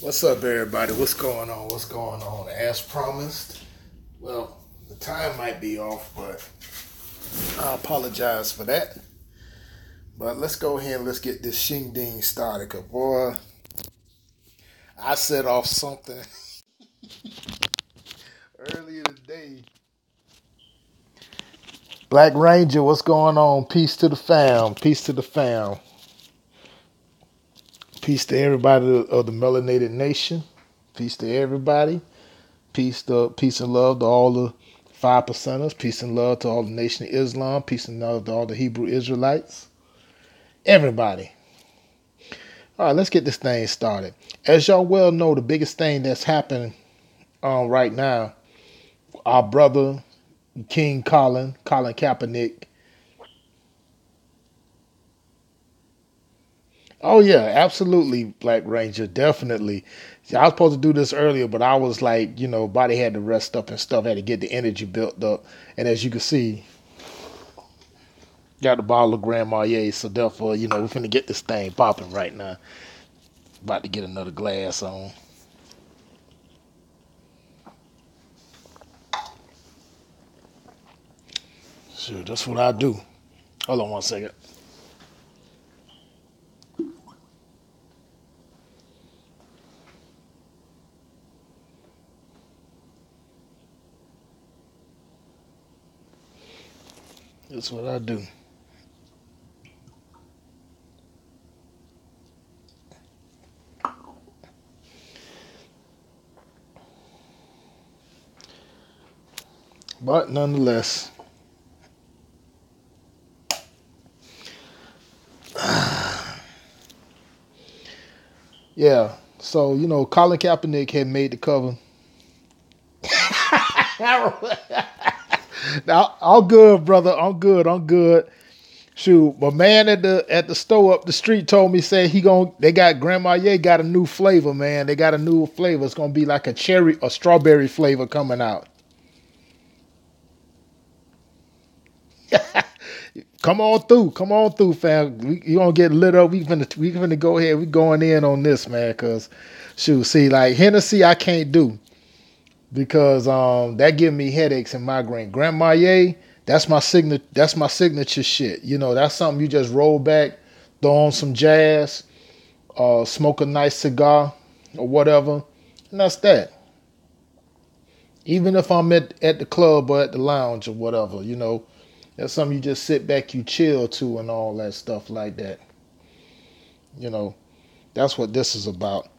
What's up, everybody? What's going on? What's going on? As promised, well, the time might be off, but I apologize for that. But let's go ahead and let's get this shing ding started. Cause boy, I set off something earlier today. Black Ranger, what's going on? Peace to the fam. Peace to the fam. Peace to everybody of the melanated nation. Peace to everybody. Peace and love to all the 5%ers. Peace and love to all the Nation of Islam. Peace and love to all the Hebrew Israelites. Everybody. All right, let's get this thing started. As y'all well know, the biggest thing that's happening right now, our brother King Colin Kaepernick. Oh yeah, absolutely, Black Ranger, definitely. See, I was supposed to do this earlier, but I was like, body had to rest up and stuff, had to get the energy built up. And as you can see, got the bottle of Grand Marnier, so therefore, we're finna get this thing popping right now. About to get another glass on. Sure, that's what I do. Hold on one second. That's what I do. But nonetheless, yeah. So, Colin Kaepernick had made the cover. Now, I'm good, brother. I'm good. Shoot, my man at the store up the street told me, say they got Grand Marnier got a new flavor, man. They got a new flavor. It's gonna be like a strawberry flavor coming out. Come on through, fam. You gonna get lit up. We finna go ahead. We going in on this, man. Cause shoot, see, like Hennessy, I can't do because that give me headaches and migraine. Grand Marnier, that's my signature. That's my signature shit. That's something you just roll back, throw on some jazz, smoke a nice cigar or whatever, and that's that. Even if I'm at the club or at the lounge or whatever, that's something you just sit back, you chill to, and all that stuff like that. You know, that's what this is about.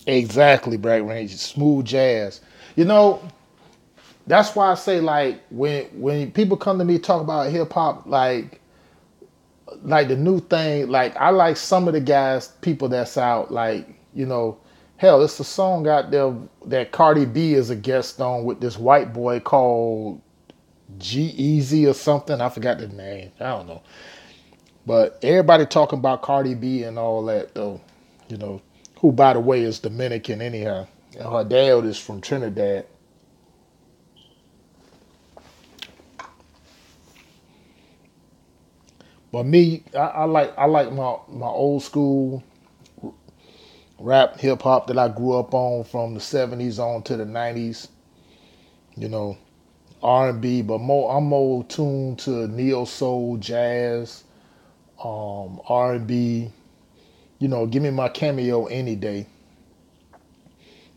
Exactly, Black Range, smooth jazz. You know, that's why I say like when people come to me talk about hip hop, like the new thing, like I like some of the people that's out, like hell, it's a song out there that Cardi B is a guest on with this white boy called G Easy or something. I forgot the name. I don't know. But everybody talking about Cardi B and all that though, you know, who by the way is Dominican anyhow. And her dad is from Trinidad. But me, I like my old school rap hip hop that I grew up on from the 70s on to the 90s. You know, R&B, but I'm more tuned to neo soul, jazz, R&B. Give me my cameo any day.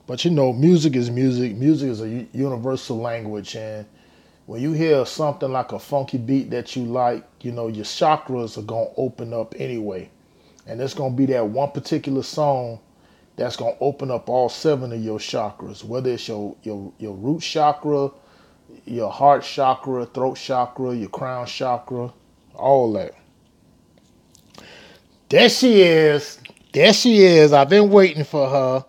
But music is music. Music is a universal language, and when you hear something like a funky beat that you like, your chakras are gonna open up anyway, and it's gonna be that one particular song that's gonna open up all seven of your chakras, whether it's your root chakra, your heart chakra, throat chakra, your crown chakra, all that. There she is. There she is. I've been waiting for her.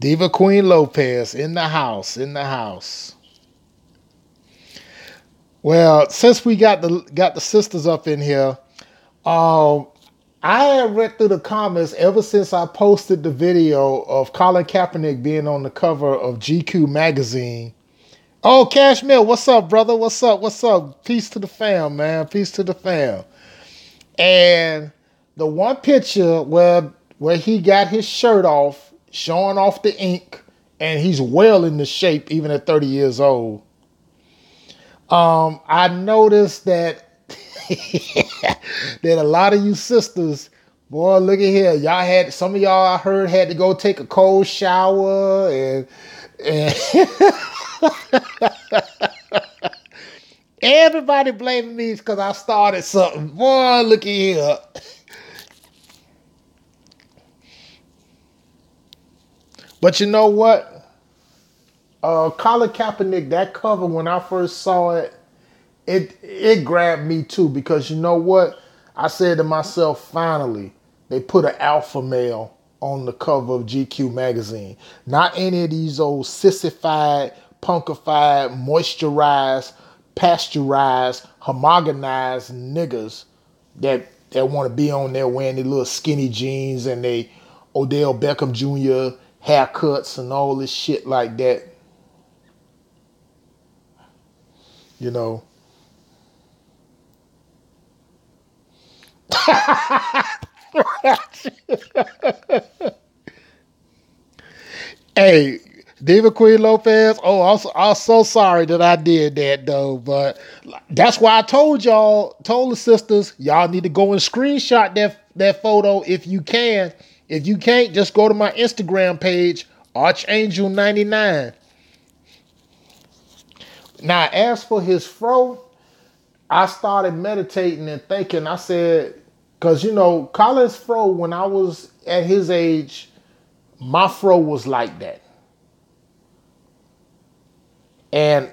Diva Queen Lopez in the house. In the house. Well, since we got the sisters up in here, um, I have read through the comments ever since I posted the video of Colin Kaepernick being on the cover of GQ magazine. Oh, Cashmere, what's up, brother? What's up? What's up? Peace to the fam, man. Peace to the fam. And the one picture where he got his shirt off, showing off the ink, and he's well in the shape, even at 30 years old. I noticed that that a lot of you sisters, boy, look at here. Y'all had some of y'all I heard had to go take a cold shower and everybody blaming me because I started something. Boy, look at here. But you know what? Colin Kaepernick, that cover when I first saw it, it grabbed me too because you know what? I said to myself, finally, they put an alpha male on the cover of GQ magazine. Not any of these old sissified, punkified, moisturized, pasteurized, homogenized niggas that want to be on there wearing their little skinny jeans and they Odell Beckham Jr. haircuts and all this shit like that. You know. Hey, Diva Queen Lopez. Oh, I'm so sorry that I did that though. But that's why I told the sisters, y'all need to go and screenshot that photo if you can. If you can't, just go to my Instagram page, Archangel99. Now, as for his fro, I started meditating and thinking. I said, because you know, Colin's fro when I was at his age, my fro was like that. And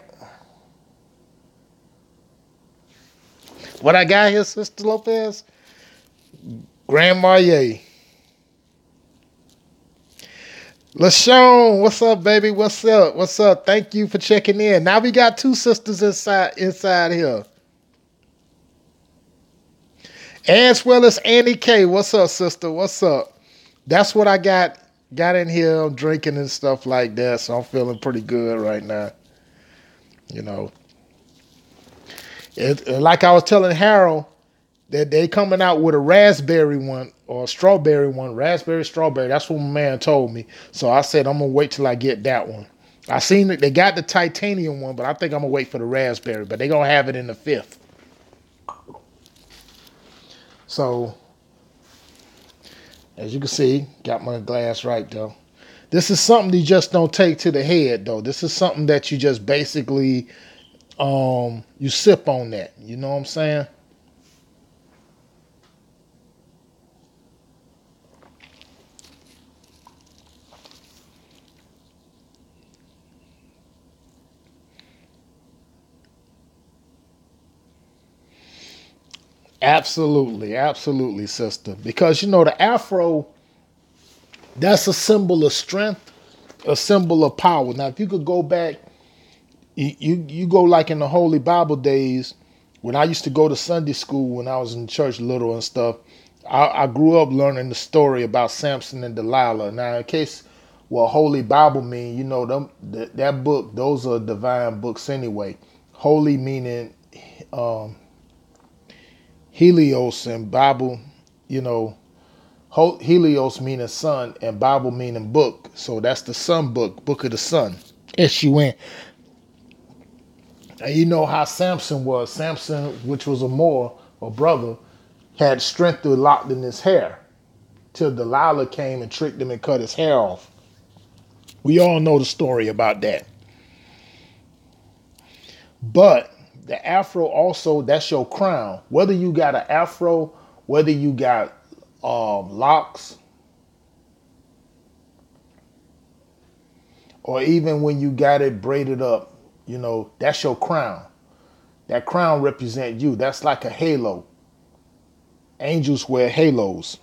what I got here, Sister Lopez? Grand Marnier. LaShawn, what's up, baby? What's up? What's up? Thank you for checking in. Now we got two sisters inside here. As well as Annie K. What's up, sister? What's up? That's what I got in here. I'm drinking and stuff like that, so I'm feeling pretty good right now. You know, like I was telling Harold, that they coming out with a raspberry one or a strawberry one, raspberry, strawberry. That's what my man told me. So I said, I'm going to wait till I get that one. I seen that they got the titanium one, but I think I'm going to wait for the raspberry. But they going to have it in the 5th. So, as you can see, got my glass right, though. This is something you just don't take to the head, though. This is something that you just basically, you sip on that. You know what I'm saying? Absolutely, absolutely, sister. Because you know the afro, that's a symbol of strength, a symbol of power. Now, if you could go back, you go like in the Holy Bible days, when I used to go to Sunday school when I was in church little and stuff. I grew up learning the story about Samson and Delilah. Now, in case what Holy Bible mean, you know that book, those are divine books anyway. Holy meaning um, Helios and Bible, you know, Helios meaning sun and Bible meaning book. So that's the sun book, book of the sun. S-U-N. And you know how Samson was. Samson, which was a Moor, or brother, had strength locked in his hair till Delilah came and tricked him and cut his hair off. We all know the story about that. But the afro also, that's your crown. Whether you got an afro, whether you got locks, or even when you got it braided up, you know, that's your crown. That crown represents you. That's like a halo. Angels wear halos.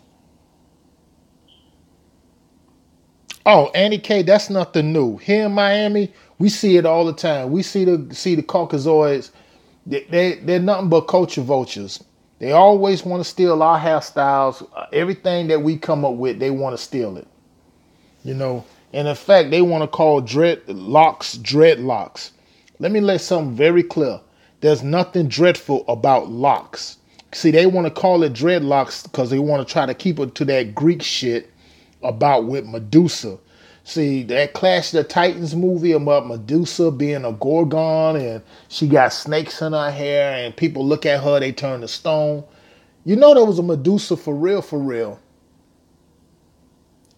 Oh, Annie K, that's nothing new. Here in Miami, we see it all the time. We see the Caucasoids. They're nothing but culture vultures. They always want to steal our hairstyles. Everything that we come up with, they want to steal it. You know, and in fact, they want to call dreadlocks. Let me lay something very clear. There's nothing dreadful about locks. See, they want to call it dreadlocks because they want to try to keep it to that Greek shit about with Medusa. See, that Clash of the Titans movie about Medusa being a gorgon and she got snakes in her hair and people look at her, they turn to stone. You know there was a Medusa for real,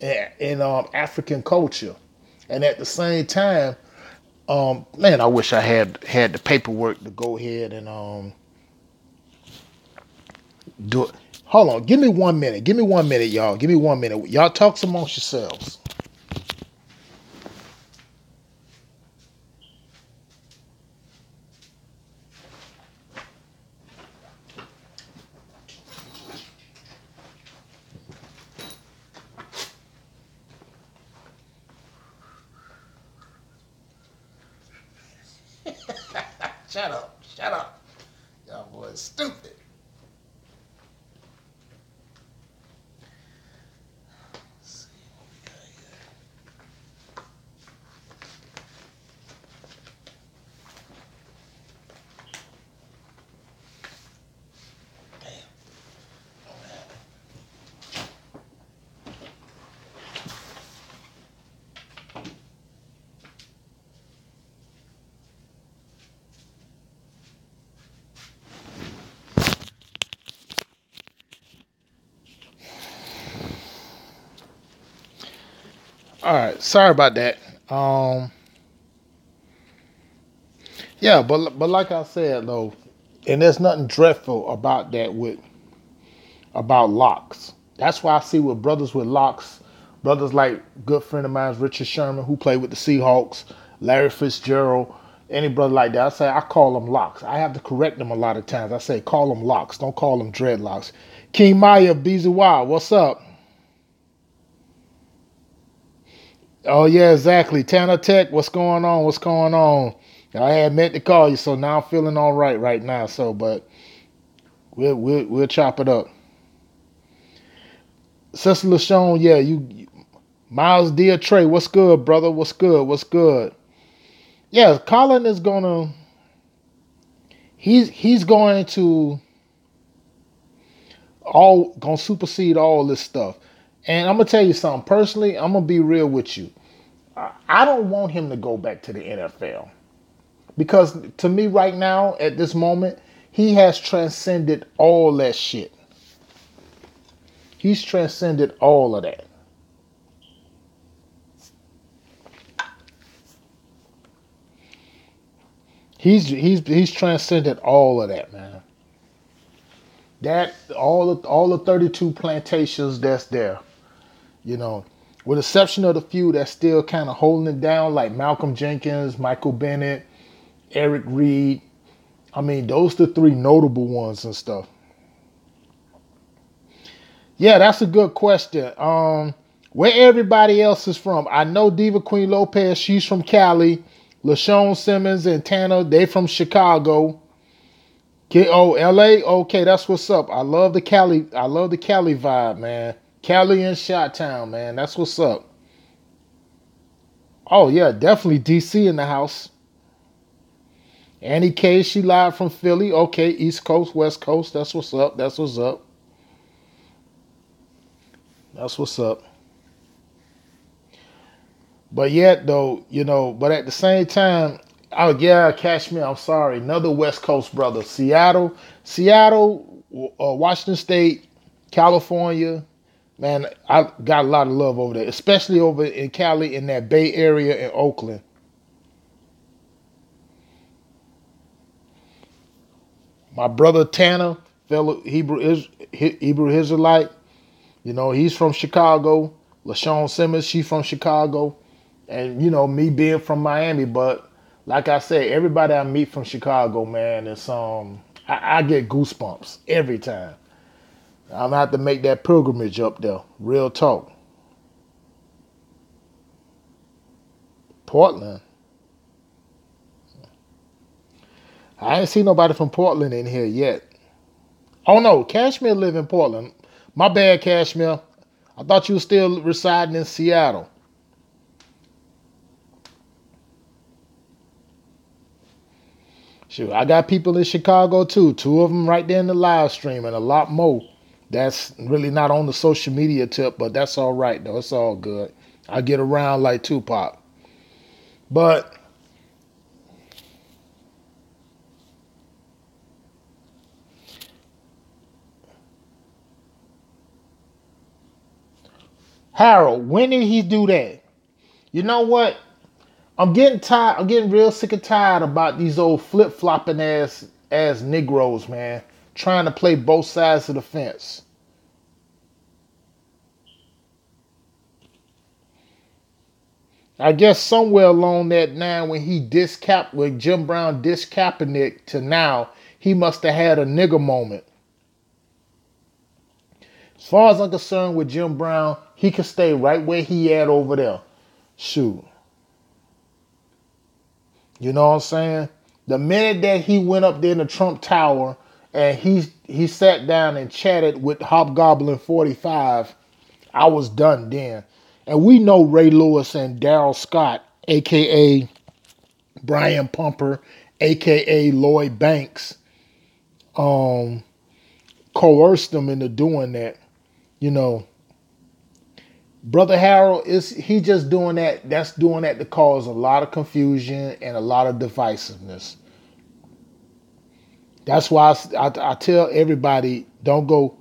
in African culture. And at the same time, man, I wish I had the paperwork to go ahead and do it. Hold on, give me 1 minute. Give me 1 minute, y'all. Give me 1 minute. Y'all talk amongst yourselves. Shut up. Shut up. Y'all boys stupid. All right, sorry about that. Um, yeah, but like I said though, and there's nothing dreadful about that with about locks. That's why I see with brothers with locks, brothers like good friend of mine, Richard Sherman, who played with the Seahawks, Larry Fitzgerald, any brother like that. I call them locks. I have to correct them a lot of times. I say call them locks, don't call them dreadlocks. King Maya, BZ Wild, what's up? Oh yeah, exactly. Tanner Tech, what's going on? What's going on? I had meant to call you, so now I'm feeling all right now. So, but we'll chop it up. Sister LaShawn, yeah, Miles Dear Trey, what's good, brother? What's good? What's good? Yeah, Colin is he's going to all gonna supersede all this stuff. And I'm gonna tell you something. Personally, I'm gonna be real with you. I don't want him to go back to the NFL. Because to me right now, at this moment, he has transcended all that shit. He's transcended all of that. He's transcended all of that, man. That all the 32 plantations that's there, you know, with the exception of the few that's still kind of holding it down, like Malcolm Jenkins, Michael Bennett, Eric Reed. I mean, those the three notable ones and stuff. Yeah, that's a good question. Where everybody else is from? I know Diva Queen Lopez, she's from Cali. LaShawn Simmons and Tanner, they from Chicago. Oh, LA? Okay, that's what's up. I love the Cali. I love the Cali vibe, man. Cali and Shot Town, man. That's what's up. Oh yeah, definitely DC in the house. Annie K, she live from Philly. Okay, East Coast, West Coast. That's what's up. That's what's up. That's what's up. But yet though, but at the same time, oh yeah, Kashmir, I'm sorry. Another West Coast brother. Seattle, Washington State, California. Man, I got a lot of love over there, especially over in Cali in that Bay Area in Oakland. My brother Tanner, fellow Hebrew Israelite, he's from Chicago. LaShawn Simmons, she's from Chicago. And, me being from Miami, but like I said, everybody I meet from Chicago, man, it's I get goosebumps every time. I'm gonna have to make that pilgrimage up there. Real talk. Portland. I ain't seen nobody from Portland in here yet. Oh no, Cashmere live in Portland. My bad, Cashmere. I thought you were still residing in Seattle. Sure, I got people in Chicago too. Two of them right there in the live stream, and a lot more. That's really not on the social media tip, but that's all right though. It's all good. I get around like Tupac. But Harold, when did he do that? You know what? I'm getting tired. I'm getting real sick and tired about these old flip flopping ass Negroes, man, trying to play both sides of the fence. I guess somewhere along that line when when Jim Brown dissed Kaepernick to now, he must have had a nigger moment. As far as I'm concerned with Jim Brown, he can stay right where he at over there. Shoot. You know what I'm saying? The minute that he went up there in the Trump Tower and he sat down and chatted with Hobgoblin 45, I was done then. And we know Ray Lewis and Daryl Scott, aka Brian Pumper, aka Lloyd Banks, um, coerced them into doing that. You know, Brother Harold is he just doing that? That's doing that to cause a lot of confusion and a lot of divisiveness. That's why I tell everybody don't go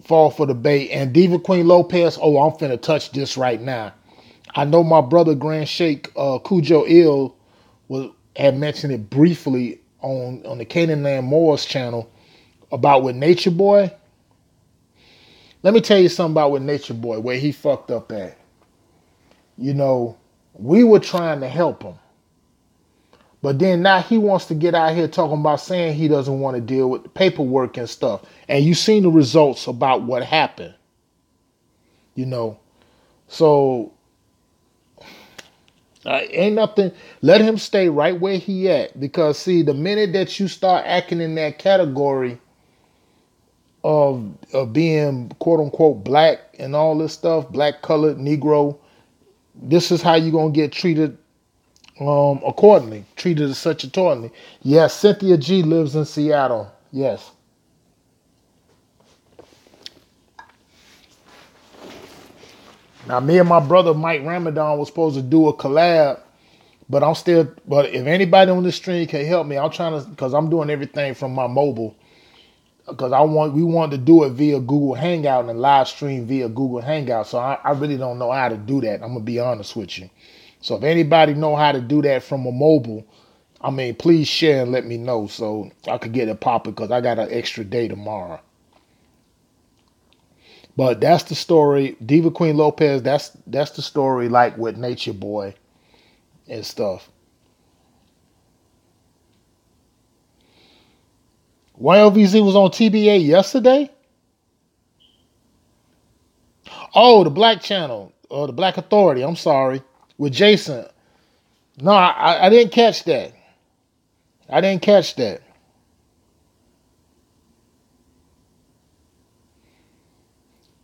fall for the bait. And Diva Queen Lopez, oh, I'm finna touch this right now. I know my brother Grand Sheikh Cujo Ill had mentioned it briefly on the Canaan Land Moore's channel about with Nature Boy. Let me tell you something about with Nature Boy, where he fucked up at. You know, we were trying to help him. But then now he wants to get out here talking about saying he doesn't want to deal with the paperwork and stuff. And you've seen the results about what happened. You know, so ain't nothing. Let him stay right where he at. Because see, the minute that you start acting in that category of being quote unquote black and all this stuff, black, colored, Negro, this is how you're gonna get treated accordingly, treated as such accordingly. Yes, Cynthia G lives in Seattle. Yes. Now me and my brother Mike Ramadan was supposed to do a collab, but if anybody on the stream can help me, I'm trying to, because I'm doing everything from my mobile. Because we wanted to do it via Google Hangout and live stream via Google Hangout. So I really don't know how to do that. I'm gonna be honest with you. So if anybody know how to do that from a mobile, I mean, please share and let me know so I could get it popping because I got an extra day tomorrow. But that's the story. Diva Queen Lopez, that's the story like with Nature Boy and stuff. YLVZ was on TBA yesterday? Oh, the Black Channel, or the Black Authority, I'm sorry, with Jason. No, I didn't catch that. I didn't catch that.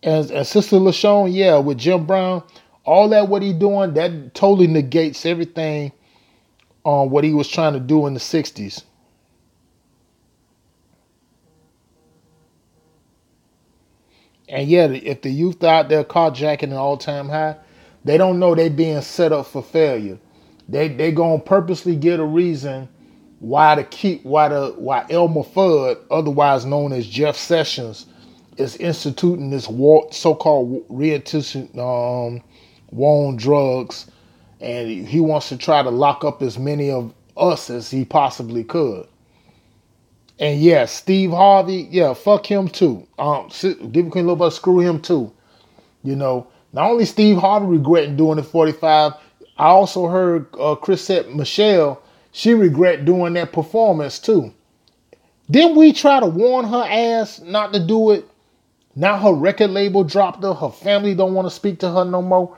And Sister LaShawn, yeah, with Jim Brown, all that what he doing, that totally negates everything on what he was trying to do in the 60s. And yeah, if the youth out there carjacking an all-time high, they don't know they being set up for failure. They gonna purposely get a reason why Elmer Fudd, otherwise known as Jeff Sessions, is instituting this so-called reinstitution war on drugs, and he wants to try to lock up as many of us as he possibly could. And yeah, Steve Harvey, yeah, fuck him too. Give Queen Little screw him too. You know, not only Steve Harvey regretting doing the 45, I also heard Chrisette Michelle, she regret doing that performance too. Didn't we try to warn her ass not to do it? Now her record label dropped her. Her family don't want to speak to her no more.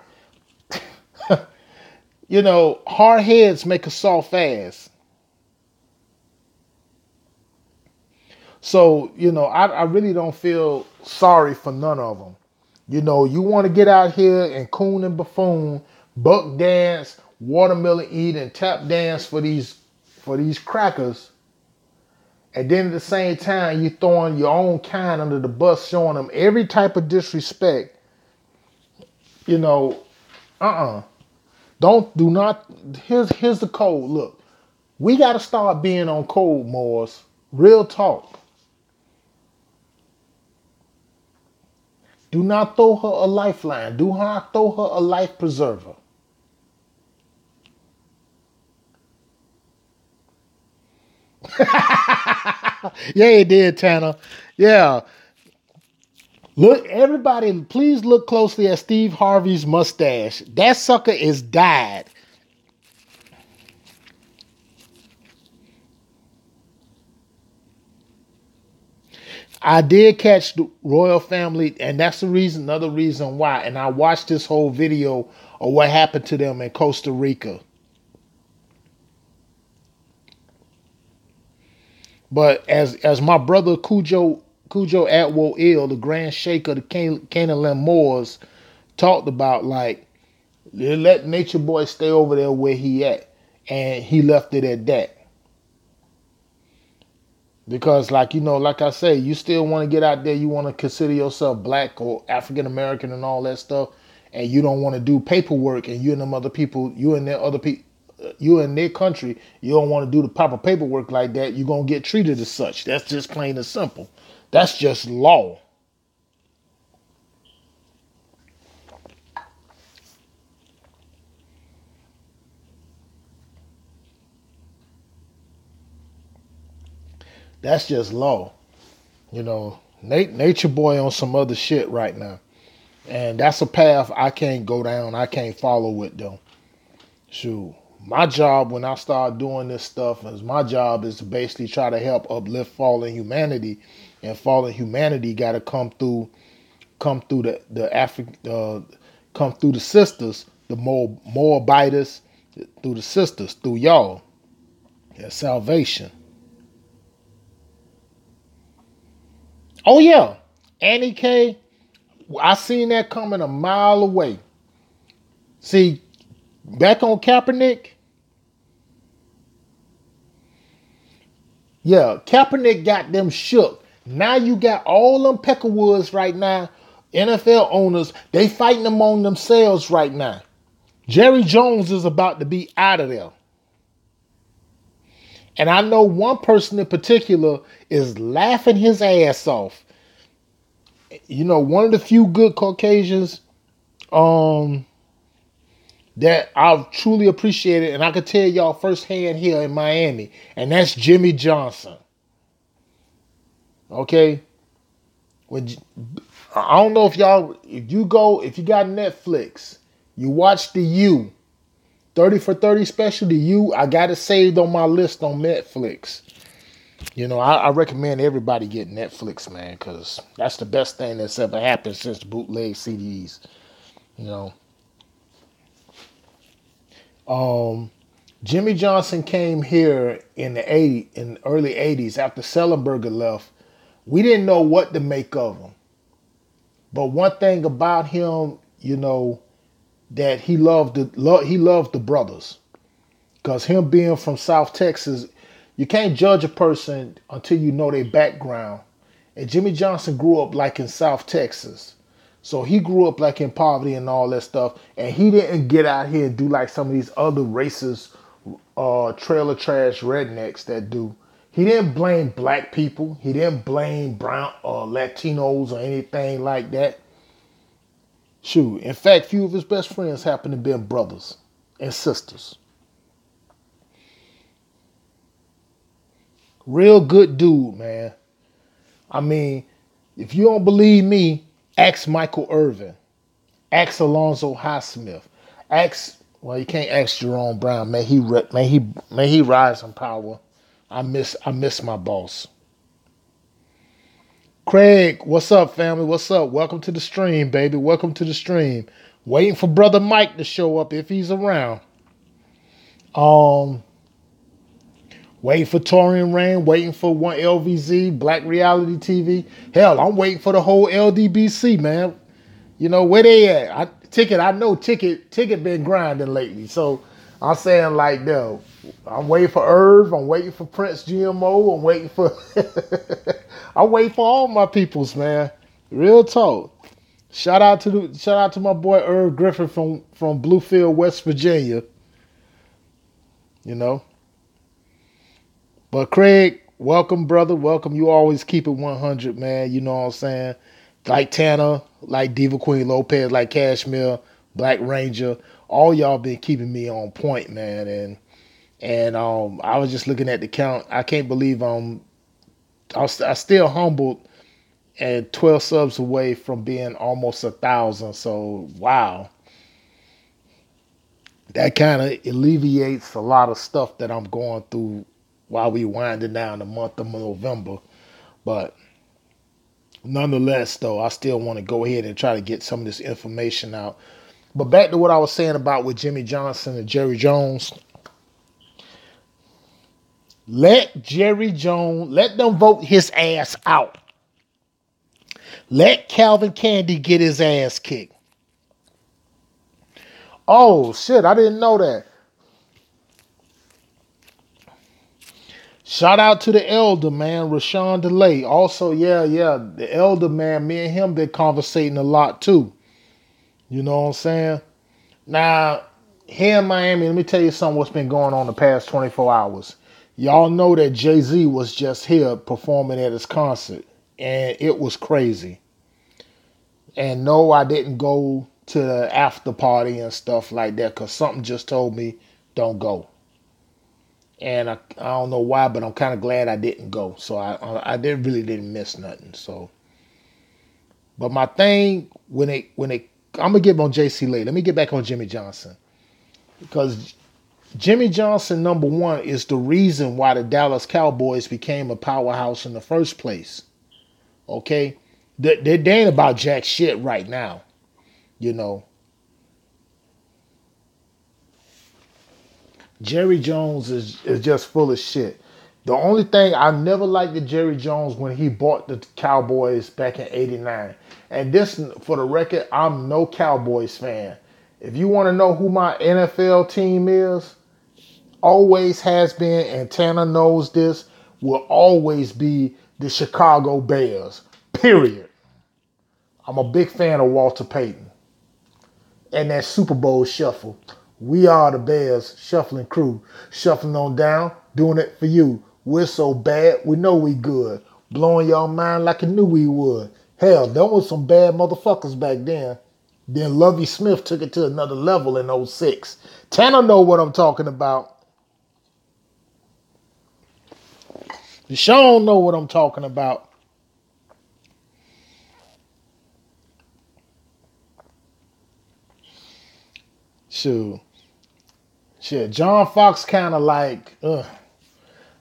You know, hard heads make a soft ass. So, you know, I really don't feel sorry for none of them. You know, you want to get out here and coon and buffoon, buck dance, watermelon eat, and tap dance for these crackers. And then at the same time, you throwing your own kind under the bus, showing them every type of disrespect. You know, do not. Here's the code. Look, we got to start being on code, Morris. Real talk. Do not throw her a lifeline. Do not throw her a life preserver. Yeah, it did, Tanner. Yeah. Look, everybody, please look closely at Steve Harvey's mustache. That sucker is dyed. I did catch the royal family, and that's another reason why. And I watched this whole video of what happened to them in Costa Rica. But as my brother Cujo Atwell Ill, the Grand Sheikh of the Canaan Moors, talked about, like, let Nature Boy stay over there where he at, and he left it at that. Because, like I say, you still want to get out there. You want to consider yourself black or African American and all that stuff, and you don't want to do paperwork. And you and them other people, you and their country, you don't want to do the proper paperwork like that. You're gonna get treated as such. That's just plain and simple. That's just law. That's just law. Nature Boy on some other shit right now. And that's a path I can't go down. I can't follow with them. Shoot. My job when I start doing this stuff is my job is to basically try to help uplift fallen humanity. And fallen humanity gotta come through come through the sisters, the Moabites, through the sisters, through y'all. That's salvation. Oh yeah. Annie K, I seen that coming a mile away. See, back on Kaepernick. Yeah, Kaepernick got them shook. Now you got all them Peckerwoods right now, NFL owners, they fighting among themselves right now. Jerry Jones is about to be out of there. And I know one person in particular is laughing his ass off. One of the few good Caucasians that I've truly appreciated, and I can tell y'all firsthand here in Miami, and that's Jimmy Johnson. Okay? I don't know if you got Netflix, you watch the 30 for 30 special, I got it saved on my list on Netflix. I recommend everybody get Netflix, man, because that's the best thing that's ever happened since bootleg CDs. Jimmy Johnson came here in the early 80s after Sellenberger left. We didn't know what to make of him. But one thing about him, that he loved the brothers. Because him being from South Texas, you can't judge a person until you know their background. And Jimmy Johnson grew up like in South Texas. So he grew up like in poverty and all that stuff. And he didn't get out here and do like some of these other racist trailer trash rednecks that do. He didn't blame black people. He didn't blame brown Latinos or anything like that. Shoot. In fact, few of his best friends happen to be brothers and sisters. Real good dude, man. I mean, if you don't believe me, ask Michael Irvin. Ask Alonzo Highsmith. You can't ask Jerome Brown. May he rise in power. I miss my boss. Craig, what's up, family? What's up? Welcome to the stream, baby. Welcome to the stream. Waiting for Brother Mike to show up if he's around. Waiting for Torian Rain, waiting for one LVZ, Black Reality TV. Hell, I'm waiting for the whole LDBC, man. Where they at? Ticket been grinding lately. So I'm saying like, no, I'm waiting for Irv. I'm waiting for Prince GMO. I'm waiting for. I'm waiting for all my peoples, man. Real talk. Shout out to my boy Irv Griffin from Bluefield, West Virginia. You know. But Craig, welcome, brother. Welcome. You always keep it 100, man. You know what I'm saying? Like Tanner, like Diva Queen Lopez, like Cashmere, Black Ranger. All y'all been keeping me on point, man. And I was just looking at the count. I can't believe I still humbled and 12 subs away from being almost 1,000. So wow, that kind of alleviates a lot of stuff that I'm going through while we winding down the month of November. But nonetheless, though, I still want to go ahead and try to get some of this information out. But back to what I was saying about with Jimmy Johnson and Jerry Jones. Let Jerry Jones, let them vote his ass out. Let Calvin Candy get his ass kicked. Oh, shit, I didn't know that. Shout out to the elder, man, Rashawn DeLay. Also, yeah, the elder, man, me and him been conversating a lot, too. You know what I'm saying? Now, here in Miami, let me tell you something what's been going on the past 24 hours. Y'all know that Jay-Z was just here performing at his concert, and it was crazy. And no, I didn't go to the after party and stuff like that because something just told me don't go. And I don't know why, but I'm kind of glad I didn't go. So I didn't miss nothing. So, but my thing when it I'm gonna get on JC later. Let me get back on Jimmy Johnson because Jimmy Johnson, number one, is the reason why the Dallas Cowboys became a powerhouse in the first place. Okay, they ain't about jack shit right now. You know, Jerry Jones is just full of shit. The only thing I never liked the Jerry Jones when he bought the Cowboys back in '89. And this, for the record, I'm no Cowboys fan. If you want to know who my NFL team is, always has been, and Tanner knows this, will always be the Chicago Bears. Period. I'm a big fan of Walter Payton. And that Super Bowl shuffle. We are the Bears shuffling crew. Shuffling on down, doing it for you. We're so bad, we know we good. Blowing y'all mind like I knew we would. Hell, there was some bad motherfuckers back then. Then Lovie Smith took it to another level in '06. Tanner know what I'm talking about. Deshaun know what I'm talking about. Shoot. Shit, John Fox kind of like,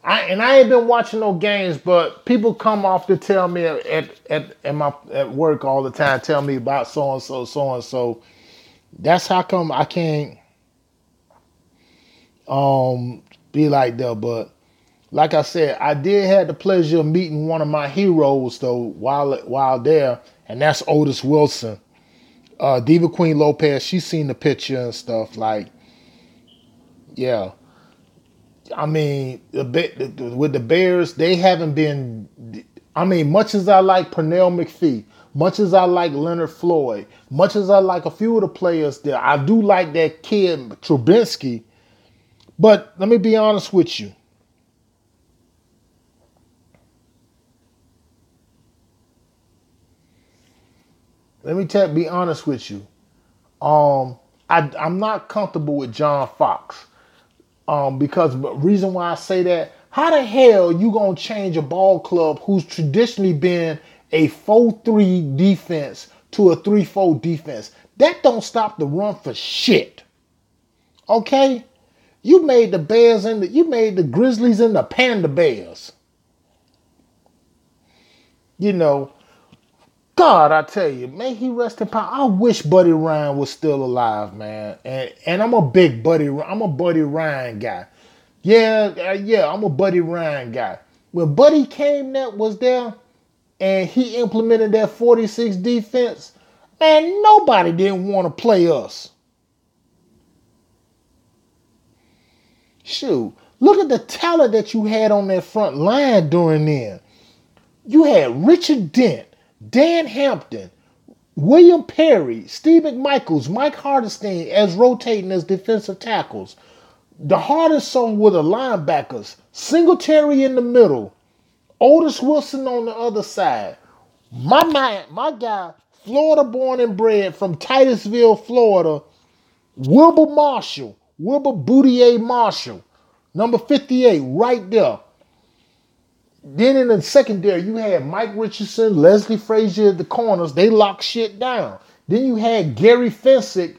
I ain't been watching no games, but people come off to tell me at work all the time, tell me about so and so. That's how come I can't be like that. But like I said, I did have the pleasure of meeting one of my heroes though while there, and that's Otis Wilson. Diva Queen Lopez, she's seen the picture and stuff. Like, yeah. I mean, with the Bears, they haven't been. I mean, much as I like Pernell McPhee, much as I like Leonard Floyd, much as I like a few of the players there, I do like that kid Trubinsky. But let me be honest with you. Be honest with you. I'm not comfortable with John Fox. Because the reason why I say that, how the hell you gonna change a ball club who's traditionally been a 4-3 defense to a 3-4 defense? That don't stop the run for shit. Okay? You made the Bears you made the Grizzlies and the Panda Bears. You know, God, I tell you, may he rest in power. I wish Buddy Ryan was still alive, man. And I'm a Buddy Ryan guy. Yeah, I'm a Buddy Ryan guy. When Buddy was there, and he implemented that 46 defense, man, nobody didn't want to play us. Shoot, look at the talent that you had on that front line during then. You had Richard Dent, Dan Hampton, William Perry, Steve McMichaels, Mike Hardesty as rotating as defensive tackles. The hardest on were the linebackers. Singletary in the middle. Otis Wilson on the other side. My guy, Florida born and bred from Titusville, Florida, Wilbur Boutier Marshall, number 58, right there. Then in the secondary, you had Mike Richardson, Leslie Frazier at the corners. They locked shit down. Then you had Gary Fensick.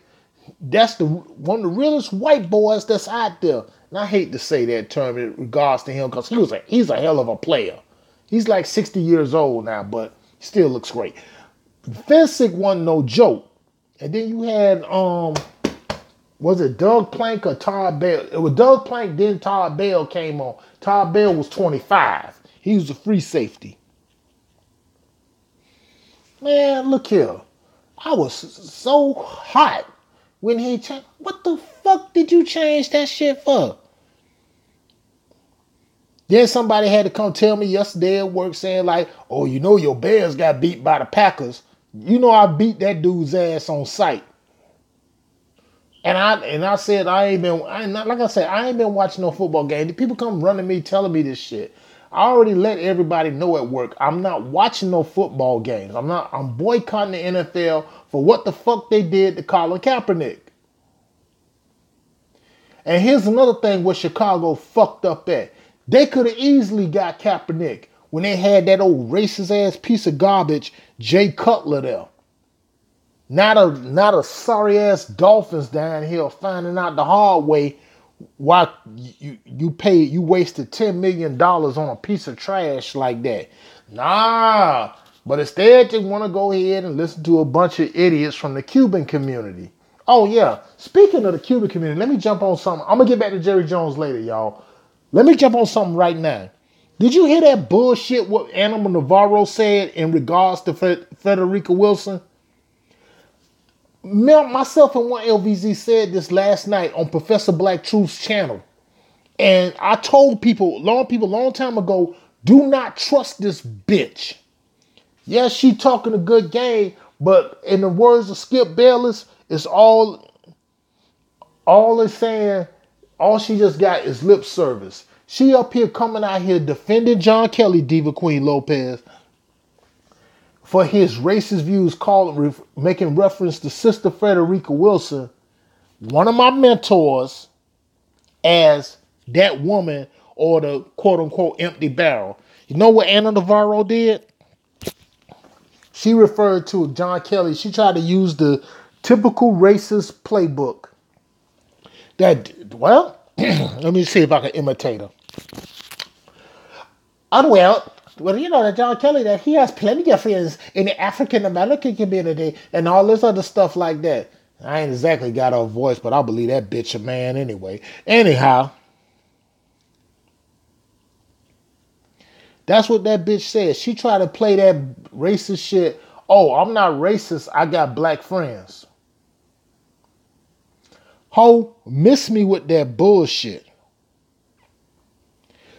That's one of the realest white boys that's out there. And I hate to say that term in regards to him because he's a hell of a player. He's like 60 years old now, but he still looks great. Fensick wasn't no joke. And then you had was it Doug Plank or Todd Bell? It was Doug Plank, then Todd Bell came on. Todd Bell was 25. He was a free safety. Man, look here. I was so hot when he changed. What the fuck did you change that shit for? Then somebody had to come tell me yesterday at work saying like, oh, you know your Bears got beat by the Packers. You know I beat that dude's ass on sight. And I said I ain't been watching no football game. The people come running me telling me this shit. I already let everybody know at work. I'm not watching no football games. I'm boycotting the NFL for what the fuck they did to Colin Kaepernick. And here's another thing where Chicago fucked up at. They could have easily got Kaepernick when they had that old racist ass piece of garbage, Jay Cutler there. Not a sorry ass Dolphins down here finding out the hard way why you wasted $10 million on a piece of trash like that. Nah, but instead they want to go ahead and listen to a bunch of idiots from the Cuban community. Oh yeah, speaking of the Cuban community, let me jump on something. I'm gonna get back to Jerry Jones later, y'all. Let me jump on something right now. Did you hear that bullshit what Animal Navarro said in regards to Federica Wilson? Myself and one LVZ said this last night on Professor Black Truth's channel. And I told people long time ago, do not trust this bitch. Yes, she talking a good game, but in the words of Skip Bayless, it's all it's saying, all she just got is lip service. She up here coming out here defending John Kelly, Diva Queen Lopez, for his racist views, making reference to Sister Frederica Wilson, one of my mentors, as that woman or the quote-unquote empty barrel. You know what Anna Navarro did? She referred to John Kelly. She tried to use the typical racist playbook. Let me see if I can imitate her. Well, you know that John Kelly, that he has plenty of friends in the African American community and all this other stuff like that. I ain't exactly got her voice, but I believe that bitch a man anyway. Anyhow, that's what that bitch said. She tried to play that racist shit. Oh, I'm not racist. I got black friends. Ho, miss me with that bullshit.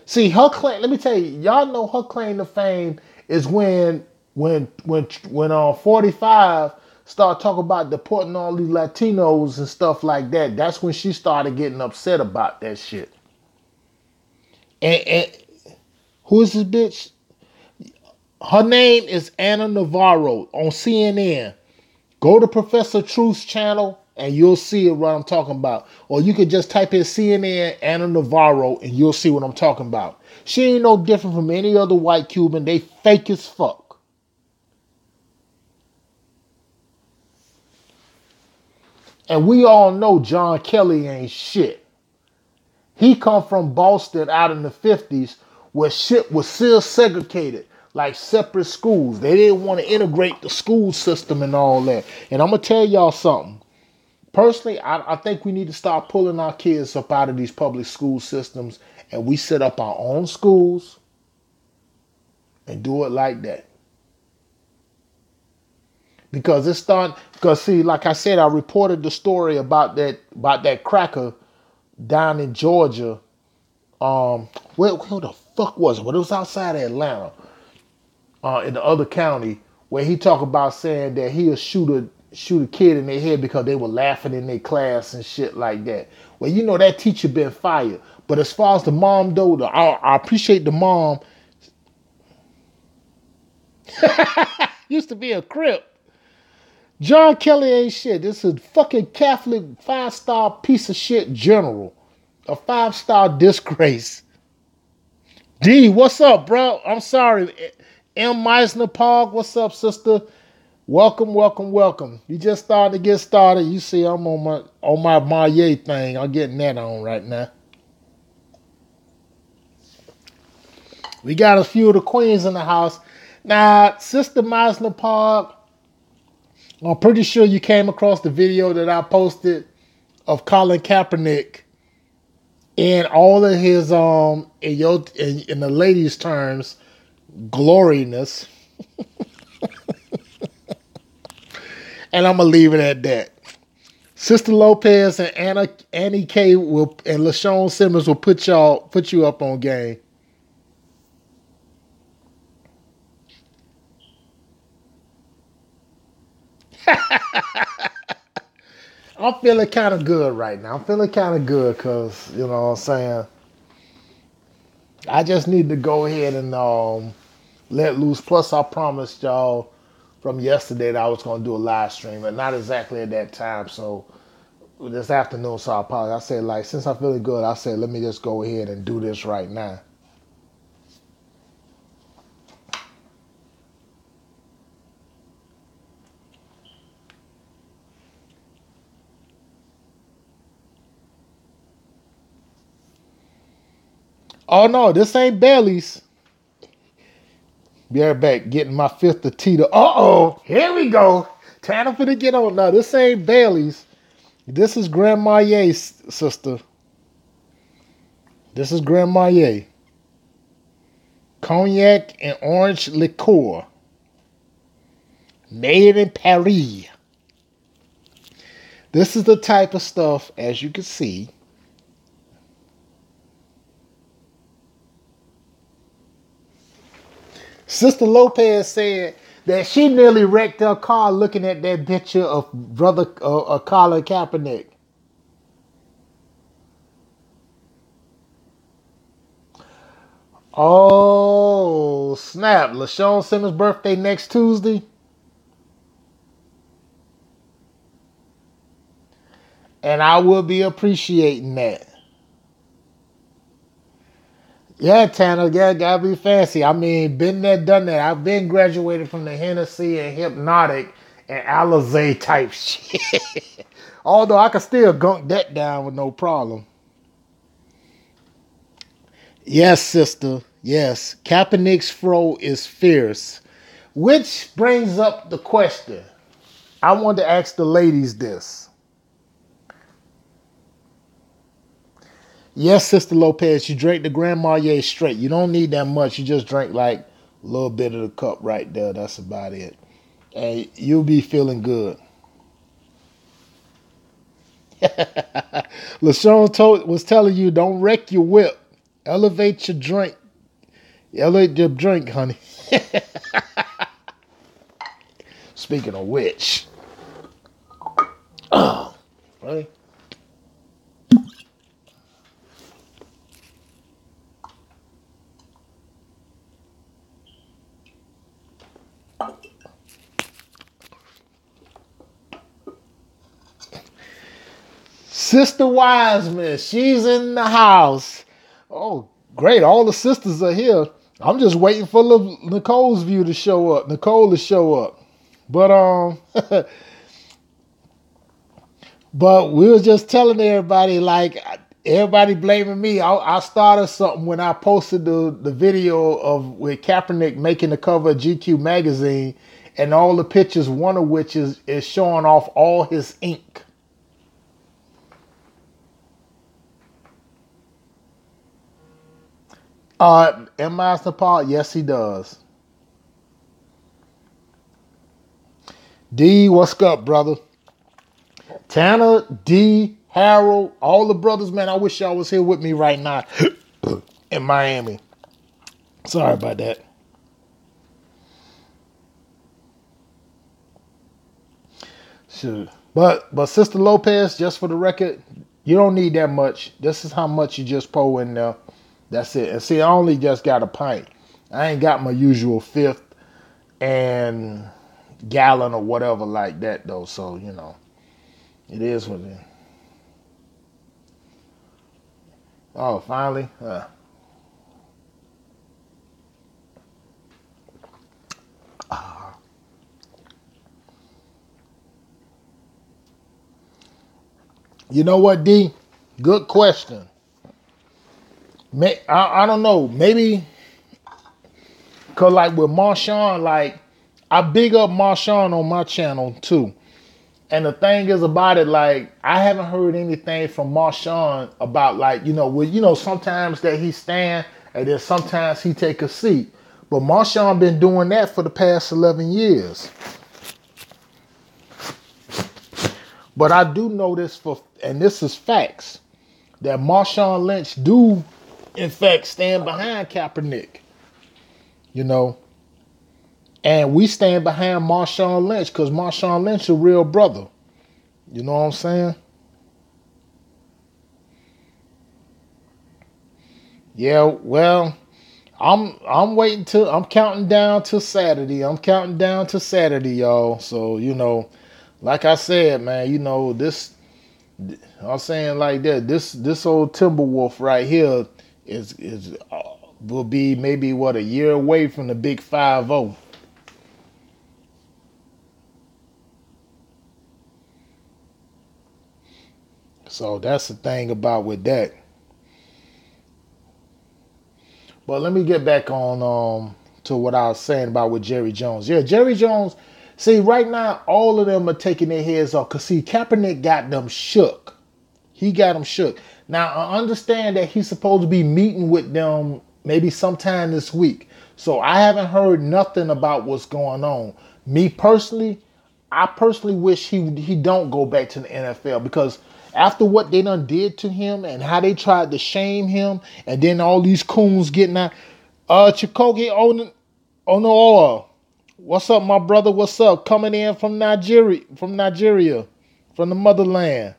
See, her claim, let me tell you, y'all know her claim to fame is when 45 started talking about deporting all these Latinos and stuff like that. That's when she started getting upset about that shit. And who is this bitch? Her name is Anna Navarro on CNN. Go to Professor Truth's channel and you'll see what I'm talking about. Or you could just type in CNN Anna Navarro and you'll see what I'm talking about. She ain't no different from any other white Cuban. They fake as fuck. And we all know John Kelly ain't shit. He come from Boston out in the 50s where shit was still segregated, like separate schools. They didn't want to integrate the school system and all that. And I'm going to tell y'all something. Personally, I think we need to start pulling our kids up out of these public school systems and we set up our own schools and do it like that. Because see, like I said, I reported the story about that cracker down in Georgia. Where the fuck was it? But it was outside of Atlanta, in the other county, where he talked about saying that he'll shoot a kid in their head because they were laughing in their class and shit like that. Well, you know that teacher been fired. But as far as the mom though, I appreciate the mom. Used to be a Crip. John Kelly ain't shit. This is fucking Catholic 5-star piece of shit general. A 5-star disgrace. D, what's up, bro? I'm sorry. M. Meisner Park, what's up, sister? Welcome, welcome, welcome. You just started to get started. You see, I'm on my Maye thing. I'm getting that on right now. We got a few of the queens in the house. Now, Sister Meisner Park, I'm pretty sure you came across the video that I posted of Colin Kaepernick in all of his in the ladies' terms, gloriness. And I'm gonna leave it at that. Sister Lopez and Annie K and LaShawn Simmons will put you up on game. I'm feeling kind of good right now. I'm feeling kind of good because, you know what I'm saying, I just need to go ahead and let loose. Plus, I promised y'all from yesterday that I was going to do a live stream, but not exactly at that time. So this afternoon, so I apologize. I said, like, since I'm feeling good, I said, let me just go ahead and do this right now. Oh, no, this ain't Bailey's. Be right back, getting my fifth of Tita. Uh-oh, here we go. Time for to get on. No, this ain't Bailey's. This is Grand Marnier's, sister. This is Grand Marnier. Cognac and orange liqueur. Made in Paris. This is the type of stuff, as you can see, Sister Lopez said that she nearly wrecked her car looking at that picture of brother Colin Kaepernick. Oh, snap. LaShawn Simmons' birthday next Tuesday. And I will be appreciating that. Yeah, Tanner, yeah, gotta be fancy. I mean, been there, done that. I've been graduated from the Hennessy and Hypnotic and Alizé type shit. Although I can still gunk that down with no problem. Yes, sister. Yes. Kaepernick's fro is fierce. Which brings up the question. I wanted to ask the ladies this. Yes, Sister Lopez, you drink the Grand Marnier straight. You don't need that much. You just drink like a little bit of the cup right there. That's about it. And you'll be feeling good. LaShawn was telling you, don't wreck your whip. Elevate your drink. Elevate your drink, honey. Speaking of which. Right? Sister Wiseman, she's in the house. Oh, great. All the sisters are here. I'm just waiting for Nicole's view to show up. Nicole to show up. But but we were just telling everybody, like, everybody blaming me. I started something when I posted the video of with Kaepernick making the cover of GQ magazine and all the pictures, one of which is showing off all his ink. M. Master Paul, yes, he does. D, what's up, brother? Tanner D Harold, all the brothers, man. I wish y'all was here with me right now in Miami. Sorry about that. Sure. But Sister Lopez, just for the record, you don't need that much. This is how much you just pour in there. That's it. And see, I only just got a pint. I ain't got my usual fifth and gallon or whatever like that though. So, it is what it is. Oh, finally. You know what, D? Good question. I don't know. Maybe because, like, with Marshawn, like, I big up Marshawn on my channel, too. And the thing is about it, like, I haven't heard anything from Marshawn about, like, sometimes that he stand and then sometimes he take a seat. But Marshawn been doing that for the past 11 years. But I do know this and this is facts, that Marshawn Lynch do, in fact, stand behind Kaepernick. And we stand behind Marshawn Lynch because Marshawn Lynch a real brother. You know what I'm saying? Yeah, well, I'm counting down to Saturday. I'm counting down to Saturday, y'all. So, like I said, man, I'm saying like that. This old Timberwolf right here will be maybe a year away from the big 5-0. So that's the thing about with that. But let me get back on to what I was saying about with Jerry Jones. Yeah, Jerry Jones. See, right now all of them are taking their heads off because see, Kaepernick got them shook. He got them shook. Now I understand that he's supposed to be meeting with them maybe sometime this week. So I haven't heard nothing about what's going on. Me personally, I personally wish he don't go back to the NFL because after what they done did to him and how they tried to shame him, and then all these coons getting out. Chikoki Onoa, what's up, my brother? What's up? Coming in from Nigeria, from the motherland.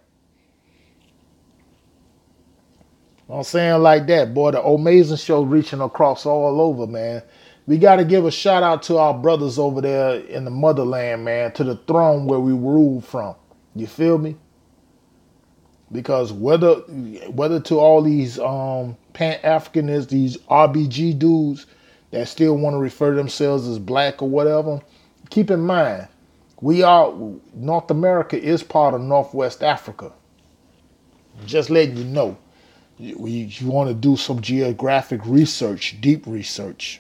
I'm saying like that, boy. The Amazing Show reaching across all over, man. We got to give a shout out to our brothers over there in the motherland, man, to the throne where we rule from. You feel me? Because whether to all these Pan-Africanists, these RBG dudes that still want to refer to themselves as black or whatever, keep in mind, North America is part of Northwest Africa. Just letting you know. You want to do some geographic research, deep research.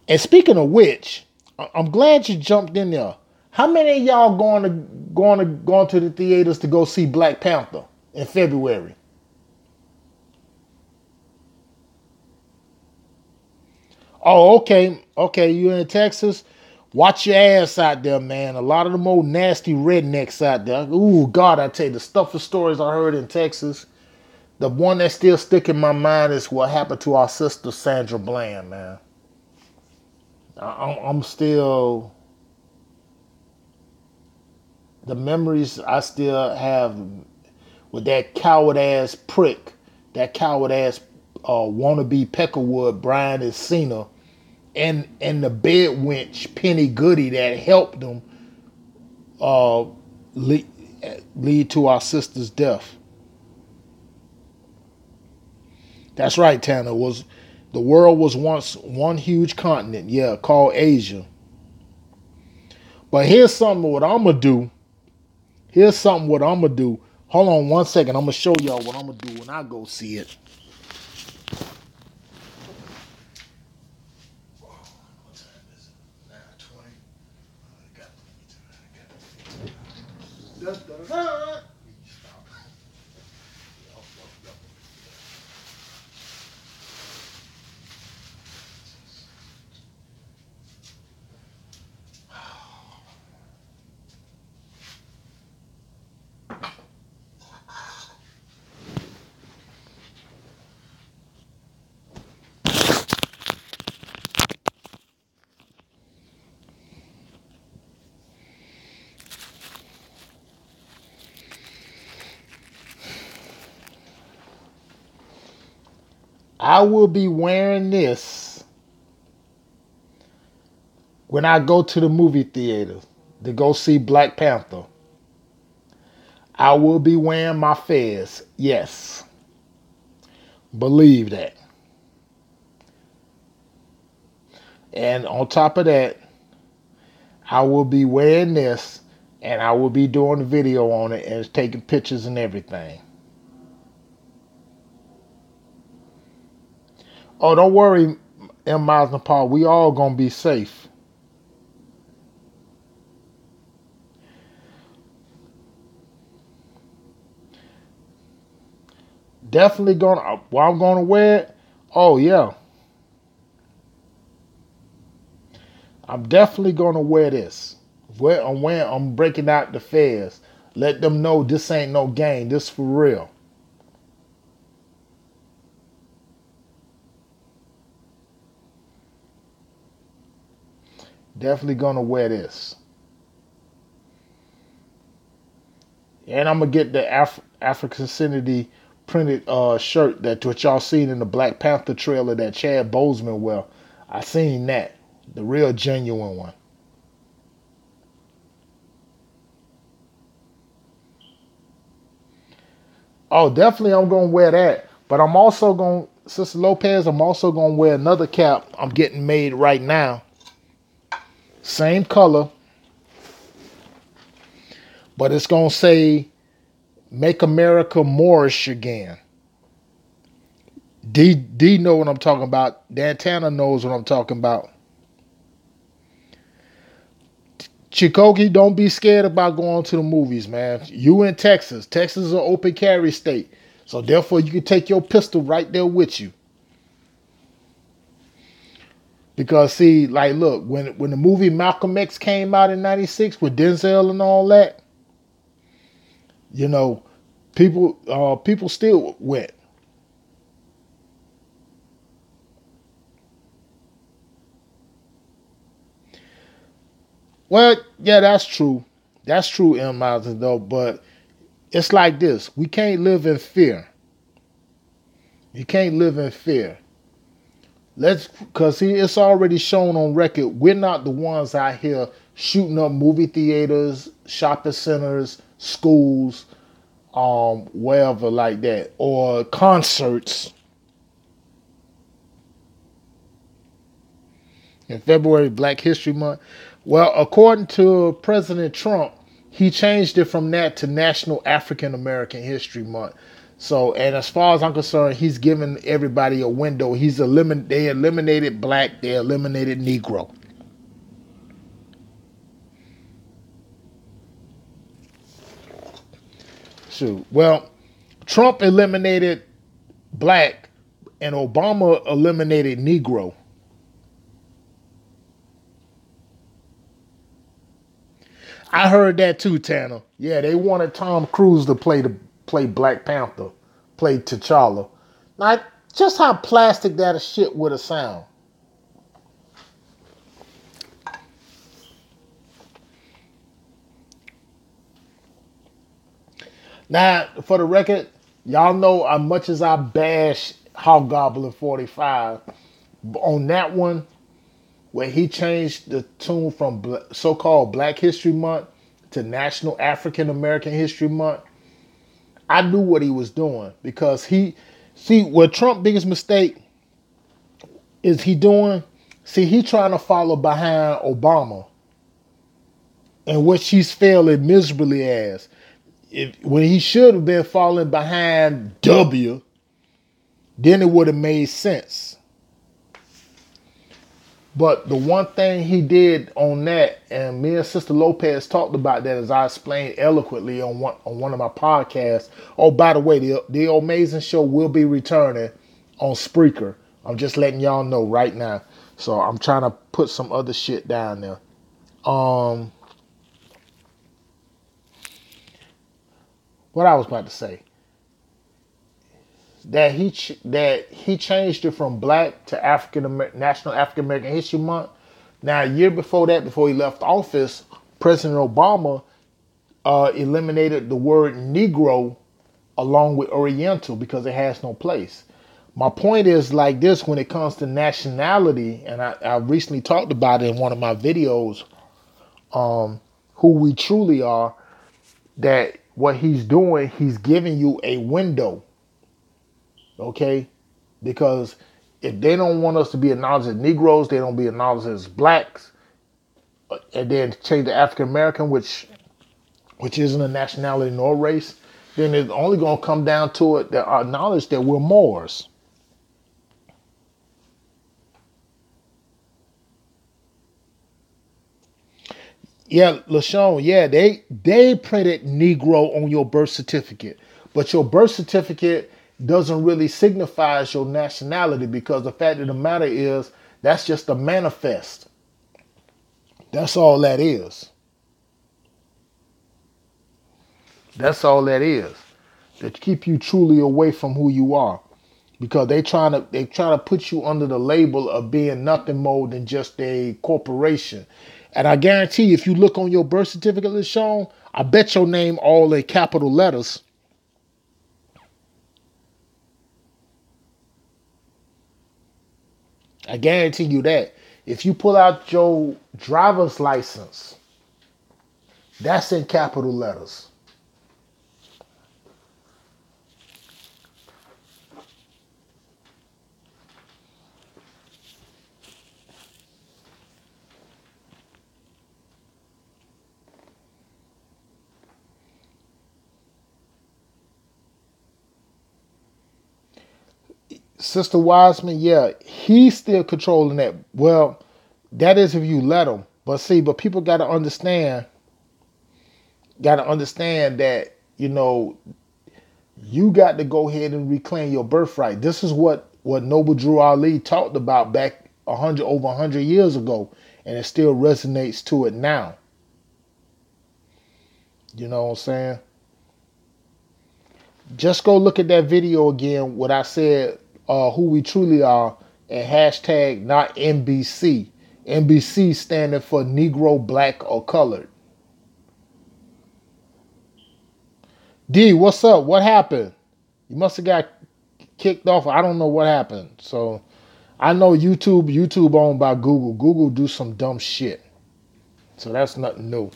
And speaking of which, I'm glad you jumped in there. How many of y'all going to the theaters to go see Black Panther in February? Oh, okay. Okay, you in Texas? Watch your ass out there, man. A lot of them old nasty rednecks out there. Ooh, God, I tell you, the stuff of stories I heard in Texas. The one that still stick in my mind is what happened to our sister Sandra Bland, man. I'm still, the memories I still have with that coward ass prick, that coward ass wannabe Peckerwood, Brian Encina, and the bed wench Penny Goody that helped them uh, lead to our sister's death. That's right, Tanner. The world was once one huge continent, yeah, called Asia. But here's something what I'm gonna do. Here's something what I'm gonna do. Hold on one second. I'm gonna show y'all what I'm gonna do when I go see it. What time is it? 9:20. I will be wearing this when I go to the movie theater to go see Black Panther. I will be wearing my fez. Yes. Believe that. And on top of that, I will be wearing this and I will be doing a video on it and taking pictures and everything. Oh, don't worry, M. Miles and Paul. We all gonna be safe. Definitely gonna. Well, I'm gonna wear it. Oh yeah, I'm definitely gonna wear this. I'm breaking out the fez. Let them know this ain't no game. This for real. Definitely gonna wear this. And I'm gonna get the African Cinity printed shirt that what y'all seen in the Black Panther trailer that Chad Boseman wear. I seen that, the real genuine one. Oh, definitely I'm gonna wear that. But I'm also gonna, Sister Lopez, I'm also gonna wear another cap I'm getting made right now. Same color, but it's gonna say "Make America Moorish Again." D know what I'm talking about. Dantana knows what I'm talking about. Chikoki, don't be scared about going to the movies, man. You in Texas. Texas is an open carry state. So therefore you can take your pistol right there with you. Because see, like look, when the movie Malcolm X came out in '96 with Denzel and all that, you know, people still went. Well, yeah, that's true. That's true, M. Miles, though. But it's like this: we can't live in fear. You can't live in fear. Cause see, it's already shown on record. We're not the ones out here shooting up movie theaters, shopping centers, schools, wherever like that, or concerts in February, Black History Month. Well, according to President Trump, he changed it from that to National African American History Month. So, and as far as I'm concerned, he's giving everybody a window. They eliminated black, they eliminated Negro. Shoot. Well, Trump eliminated black and Obama eliminated Negro. I heard that too, Tanner. Yeah, they wanted Tom Cruise to play Black Panther, play T'Challa. Now, just how plastic that shit would have sound. Now, for the record, y'all know as much as I bash Hobgoblin 45, on that one, where he changed the tune from so-called Black History Month to National African American History Month, I knew what he was doing because what Trump's biggest mistake is he doing, he trying to follow behind Obama and what she's failing miserably as. When he should have been falling behind W, then it would have made sense. But the one thing he did on that, and me and Sister Lopez talked about that as I explained eloquently on one of my podcasts. Oh, by the way, the Amazing Show will be returning on Spreaker. I'm just letting y'all know right now. So I'm trying to put some other shit down there. What I was about to say. That he changed it from Black to National African American History Month. Now, a year before that, before he left office, President Obama eliminated the word Negro along with Oriental because it has no place. My point is like this when it comes to nationality, and I recently talked about it in one of my videos, who we truly are, that what he's doing, he's giving you a window, okay? Because if they don't want us to be acknowledged as Negroes, they don't be acknowledged as blacks, and then change to African American, which isn't a nationality nor race, then it's only going to come down to it that acknowledge that we're Moors. Yeah, LaShawn, yeah, they printed Negro on your birth certificate, but your birth certificate doesn't really signify as your nationality because the fact of the matter is that's just a manifest. That's all that is. That's all that is. To keep you truly away from who you are. Because they try to put you under the label of being nothing more than just a corporation. And I guarantee you, if you look on your birth certificate, LaShawn, I bet your name all in capital letters. I guarantee you that. If you pull out your driver's license, that's in capital letters. Sister Wiseman, yeah, he's still controlling that. Well, that is if you let him. But see, but people got to understand that, you got to go ahead and reclaim your birthright. This is what Noble Drew Ali talked about back over 100 years ago, and it still resonates to it now. You know what I'm saying? Just go look at that video again. What I said, who we truly are, and hashtag not NBC. NBC standing for Negro, Black, or Colored. D, what's up? What happened? You must have got kicked off. I don't know what happened. So I know YouTube owned by Google. Google do some dumb shit. So that's nothing new.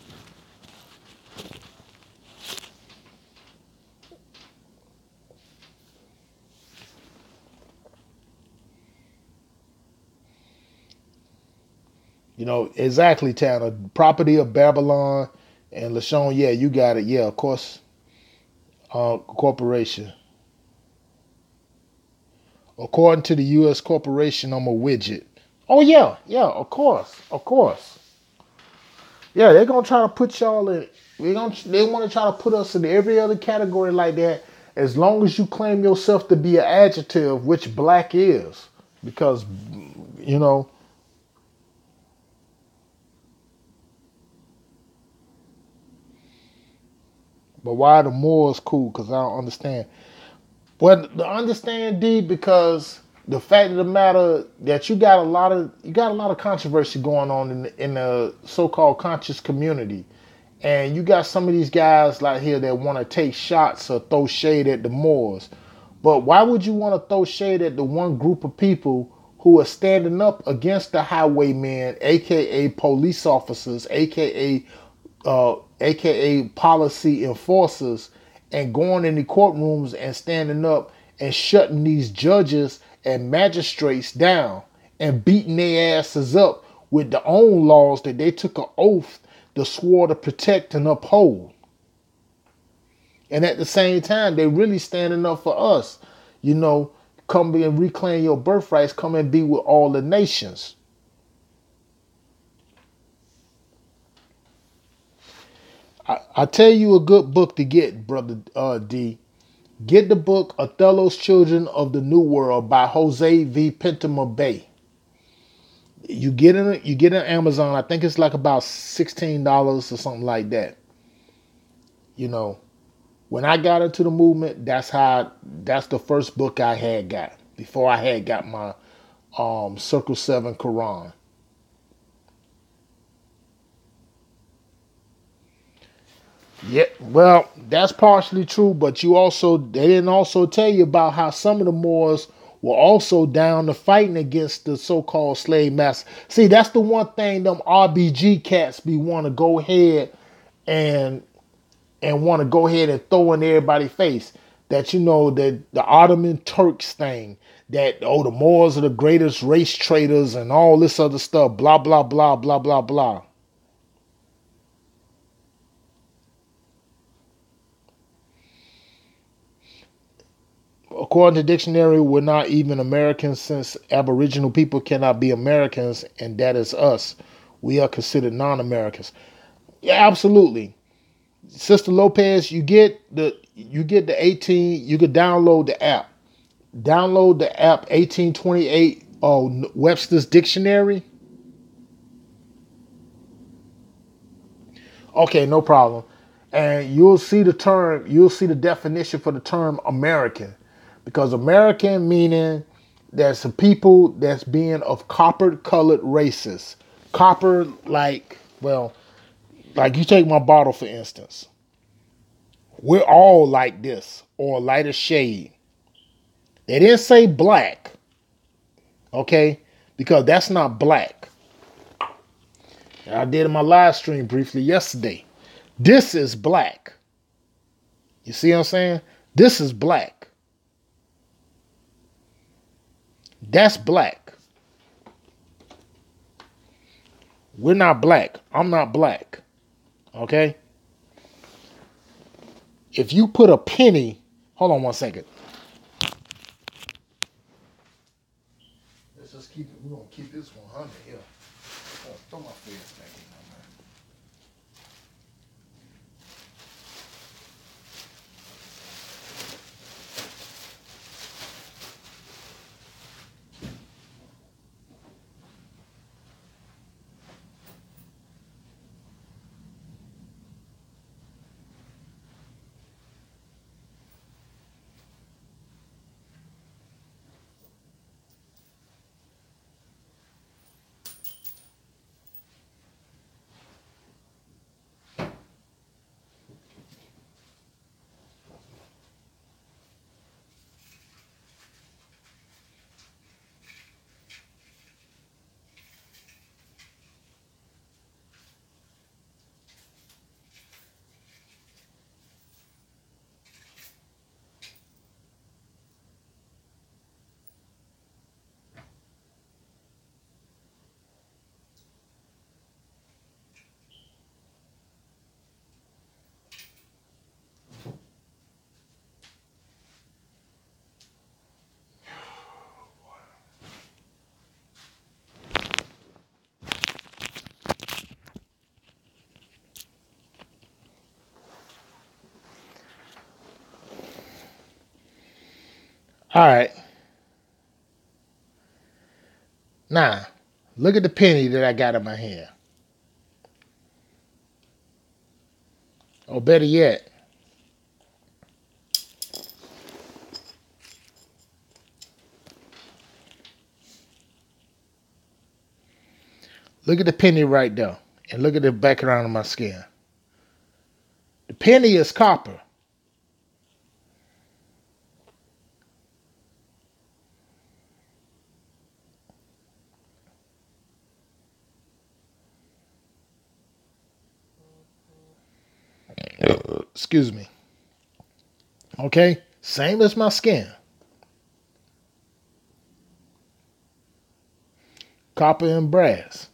Exactly, Tanner. Property of Babylon and LaShawn, yeah, you got it. Yeah, of course. Corporation. According to the U.S. corporation, I'm a widget. Oh yeah, yeah, of course, of course. Yeah, they're gonna try to put y'all in. They want to try to put us in every other category like that. As long as you claim yourself to be an adjective, which black is, because you know. But why the Moors cool? Because I don't understand. Well, the understand D because the fact of the matter that you got a lot of controversy going on in the so-called conscious community, and you got some of these guys like here that want to take shots or throw shade at the Moors. But why would you want to throw shade at the one group of people who are standing up against the highwaymen, aka police officers, aka policy enforcers, and going in the courtrooms and standing up and shutting these judges and magistrates down and beating their asses up with their own laws that they took an oath to swore to protect and uphold. And at the same time, they really standing up for us. Come and reclaim your birthrights, come and be with all the nations. I tell you a good book to get, brother D. Get the book Othello's Children of the New World by Jose V. Pentema-Bay. You get it on Amazon. I think it's like about $16 or something like that. When I got into the movement, that's the first book I had got before I had got my Circle 7 Quran. Yeah, well, that's partially true, but they didn't also tell you about how some of the Moors were also down to fighting against the so-called slave master. See, that's the one thing them RBG cats be want to go ahead and want to go ahead and throw in everybody's face that that the Ottoman Turks thing, that the Moors are the greatest race traders and all this other stuff, blah blah blah blah blah blah. According to the dictionary, we're not even Americans, since Aboriginal people cannot be Americans, and that is us. We are considered non-Americans. Yeah, absolutely. Sister Lopez, you get the 18. You could download the app. Download the app 1828 Webster's Dictionary. Okay, no problem. And you'll see the term. You'll see the definition for the term American, because American meaning there's some people that's being of copper colored races. Copper, like you take my bottle for instance. We're all like this or a lighter shade. They didn't say black, okay? Because that's not black. I did in my live stream briefly yesterday. This is black. You see what I'm saying? This is black. That's black. We're not black. I'm not black. Okay? If you put a penny, hold on one second. Let's just keep it. We're gonna keep this 100 here. Oh, throw my feds back in there, man. All right. Now, look at the penny that I got in my hand. Or better yet, look at the penny right there. And look at the background of my skin. The penny is copper. Excuse me. Okay? Same as my skin. Copper and brass.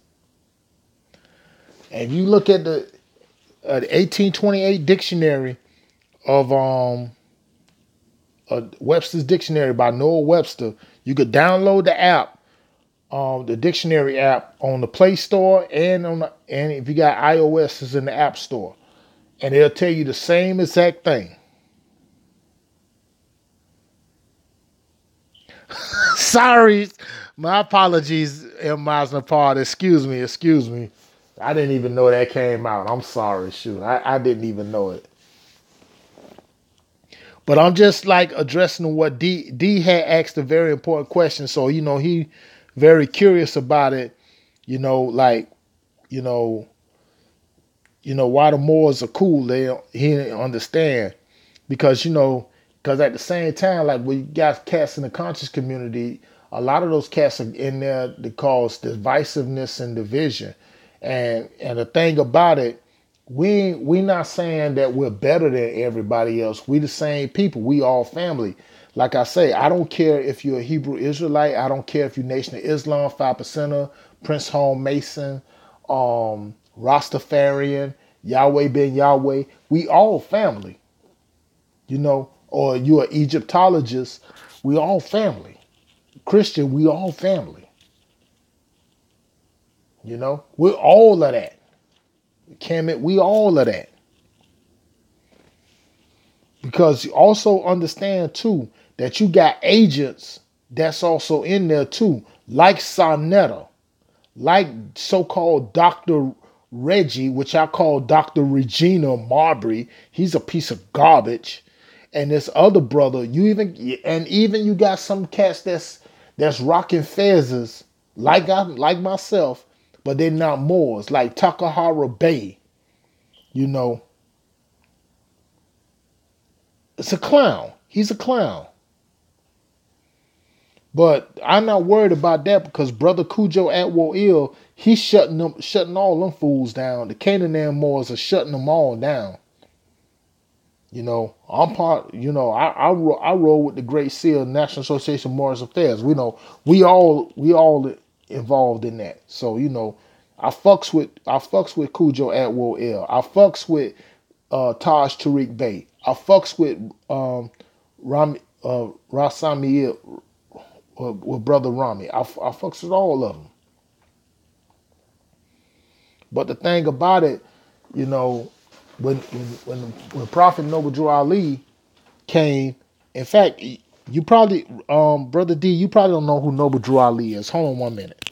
And if you look at the 1828 dictionary of Webster's Dictionary by Noah Webster, you could download the app, the dictionary app, on the Play Store, and and if you got iOS, it's in the App Store, and it'll tell you the same exact thing. Sorry, my apologies, M. Mosnapard. Excuse me, excuse me. I didn't even know that came out. I'm sorry, shoot. I didn't even know it. But I'm just like addressing what D had asked a very important question. So, he very curious about it, like, you know, why the Moors are cool. He didn't understand. Because, Because at the same time, like we got cats in the conscious community, a lot of those cats are in there to cause divisiveness and division. And the thing about it, we not saying that we're better than everybody else. We the same people. We all family. Like I say, I don't care if you're a Hebrew Israelite. I don't care if you're Nation of Islam, 5%er, Prince Home Mason, Rastafarian, Yahweh ben Yahweh. We all family, or you're an Egyptologist. We all family. Christian, we all family. We're all of that. Kemet, we all of that. Because you also understand too that you got agents that's also in there too, like Sonetta, like so-called Dr. Reggie, which I call Dr. Regina Marbury. He's a piece of garbage. And this other brother, even you got some cats that's rocking fezzes like myself, but they're not Moors, like Takahara Bey. It's a clown. He's a clown. But I'm not worried about that because Brother Cujo Atwell, he's shutting all them fools down. The Canaan Moors are shutting them all down. I'm part. I roll with the Great Seal, National Association of Moorish Affairs. We all involved in that. So I fucks with Cujo Atwell. I fucks with Taj Tariq Bey. I fucks with Rasami with Brother Rami. I fucks with all of them. But the thing about it, when Prophet Noble Drew Ali came, in fact, you probably, Brother D, you probably don't know who Noble Drew Ali is. Hold on 1 minute.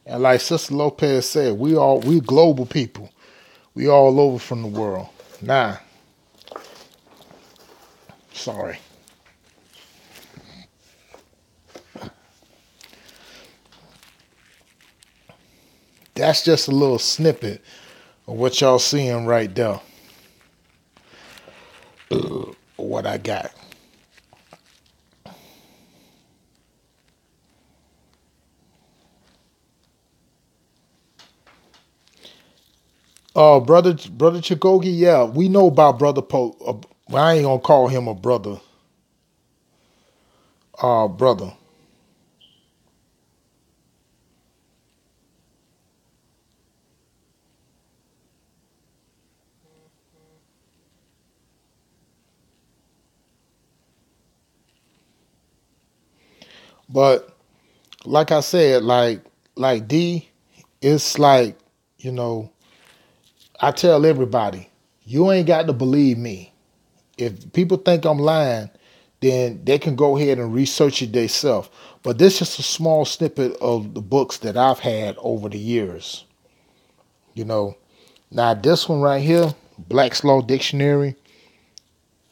And like Sister Lopez said, we global people. We all over from the world. Nah. Sorry. That's just a little snippet of what y'all seeing right there. What I got. Oh, brother Chikogi, yeah, we know about brother Pope. Well, I ain't gonna call him a brother. Brother. But like I said, like D, it's like, you know, I tell everybody, you ain't got to believe me. If people think I'm lying, then they can go ahead and research it themselves. But this is a small snippet of the books that I've had over the years. You know, now this one right here, Black's Law Dictionary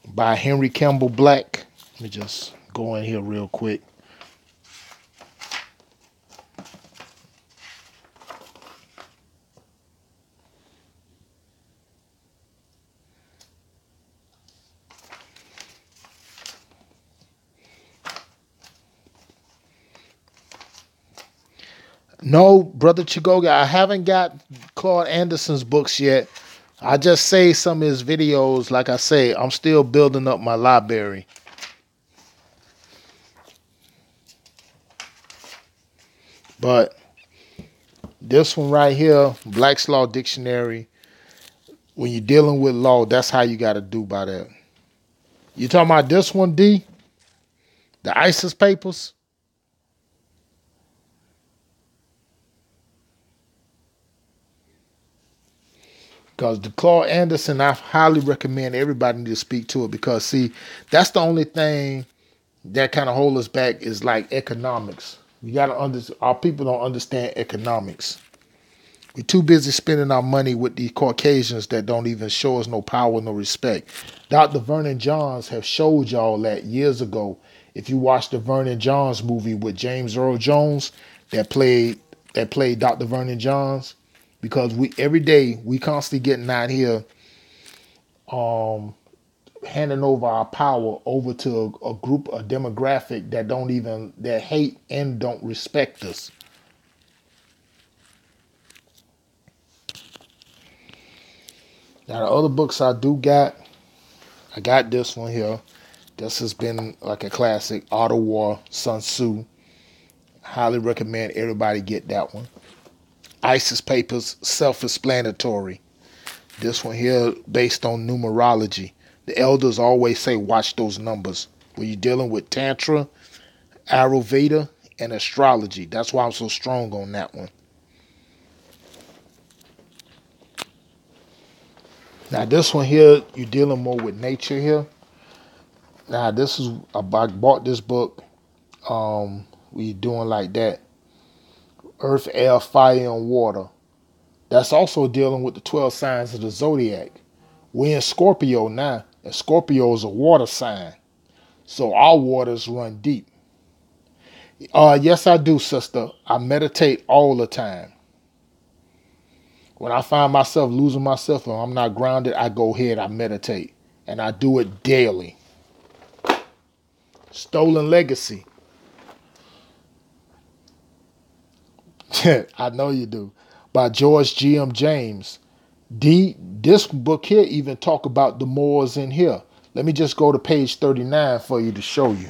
by Henry Campbell Black. Let me just go in here real quick. No, brother Chigoga, I haven't got Claude Anderson's books yet. I just say some of his videos. Like I say, I'm still building up my library. But this one right here, Black's Law Dictionary, when you're dealing with law, that's how you got to do by that. You talking about this one, D? The ISIS papers? Because the Claude Anderson, I highly recommend everybody to speak to it because, see, that's the only thing that kind of hold us back is like economics. We got to understand, our people don't understand economics. We're too busy spending our money with these Caucasians that don't even show us no power, no respect. Dr. Vernon Johns have showed y'all that years ago. If you watch the Vernon Johns movie with James Earl Jones that played Dr. Vernon Johns, because we every day we constantly getting out here um handing over our power over to a group, a demographic that hate and don't respect us. Now the other books I got this one here. This has been like a classic, Art of War, Sun Tzu. Highly recommend everybody get that one. ISIS Papers, self-explanatory. This one here based on numerology. The elders always say watch those numbers. When you're dealing with Tantra, Ayurveda, and astrology. That's why I'm so strong on that one. Now this one here, you're dealing more with nature here. Now this is I bought this book. We doing like that. Earth, air, fire, and water. That's also dealing with the 12 signs of the zodiac. We're in Scorpio now, and Scorpio is a water sign. So our waters run deep. Yes, I do, sister. I meditate all the time. When I find myself losing myself and I'm not grounded, I go ahead, I meditate. And I do it daily. Stolen Legacy. I know you do. By George G.M. James. This book here even talk about the Moors in here. Let me just go to page 39 for you to show you.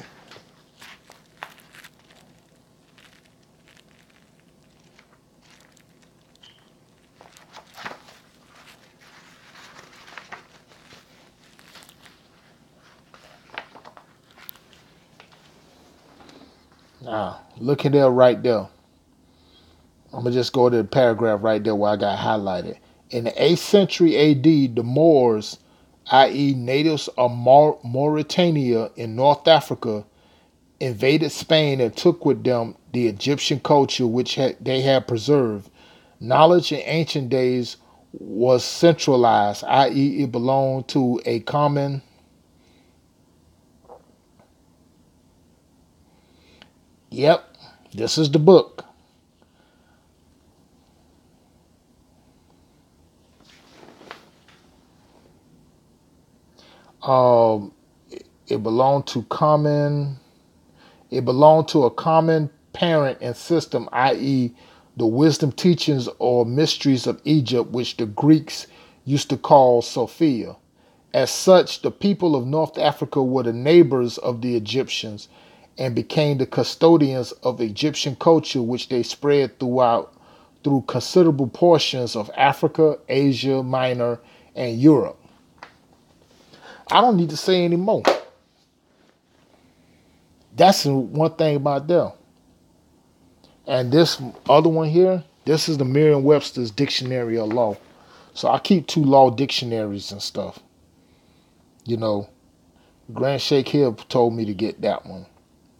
Now, look at that right there. I'm going to just go to the paragraph right there where I got highlighted. In the 8th century AD, the Moors, i.e. natives of Mauritania in North Africa, invaded Spain and took with them the Egyptian culture which they had preserved. Knowledge in ancient days was centralized, i.e. it belonged to a common. Yep, this is the book. Um, it belonged to common. It belonged to a common parent and system, i.e., the wisdom teachings or mysteries of Egypt, which the Greeks used to call Sophia. As such, the people of North Africa were the neighbors of the Egyptians and became the custodians of Egyptian culture, which they spread through considerable portions of Africa, Asia Minor, and Europe. I don't need to say any more. That's one thing about them. And this other one here, this is the Merriam-Webster's Dictionary of Law. So I keep 2 law dictionaries and stuff. You know, Grand Sheikh Hill told me to get that one.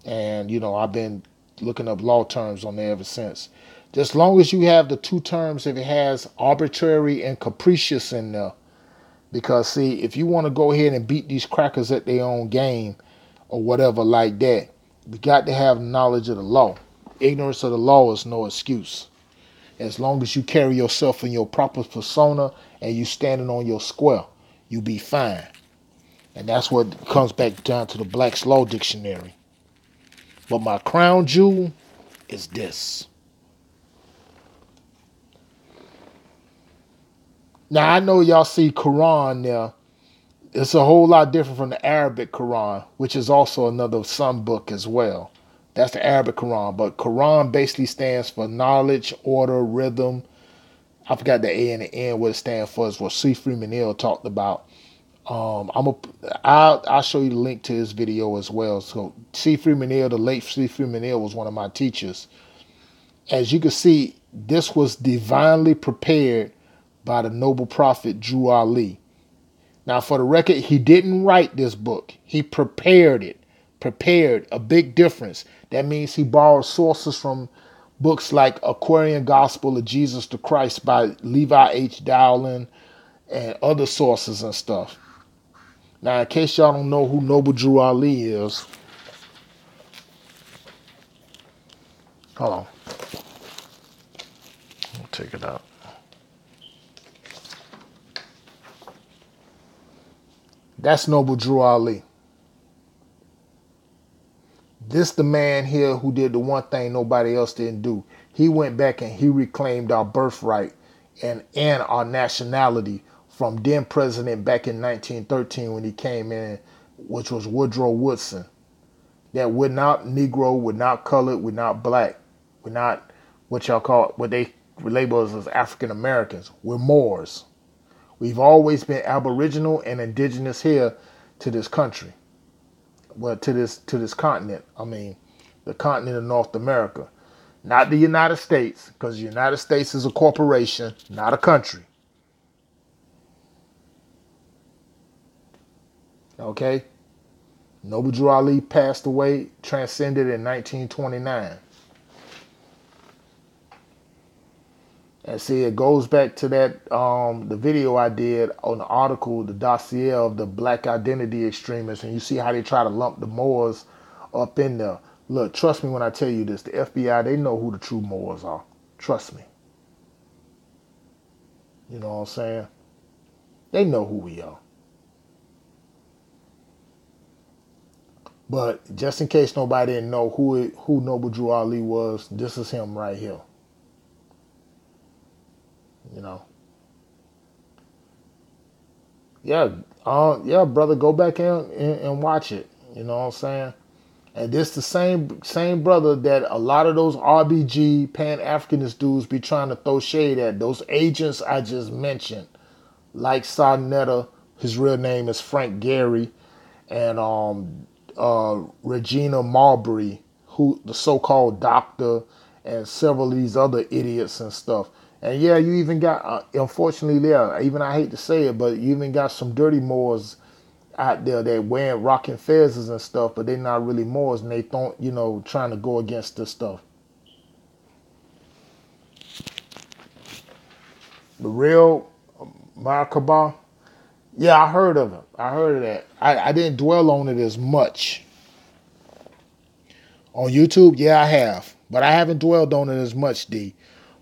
And, I've been looking up law terms on there ever since. Just long as you have the 2 terms, if it has arbitrary and capricious in there. Because, see, if you want to go ahead and beat these crackers at their own game or whatever like that, you got to have knowledge of the law. Ignorance of the law is no excuse. As long as you carry yourself in your proper persona and you standing on your square, you be fine. And that's what comes back down to the Black's Law Dictionary. But my crown jewel is this. Now, I know y'all see Quran there. It's a whole lot different from the Arabic Quran, which is also another some book as well. That's the Arabic Quran. But Quran basically stands for knowledge, order, rhythm. I forgot the A and the N, what it stands for is what C. Freeman Hill talked about. I'll show you the link to his video as well. So C. Freeman Hill, the late C. Freeman Hill, was one of my teachers. As you can see, this was divinely prepared by the noble prophet Drew Ali. Now, for the record, he didn't write this book. He prepared it. Prepared, a big difference. That means he borrowed sources from books like Aquarian Gospel of Jesus the Christ by Levi H. Dowling and other sources and stuff. Now, in case y'all don't know who Noble Drew Ali is, hold on. I'll take it out. That's Noble Drew Ali. This the man here who did the one thing nobody else didn't do. He went back and he reclaimed our birthright and our nationality from then president back in 1913 when he came in, which was Woodrow Wilson. That we're not Negro, we're not colored, we're not black, we're not what y'all call, what they label us as African Americans. We're Moors. We've always been aboriginal and indigenous here to this country. Well, to this continent. I mean, the continent of North America. Not the United States, because the United States is a corporation, not a country. Okay? Noble Drew Ali passed away, transcended in 1929. And see, it goes back to that the video I did on the article, the dossier of the black identity extremists, and you see how they try to lump the Moors up in there. Look, trust me when I tell you this, the FBI, they know who the true Moors are. Trust me. You know what I'm saying? They know who we are. But just in case nobody didn't know who Noble Drew Ali was, this is him right here. You know. Yeah, brother, go back and watch it. You know what I'm saying? And this the same brother that a lot of those RBG Pan-Africanist dudes be trying to throw shade at. Those agents I just mentioned, like Sarnetta, his real name is Frank Gehry, and Regina Marbury, who the so-called doctor, and several of these other idiots and stuff. And yeah, you even got, unfortunately, even I hate to say it, but you even got some dirty Moors out there that wearing rocking fezzes and stuff, but they're not really Moors, and they don't, trying to go against this stuff. The real Markaba, yeah, I heard of him. I heard of that. I didn't dwell on it as much. On YouTube, yeah, I have, but I haven't dwelled on it as much, D.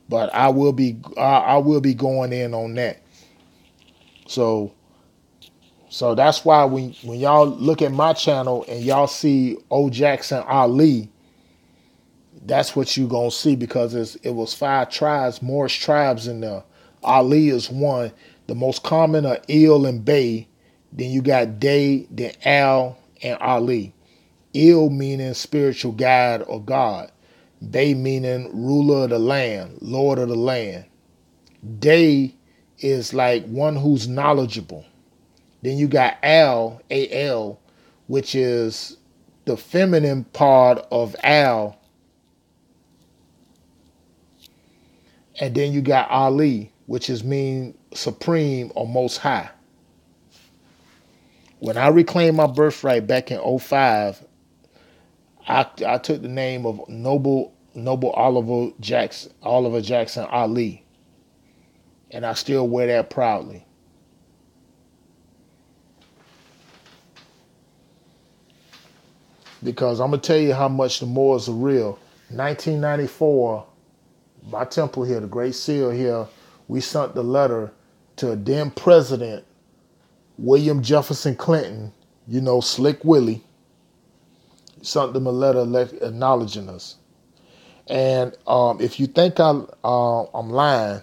But I will be going in on that. So So that's why when y'all look at my channel and y'all see O Jackson Ali, that's what you gonna see because it was 5 tribes, Moorish tribes in there. Ali is one. The most common are Il and Bey. Then you got Day, then Al, and Ali. Il meaning spiritual guide or God. Bey meaning ruler of the land, lord of the land. Day is like one who's knowledgeable. Then you got Al, A-L, which is the feminine part of Al. And then you got Ali, which is mean supreme or most high. When I reclaimed my birthright back in '05, I took the name of Noble Oliver Jackson Ali, and I still wear that proudly. Because I'm gonna tell you how much the Moors are real. 1994, my temple here, the Great Seal here, we sent the letter to then President William Jefferson Clinton, Slick Willie, sent them a letter acknowledging us. And if you think I'm lying,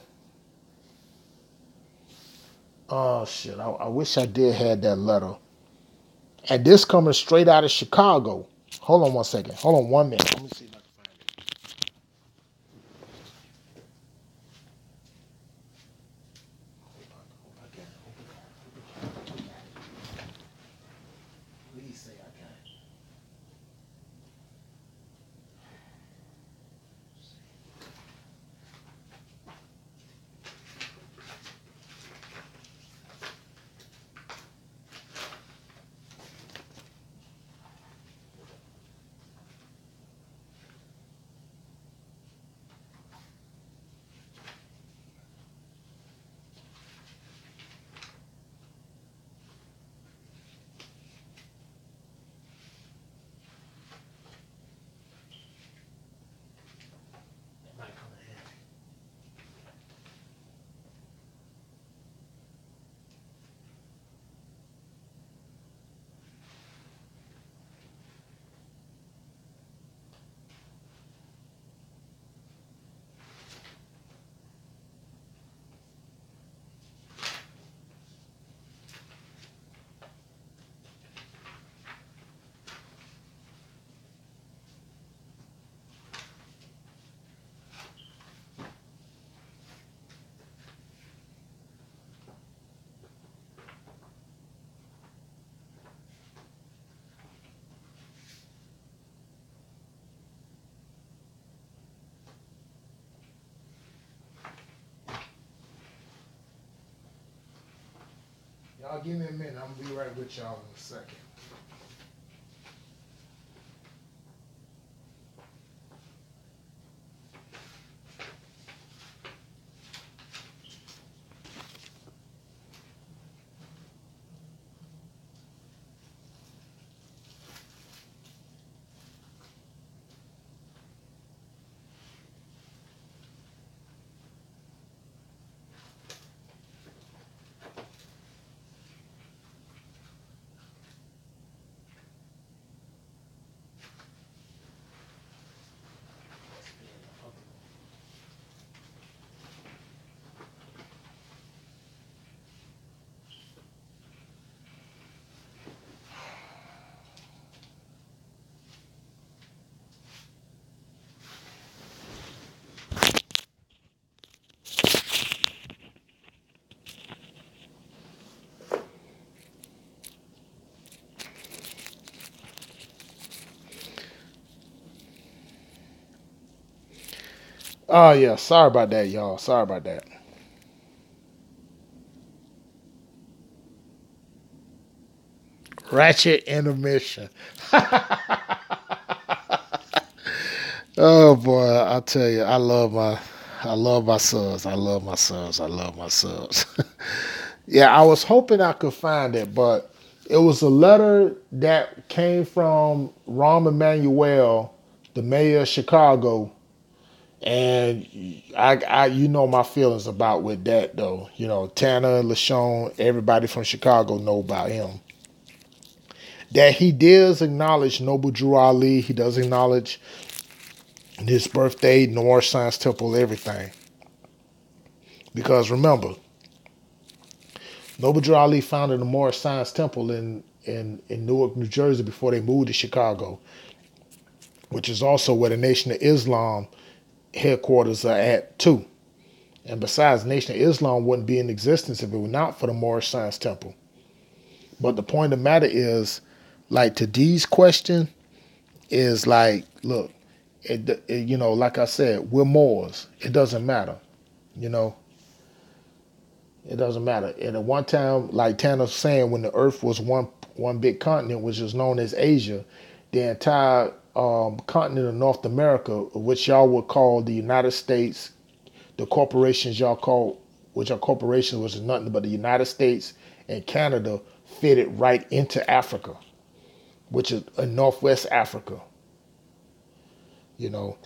oh shit, I wish I did have that letter. And this coming straight out of Chicago. Hold on one second. Hold on 1 minute. Let me see if I can find it. Please say I got it. It might come in handy. Y'all give me a minute. I'm gonna be right with y'all in a second. Oh yeah, sorry about that, y'all. Sorry about that. Ratchet intermission. Oh boy, I tell you, I love my subs. I love my subs. I love my subs. Yeah, I was hoping I could find it, but it was a letter that came from Rahm Emanuel, the mayor of Chicago, And you know my feelings about with that though. You know, Tanner, LaShawn, everybody from Chicago know about him. That he does acknowledge Noble Drew Ali. He does acknowledge his birthday, North Science Temple, everything. Because remember, Noble Drew Ali founded the Morris Science Temple in Newark, New Jersey before they moved to Chicago, which is also where the Nation of Islam headquarters are at too. And besides, the Nation of Islam wouldn't be in existence if it were not for the Morris Science Temple. But the point of the matter is, like to D's question, is like, look, you know, like I said, we're Moors. It doesn't matter, you know. It doesn't matter. And at one time, like Tanner's saying, when the Earth was one big continent, which is known as Asia, the entire continent of North America, which y'all would call the United States, the corporations y'all call, which are corporations, which is nothing but the United States and Canada, fitted right into Africa, which is in Northwest Africa. You know,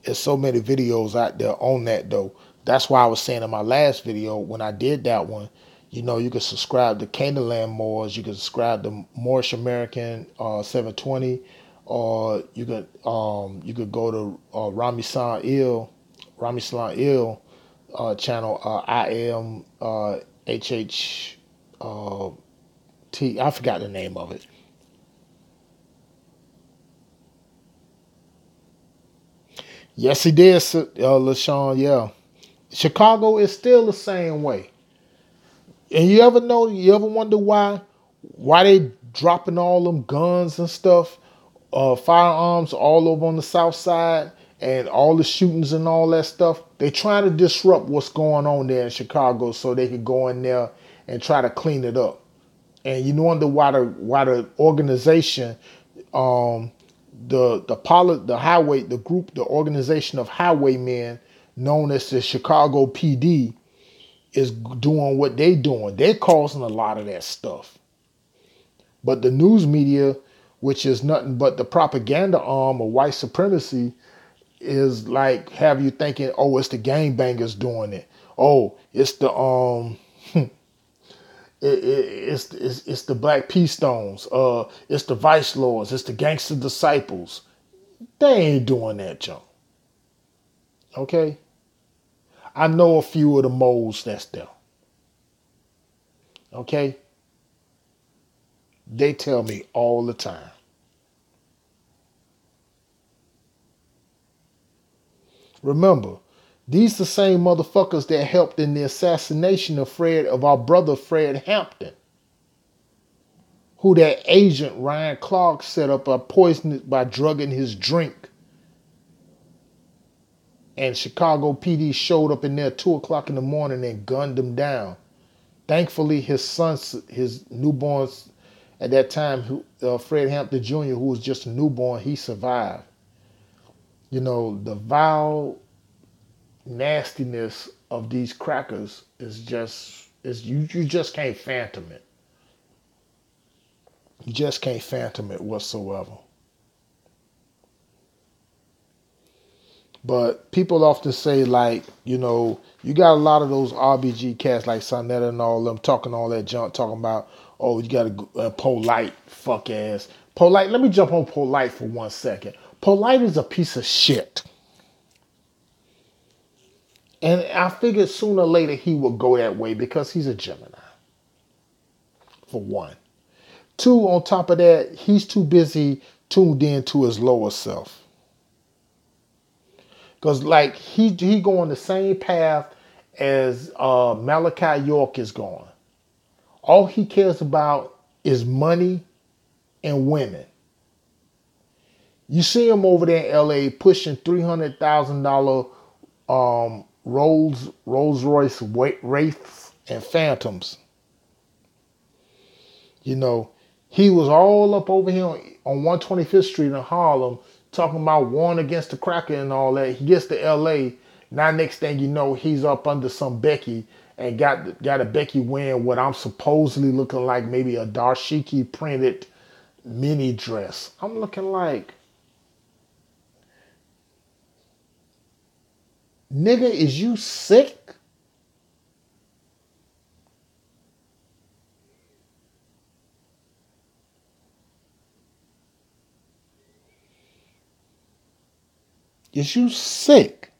there's so many videos out there on that though. That's why I was saying in my last video when I did that one, you know, you can subscribe to Canaanland Moors, you can subscribe to Moorish American 720, or you could go to Rami San Il channel I am HH T. I forgot the name of it. Yes, he did, LaShawn. Yeah, Chicago is still the same way. And you ever wonder why they dropping all them guns and stuff, firearms all over on the South Side, and all the shootings and all that stuff? They trying to disrupt what's going on there in Chicago so they could go in there and try to clean it up. And you wonder why the organization, um, the highway, the group, the organization of highwaymen known as the Chicago PD is doing what they doing. They're causing a lot of that stuff. But the news media, which is nothing but the propaganda arm of white supremacy, is like have you thinking, oh, it's the gangbangers doing it. Oh, it's the it's the Black Peace Stones. It's the Vice Lords. It's the Gangster Disciples. They ain't doing that junk. Okay, I know a few of the moles that's there. Okay, they tell me all the time. Remember, these the same motherfuckers that helped in the assassination of our brother Fred Hampton, who that agent Ryan Clark set up by drugging his drink. And Chicago PD showed up in there at 2 o'clock in the morning and gunned him down. Thankfully, his son, his newborn at that time, Fred Hampton Jr., who was just a newborn, he survived. You know, the vile nastiness of these crackers is you just can't phantom it. You just can't phantom it whatsoever. But people often say, like, you know, you got a lot of those RBG cats like Sonetta and all them talking all that junk, talking about, oh, you got to Polite, fuck ass. Polite, let me jump on Polite for 1 second. Polite is a piece of shit. And I figured sooner or later he would go that way because he's a Gemini, for one. Two, on top of that, he's too busy tuned in to his lower self. Because like he going the same path as Malachi York is going. All he cares about is money and women. You see him over there in LA pushing $300,000 Rolls Royce Wraiths and Phantoms. You know, he was all up over here on 125th Street in Harlem talking about warring against the cracker and all that. He gets to LA. Now next thing you know, he's up under some Becky and got a Becky wearing what I'm supposedly looking like maybe a dashiki printed mini dress. I'm looking like, Nigga, is you sick? Is you sick?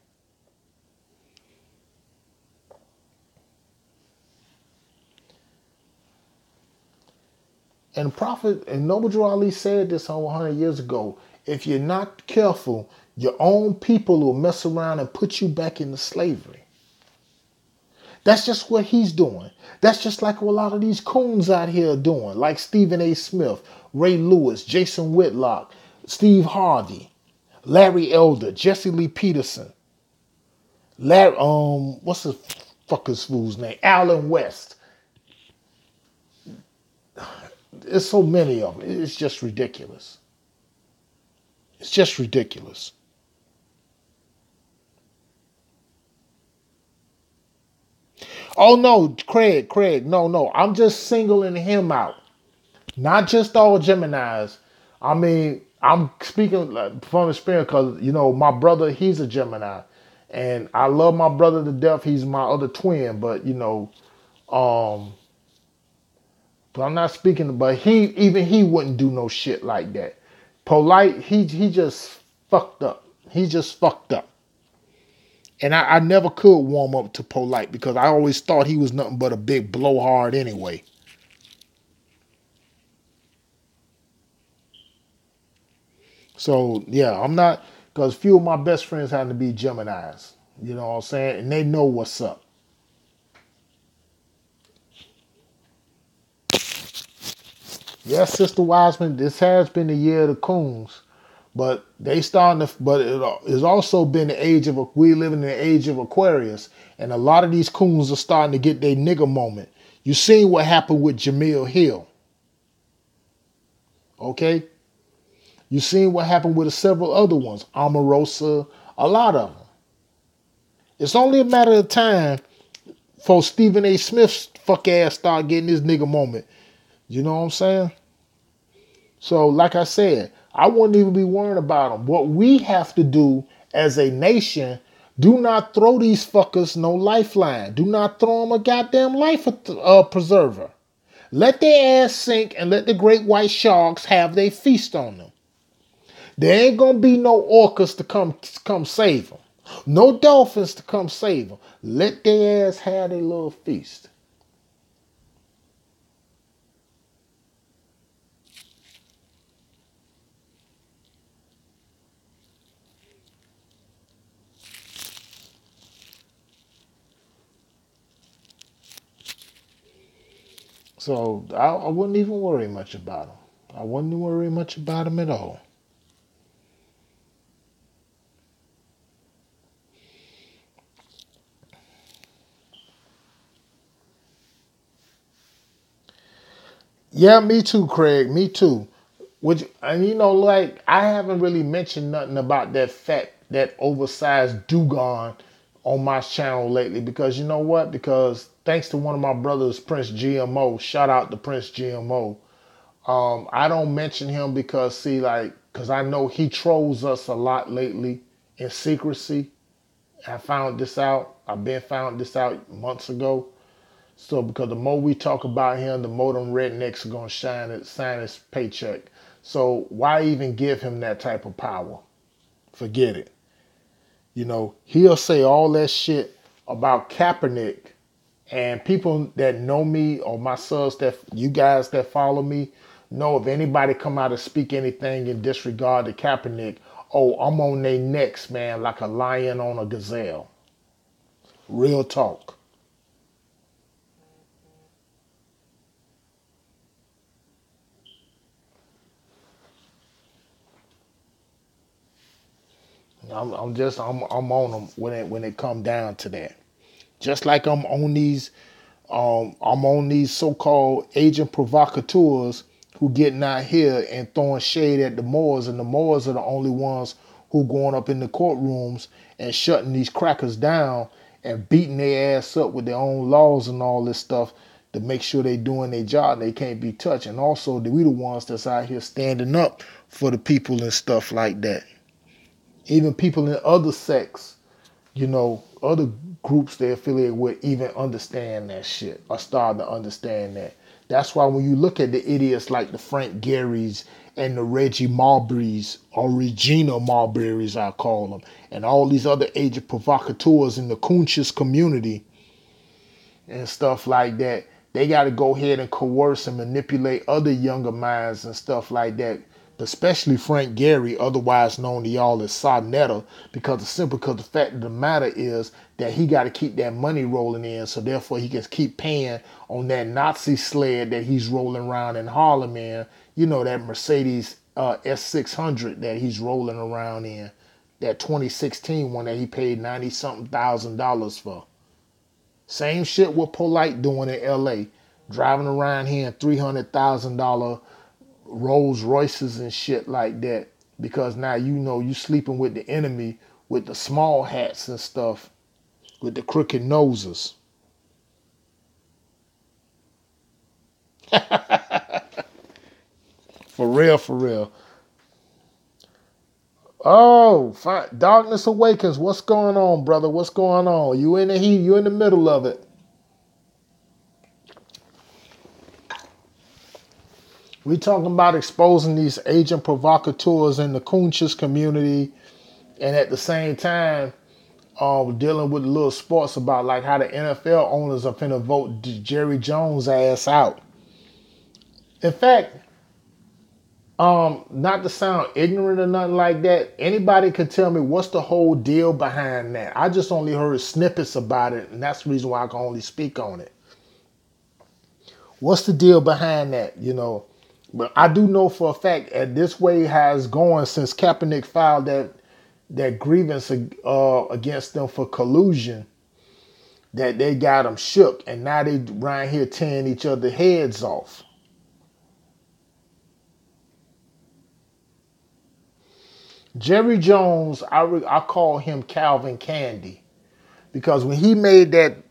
And Prophet and Noble Drew Ali said this over 100 years ago. If you're not careful, your own people will mess around and put you back into slavery. That's just what he's doing. That's just like what a lot of these coons out here are doing, like Stephen A. Smith, Ray Lewis, Jason Whitlock, Steve Harvey, Larry Elder, Jesse Lee Peterson, Larry, what's the fucker's fool's name? Alan West. There's so many of them. It's just ridiculous. It's just ridiculous. Oh no, Craig, no. I'm just singling him out. Not just all Geminis. I mean, I'm speaking from experience because, my brother, he's a Gemini. And I love my brother to death. He's my other twin, um, but I'm not speaking, but he wouldn't do no shit like that. Polite, he just fucked up. He just fucked up. And I never could warm up to Polite because I always thought he was nothing but a big blowhard anyway. So yeah, I'm not, because few of my best friends happen to be Geminis. You know what I'm saying? And they know what's up. Yes, Sister Wiseman, this has been the year of the coons, but they starting to. But it's also been the age of we live in the age of Aquarius, and a lot of these coons are starting to get their nigger moment. You seen what happened with Jamil Hill, okay? You seen what happened with several other ones, Omarosa, a lot of them. It's only a matter of time for Stephen A. Smith's fuck ass start getting his nigga moment. You know what I'm saying? So, like I said, I wouldn't even be worrying about them. What we have to do as a nation, do not throw these fuckers no lifeline. Do not throw them a goddamn life preserver. Let their ass sink and let the great white sharks have their feast on them. There ain't gonna be no orcas to come save them. No dolphins to come save them. Let their ass have their little feast. So I wouldn't even worry much about them. I wouldn't worry much about them at all. Yeah, me too, Craig. Me too. Which, and like I haven't really mentioned nothing about that oversized dugong on my channel lately because you know what? Because thanks to one of my brothers, Prince GMO, shout out to Prince GMO. I don't mention him because because I know he trolls us a lot lately in secrecy. I found this out. I've been found this out months ago. So because the more we talk about him, the more them rednecks are gonna sign his paycheck. So why even give him that type of power? Forget it. He'll say all that shit about Kaepernick, and people that know me or my sons that you guys that follow me know if anybody come out and speak anything in disregard to Kaepernick, oh, I'm on their necks, man, like a lion on a gazelle. Real talk. I'm on them when it come down to that. Just like I'm on these so-called agent provocateurs who getting out here and throwing shade at the Moors, and the Moors are the only ones who going up in the courtrooms and shutting these crackers down and beating their ass up with their own laws and all this stuff to make sure they doing their job and they can't be touched. And also, we the ones that's out here standing up for the people and stuff like that. Even people in other sects other groups they affiliate with even understand that shit or start to understand that. That's why when you look at the idiots like the Frank Garys and the Reggie Marburys or Regina Marburys, I call them, and all these other agent provocateurs in the conscious community and stuff like that, they got to go ahead and coerce and manipulate other younger minds and stuff like that. Especially Frank Gehry, otherwise known to y'all as Sarnetta, because the fact of the matter is that he got to keep that money rolling in, so therefore he can keep paying on that Nazi sled that he's rolling around in Harlem in. That Mercedes S600 that he's rolling around in, that 2016 one that he paid 90 something $1,000 for. Same shit with Polite doing in LA, driving around here in $300,000 Rolls Royces and shit like that. Because now you sleeping with the enemy with the small hats and stuff, with the crooked noses. For real, for real. Oh, fine. Darkness Awakens. What's going on, brother? What's going on? You in the heat? You in the middle of it? We talking about exposing these agent provocateurs in the conscious community, and at the same time, dealing with little sports about like how the NFL owners are finna vote Jerry Jones ass out. In fact, not to sound ignorant or nothing like that, anybody can tell me what's the whole deal behind that. I just only heard snippets about it, and that's the reason why I can only speak on it. What's the deal behind that? But I do know for a fact that this way has gone since Kaepernick filed that grievance against them for collusion, that they got them shook, and now they right here tearing each other heads off. Jerry Jones, I call him Calvin Candy, because when he made that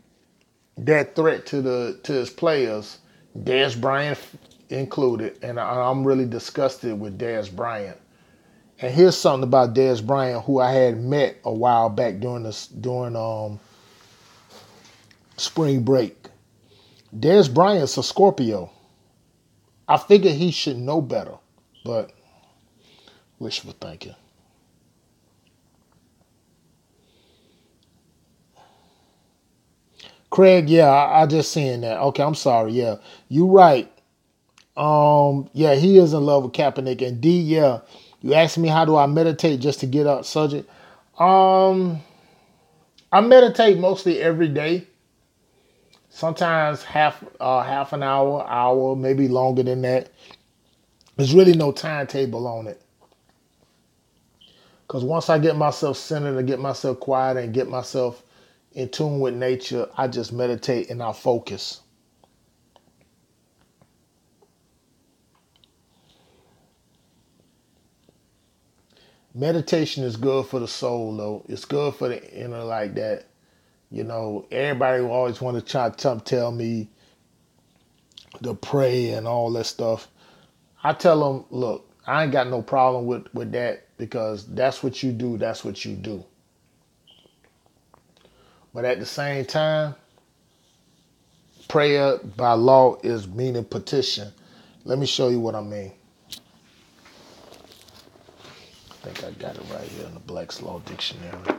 threat to his players, Dez Bryant included, and I'm really disgusted with Dez Bryant. And here's something about Dez Bryant, who I had met a while back during spring break. Dez Bryant's a Scorpio. I figure he should know better, but wishful thinking. Craig, yeah, I just seen that. Okay, I'm sorry. Yeah, you right. Yeah, he is in love with Kaepernick. And D, yeah, you asked me how do I meditate just to get up subject. Um, I meditate mostly every day. Sometimes half an hour, maybe longer than that. There's really no timetable on it. Because once I get myself centered and get myself quiet and get myself in tune with nature, I just meditate and I focus. Meditation is good for the soul, though. It's good for the inner, like that. Everybody will always want to try to tell me to pray and all that stuff. I tell them, look, I ain't got no problem with that, because that's what you do. That's what you do. But at the same time, prayer by law is meaning petition. Let me show you what I mean. I think I got it right here in the Black's Law Dictionary.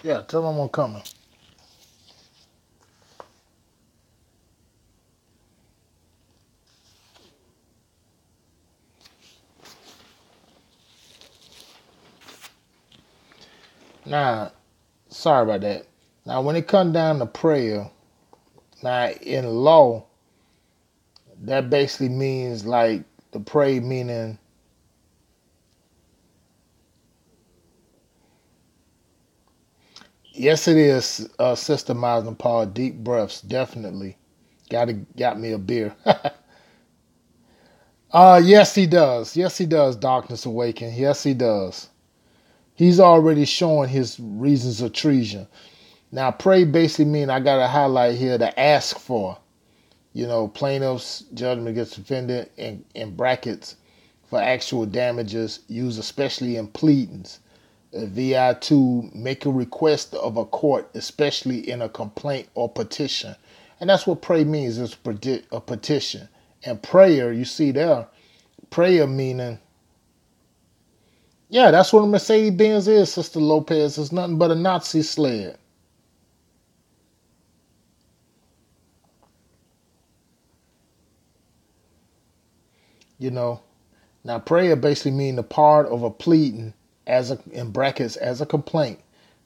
Yeah, tell them I'm coming. Now, sorry about that. Now, when it comes down to prayer, now in law, that basically means like the pray meaning, yes, it is, Sister Miles and Paul. Deep breaths, definitely. Got me a beer. Yes, he does. Yes, he does. Darkness awaken. Yes, he does. He's already showing his reasons of treason. Now, pray basically mean I got to highlight here to ask for. Plaintiff's judgment gets defendant in brackets for actual damages used especially in pleadings. VI to make a request of a court, especially in a complaint or petition. And that's what pray means, is a petition. And prayer, you see there, prayer meaning, yeah, that's what a Mercedes Benz is, Sister Lopez. It's nothing but a Nazi sled. Now prayer basically means the part of a pleading in brackets as a complaint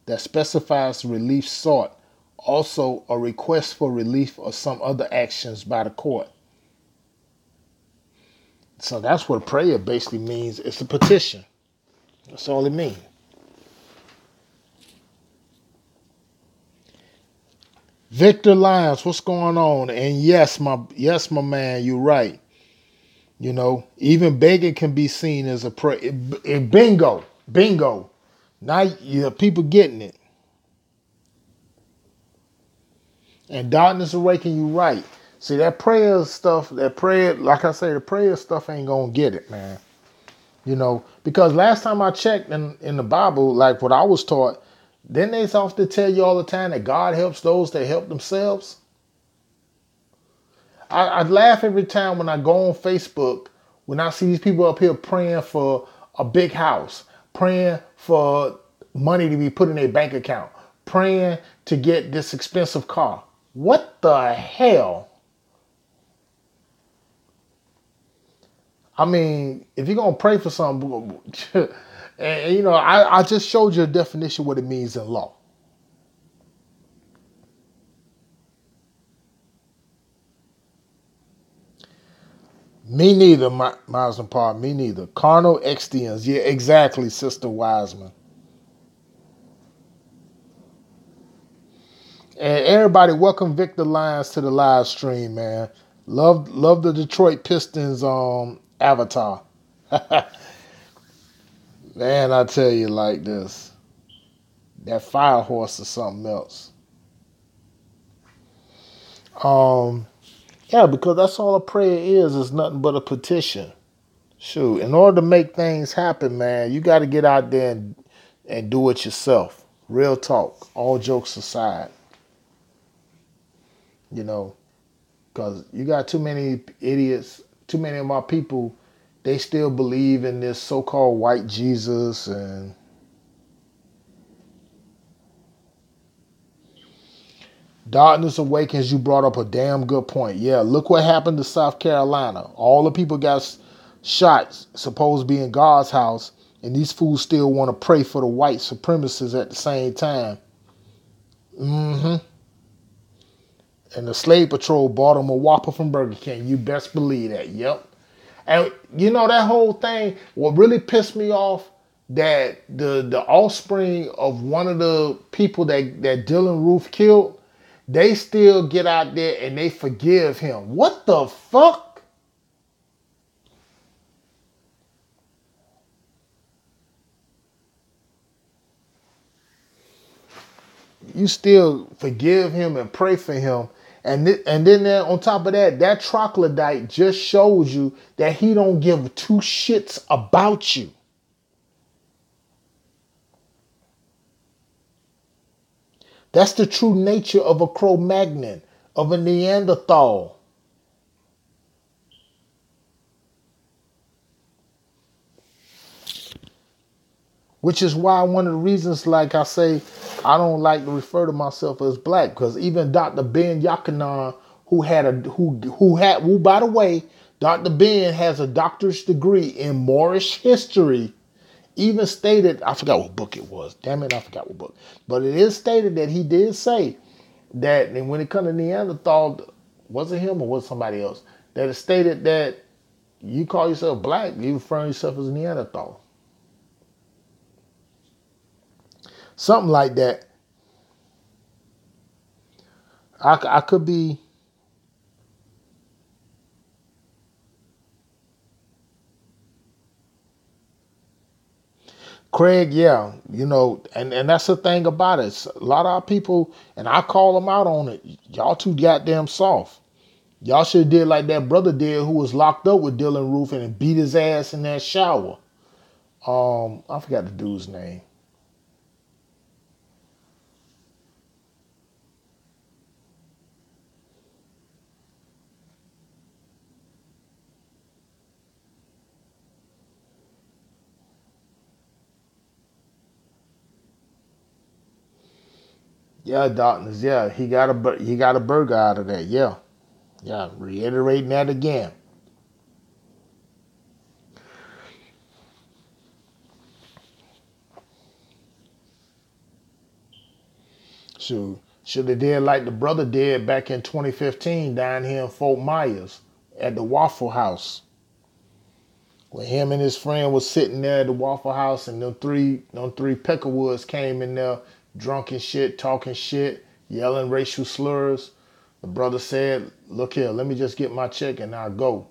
that specifies relief sought, also a request for relief or some other actions by the court. So that's what prayer basically means. It's a petition. That's all it means. Victor Lyons, what's going on? And yes, my man, you're right. Even begging can be seen as a prayer. Bingo. Now people getting it. And darkness awaken, you right. See, that prayer stuff, like I say, the prayer stuff ain't gonna get it, man. Because last time I checked in the Bible, like what I was taught, didn't they often tell you all the time that God helps those that help themselves? I laugh every time when I go on Facebook when I see these people up here praying for a big house, praying for money to be put in their bank account, praying to get this expensive car. What the hell? I mean, if you're going to pray for something, and I just showed you a definition of what it means in law. Me neither, Miles and Paul. Me neither. Carnal extends. Yeah, exactly, Sister Wiseman. And everybody, welcome Victor Lyons to the live stream, man. Love the Detroit Pistons avatar. Man, I tell you like this. That fire horse is something else. Yeah, because that's all a prayer is nothing but a petition. Shoot, in order to make things happen, man, you got to get out there and do it yourself. Real talk, all jokes aside. Because you got too many idiots, too many of my people, they still believe in this so-called white Jesus. And darkness awakens, you brought up a damn good point. Yeah, look what happened to South Carolina. All the people got shot, supposed to be in God's house, and these fools still want to pray for the white supremacists at the same time. Mm-hmm. And the slave patrol bought them a Whopper from Burger King. You best believe that. Yep. And that whole thing, what really pissed me off, that the offspring of one of the people that Dylan Roof killed, they still get out there and they forgive him. What the fuck? You still forgive him and pray for him. And then on top of that, that troglodyte just shows you that he don't give two shits about you. That's the true nature of a Cro-Magnon, of a Neanderthal. Which is why one of the reasons, like I say, I don't like to refer to myself as black, because even Dr. Ben Yakanan, who by the way, Dr. Ben has a doctor's degree in Moorish history even stated, I forgot what book it was. Damn it, I forgot what book. But it is stated that he did say that, and when it comes to Neanderthal, was it him or was it somebody else? That it stated that you call yourself black, you referring yourself as a Neanderthal. Something like that. I could be. Craig, yeah, and that's the thing about it. A lot of our people, and I call them out on it. Y'all too goddamn soft. Y'all should have did like that brother did who was locked up with Dylan Roof and beat his ass in that shower. I forgot the dude's name. Yeah, darkness. Yeah, he got a burger out of that. Yeah, yeah. Reiterating that again. Should have did like the brother did back in 2015 down here in Fort Myers at the Waffle House. When him and his friend was sitting there at the Waffle House and them three Peckerwoods came in there drunk and shit, talking shit, yelling racial slurs. The brother said, look here, let me just get my check and I'll go.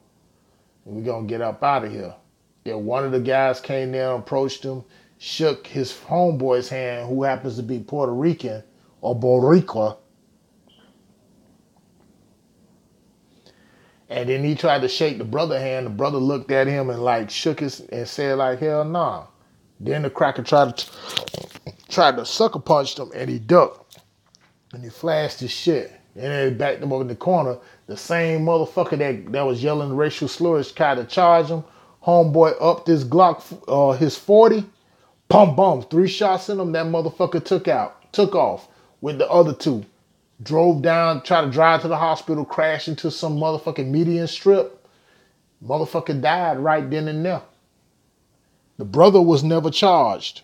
And we're gonna get up out of here. Yeah, one of the guys came there, approached him, shook his homeboy's hand, who happens to be Puerto Rican or Boricua, and then he tried to shake the brother hand. The brother looked at him and like shook his and said like hell nah. Then the cracker tried to sucker punch him and he ducked and he flashed his shit. And then he backed him up in the corner. The same motherfucker that was yelling racial slurs tried to charge him. Homeboy upped his Glock, his 40. Bum bum, 3 shots in him. That motherfucker took off with the other 2. Drove down, tried to drive to the hospital, crashed into some motherfucking median strip. Motherfucker died right then and there. The brother was never charged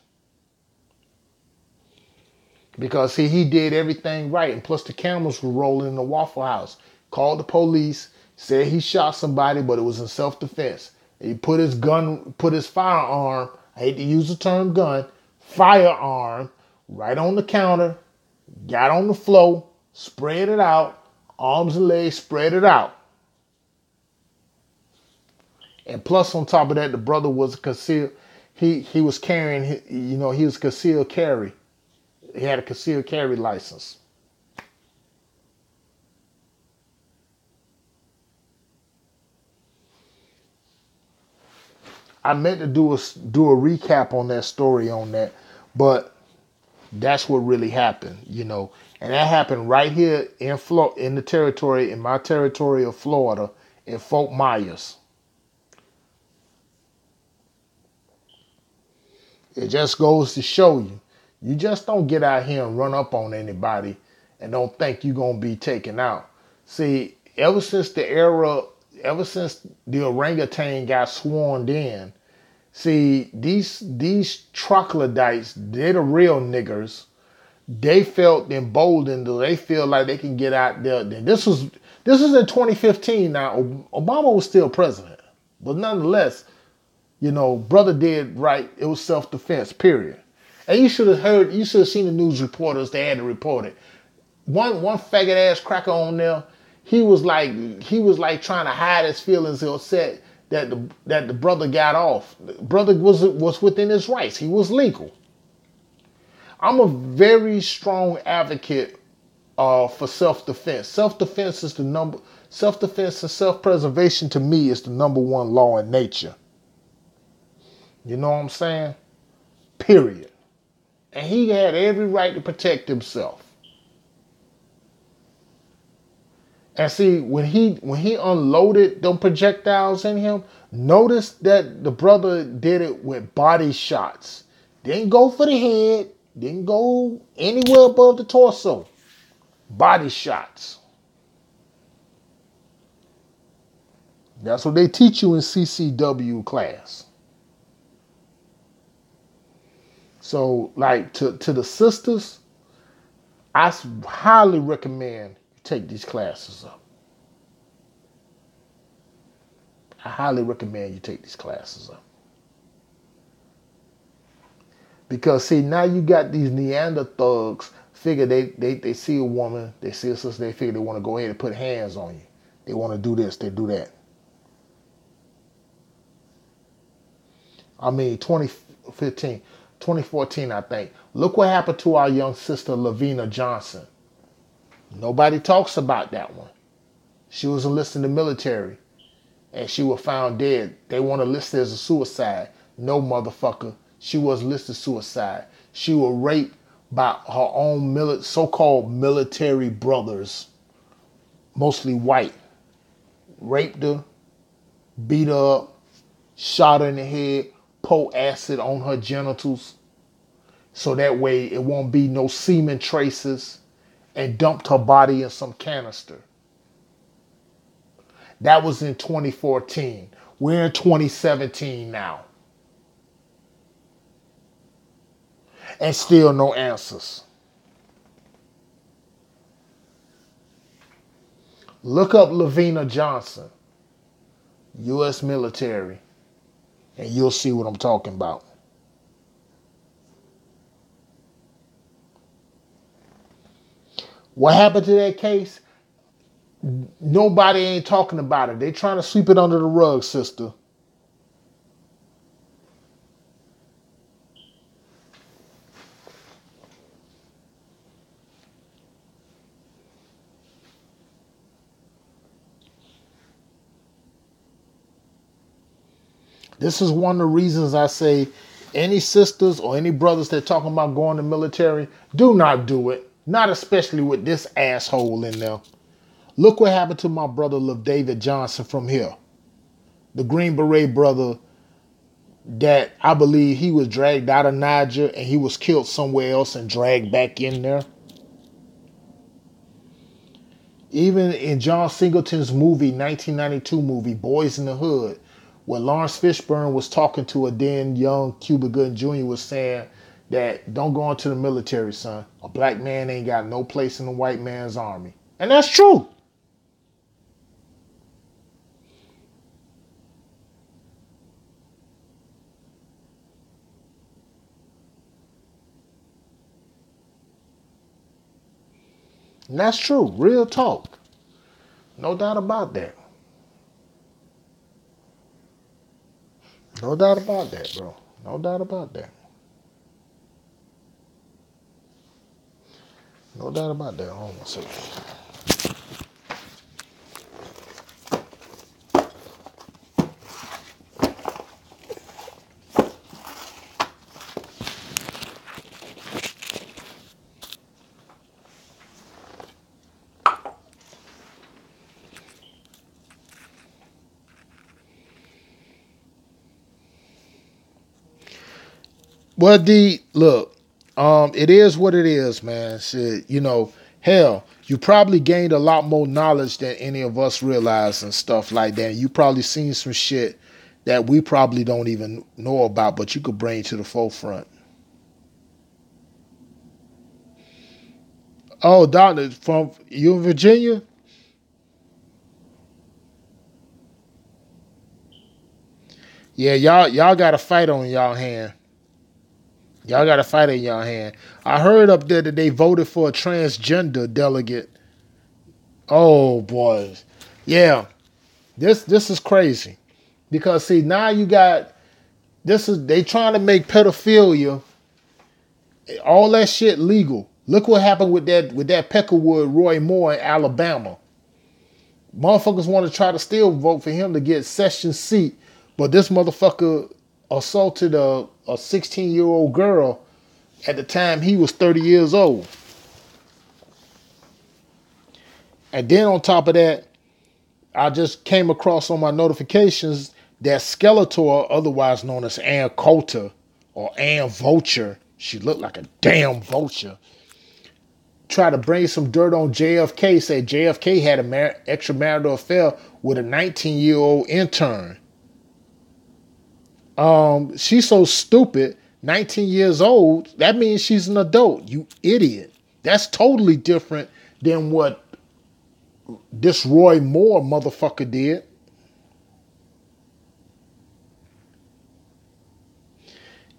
because he did everything right. And plus the cameras were rolling in the Waffle House. Called the police, said he shot somebody, but it was in self-defense. He put his firearm, I hate to use the term gun, firearm, right on the counter, got on the floor, spread it out, arms and legs, spread it out. And plus on top of that, the brother was concealed. He was carrying, he was concealed carry. He had a concealed carry license. I meant to do a recap on that story on that, but that's what really happened, and that happened right here in the territory, in my territory of Florida, in Fort Myers. It just goes to show you, you just don't get out here and run up on anybody and don't think you're gonna be taken out. See, ever since the orangutan got swarmed in, see, these troglodytes, they're the real niggers. They felt emboldened. They feel like they can get out there. This was in 2015. Now Obama was still president, but nonetheless, brother did right. It was self-defense. Period. And you should have seen the news reporters. They had to report it. One faggot ass cracker on there. He was like trying to hide his feelings or upset that the brother got off. The brother was within his rights. He was legal. I'm a very strong advocate for self-defense. Self-defense is the number. Self-defense and self-preservation to me is the number one law in nature. You know what I'm saying? Period. And he had every right to protect himself. And see, when he unloaded them projectiles in him, notice that the brother did it with body shots. Didn't go for the head. Didn't go anywhere above the torso. Body shots. That's what they teach you in CCW class. So, like to the sisters, I highly recommend you take these classes up. I highly recommend you take these classes up. Because see, now you got these Neander thugs figure they see a woman, they see a sister, they figure they want to go ahead and put hands on you. They want to do this, they do that. I mean, 2015, 2014, I think. Look what happened to our young sister, Lavina Johnson. Nobody talks about that one. She was enlisted in the military, and she was found dead. They want to list it as a suicide. No, motherfucker. She was listed suicide. She was raped by her own so-called military brothers, mostly white. Raped her, beat her up, shot her in the head, pour acid on her genitals, so that way it won't be no semen traces, and dumped her body in some canister. That was in 2014. We're in 2017 now. And still no answers. Look up Lavina Johnson, U.S. military, and you'll see what I'm talking about. What happened to that case? Nobody ain't talking about it. They trying to sweep it under the rug, sister. This is one of the reasons I say any sisters or any brothers that talking about going to the military, do not do it. Not especially with this asshole in there. Look what happened to my brother LaDavid Johnson from here. The Green Beret brother that I believe he was dragged out of Niger and he was killed somewhere else and dragged back in there. Even in John Singleton's movie, 1992 movie, Boys in the Hood, when Lawrence Fishburne was talking to a then young Cuba Gooding Jr. was saying that don't go into the military, son. A black man ain't got no place in the white man's army. And that's true. And that's true. Real talk. No doubt about that. No doubt about that, bro. No doubt about that. No doubt about that. Hold on a second. Well, D, look, it is what it is, man. Shit, hell, you probably gained a lot more knowledge than any of us realize and stuff like that. You probably seen some shit that we probably don't even know about, but you could bring to the forefront. Oh, Doctor, from you in Virginia? Yeah, y'all got a fight on y'all hand. Y'all got a fight in y'all hand. I heard up there that they voted for a transgender delegate. Oh boy, yeah. This is crazy because see now you got they trying to make pedophilia all that shit legal. Look what happened with that Peckerwood Roy Moore in Alabama. Motherfuckers want to try to still vote for him to get session seat, but this motherfucker assaulted a 16-year-old girl at the time he was 30 years old. And then on top of that, I just came across on my notifications that Skeletor, otherwise known as Ann Coulter or Ann Vulture, she looked like a damn vulture, tried to bring some dirt on JFK, said JFK had an extramarital affair with a 19-year-old intern. She's so stupid 19 years old, that means she's an adult. You idiot. That's totally different than what this Roy Moore motherfucker did.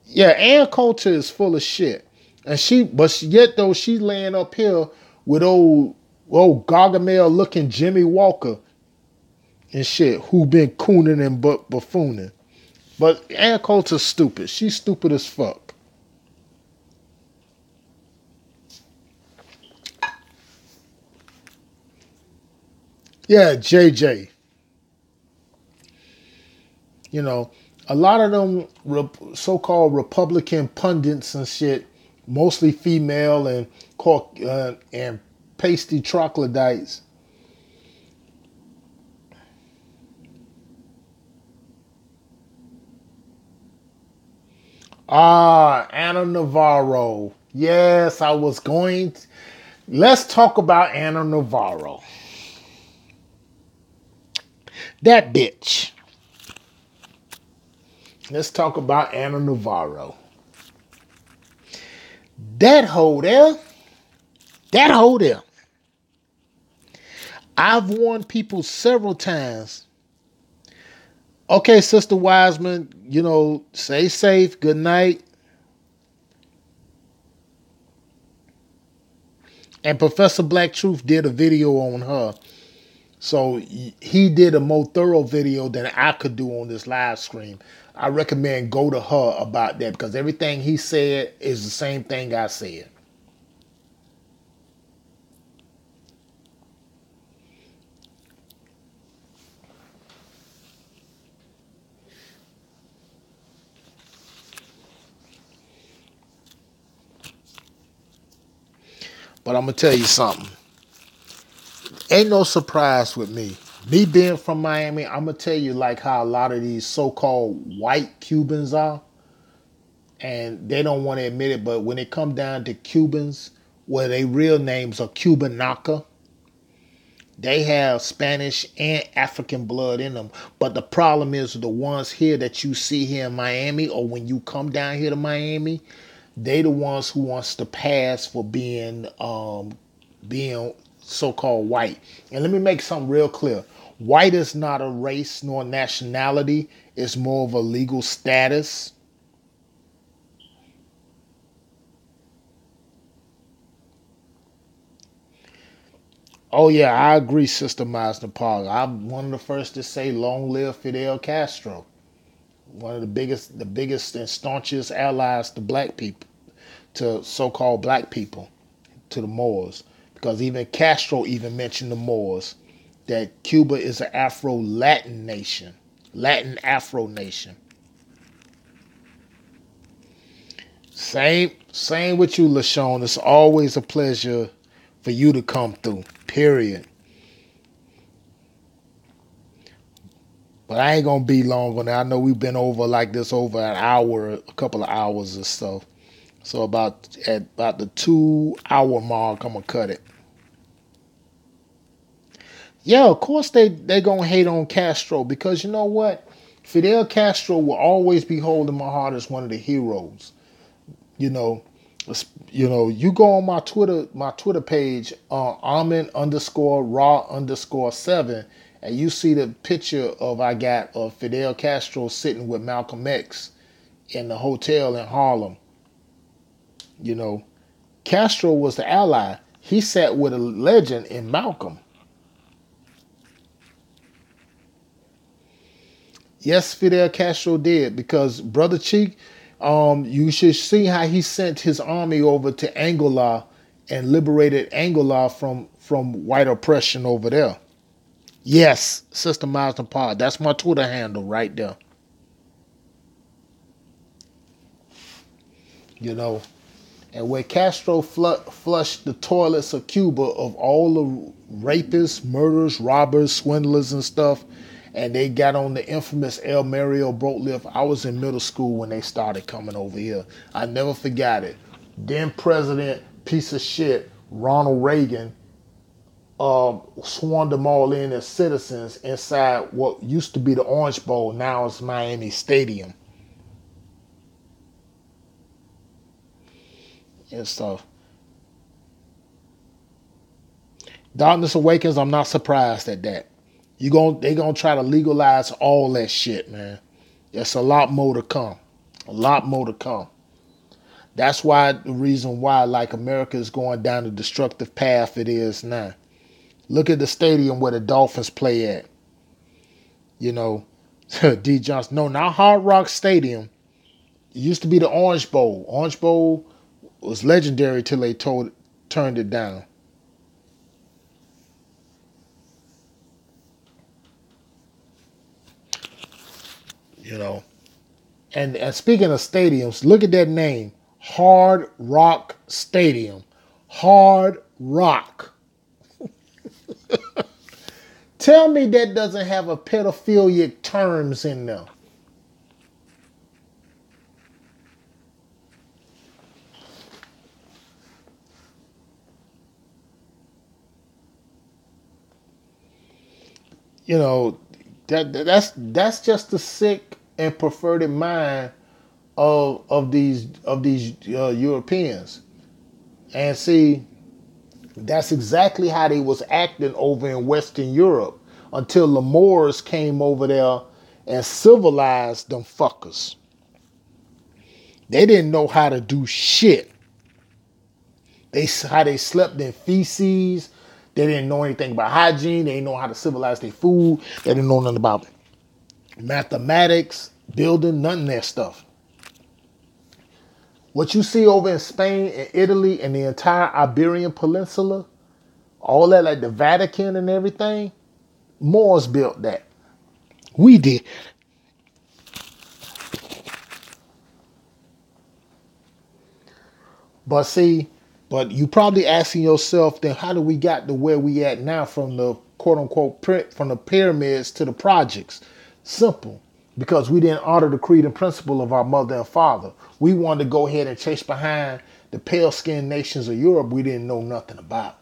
Yeah, Ann Coulter is full of shit. But yet though she's laying up here with old Gargamel looking Jimmy Walker and shit, who been cooning and buffooning. But Ann Coulter's stupid. She's stupid as fuck. Yeah, JJ. You know, a lot of them so-called Republican pundits and shit, mostly female and pasty troglodytes. Ah, Anna Navarro. Yes, I was going to. Let's talk about Anna Navarro. That bitch. Let's talk about Anna Navarro. That hoe there. That hoe there. I've warned people several times. Okay, Sister Wiseman, stay safe. Good night. And Professor Black Truth did a video on her. So he did a more thorough video than I could do on this live stream. I recommend go to her about that because everything he said is the same thing I said. But I'm going to tell you something. Ain't no surprise with me. Me being from Miami, I'm going to tell you like how a lot of these so-called white Cubans are. And they don't want to admit it, but when it come down to Cubans, where their real names are Cubanaka, they have Spanish and African blood in them. But the problem is the ones here that you see here in Miami, or when you come down here to Miami, they the ones who wants to pass for being so-called white. And let me make something real clear. White is not a race nor nationality. It's more of a legal status. Oh yeah, I agree, Sister Meisner Park. I'm one of the first to say long live Fidel Castro. One of the biggest and staunchest allies to black people, to so-called black people, to the Moors. Because even Castro even mentioned the Moors, that Cuba is an Afro-Latin nation, Latin Afro nation. Same with you, LaShawn. It's always a pleasure for you to come through. Period. But I ain't gonna be long on that. I know we've been over like this over an hour, a couple of hours or so. So about the 2 hour mark, I'm gonna cut it. Yeah, of course they gonna hate on Castro because you know what? Fidel Castro will always be holding my heart as one of the heroes. You know, you go on my Twitter page, Armin underscore raw underscore 7, and you see the picture I got of Fidel Castro sitting with Malcolm X in the hotel in Harlem. You know, Castro was the ally. He sat with a legend in Malcolm. Yes, Fidel Castro did because Brother Cheek, you should see how he sent his army over to Angola and liberated Angola from white oppression over there. Yes, Sister Miles Pod. That's my Twitter handle right there. You know, and when Castro flushed the toilets of Cuba of all the rapists, murderers, robbers, swindlers, and stuff, and they got on the infamous El Mario boat lift. I was in middle school when they started coming over here. I never forgot it. Then President, piece of shit, Ronald Reagan, sworn them all in as citizens inside what used to be the Orange Bowl. Now it's Miami Stadium. and stuff. Darkness Awakens, I'm not surprised at that. They gonna try to legalize all that shit, man. There's a lot more to come. A lot more to come. That's why the reason why like America is going down the destructive path it is now. Look at the stadium where the Dolphins play at. You know, D. Johnson. No, not Hard Rock Stadium. It used to be the Orange Bowl. Orange Bowl was legendary till they turned it down. You know. And speaking of stadiums, look at that name. Hard Rock Stadium. Hard Rock. Tell me that doesn't have a pedophilic terms in there. You know, that's just the sick and perverted mind of these Europeans. And see, that's exactly how they was acting over in Western Europe until the Moors came over there and civilized them fuckers. They didn't know how to do shit. How they slept in feces. They didn't know anything about hygiene. They didn't know how to civilize their food. They didn't know nothing about mathematics, building, none of that stuff. What you see over in Spain and Italy and the entire Iberian Peninsula, all that like the Vatican and everything, Moors built that. We did. But see, but you probably asking yourself, then how do we got to where we at now from the quote unquote from the pyramids to the projects? Simple. Because we didn't honor the creed and principle of our mother and father. We wanted to go ahead and chase behind the pale-skinned nations of Europe we didn't know nothing about.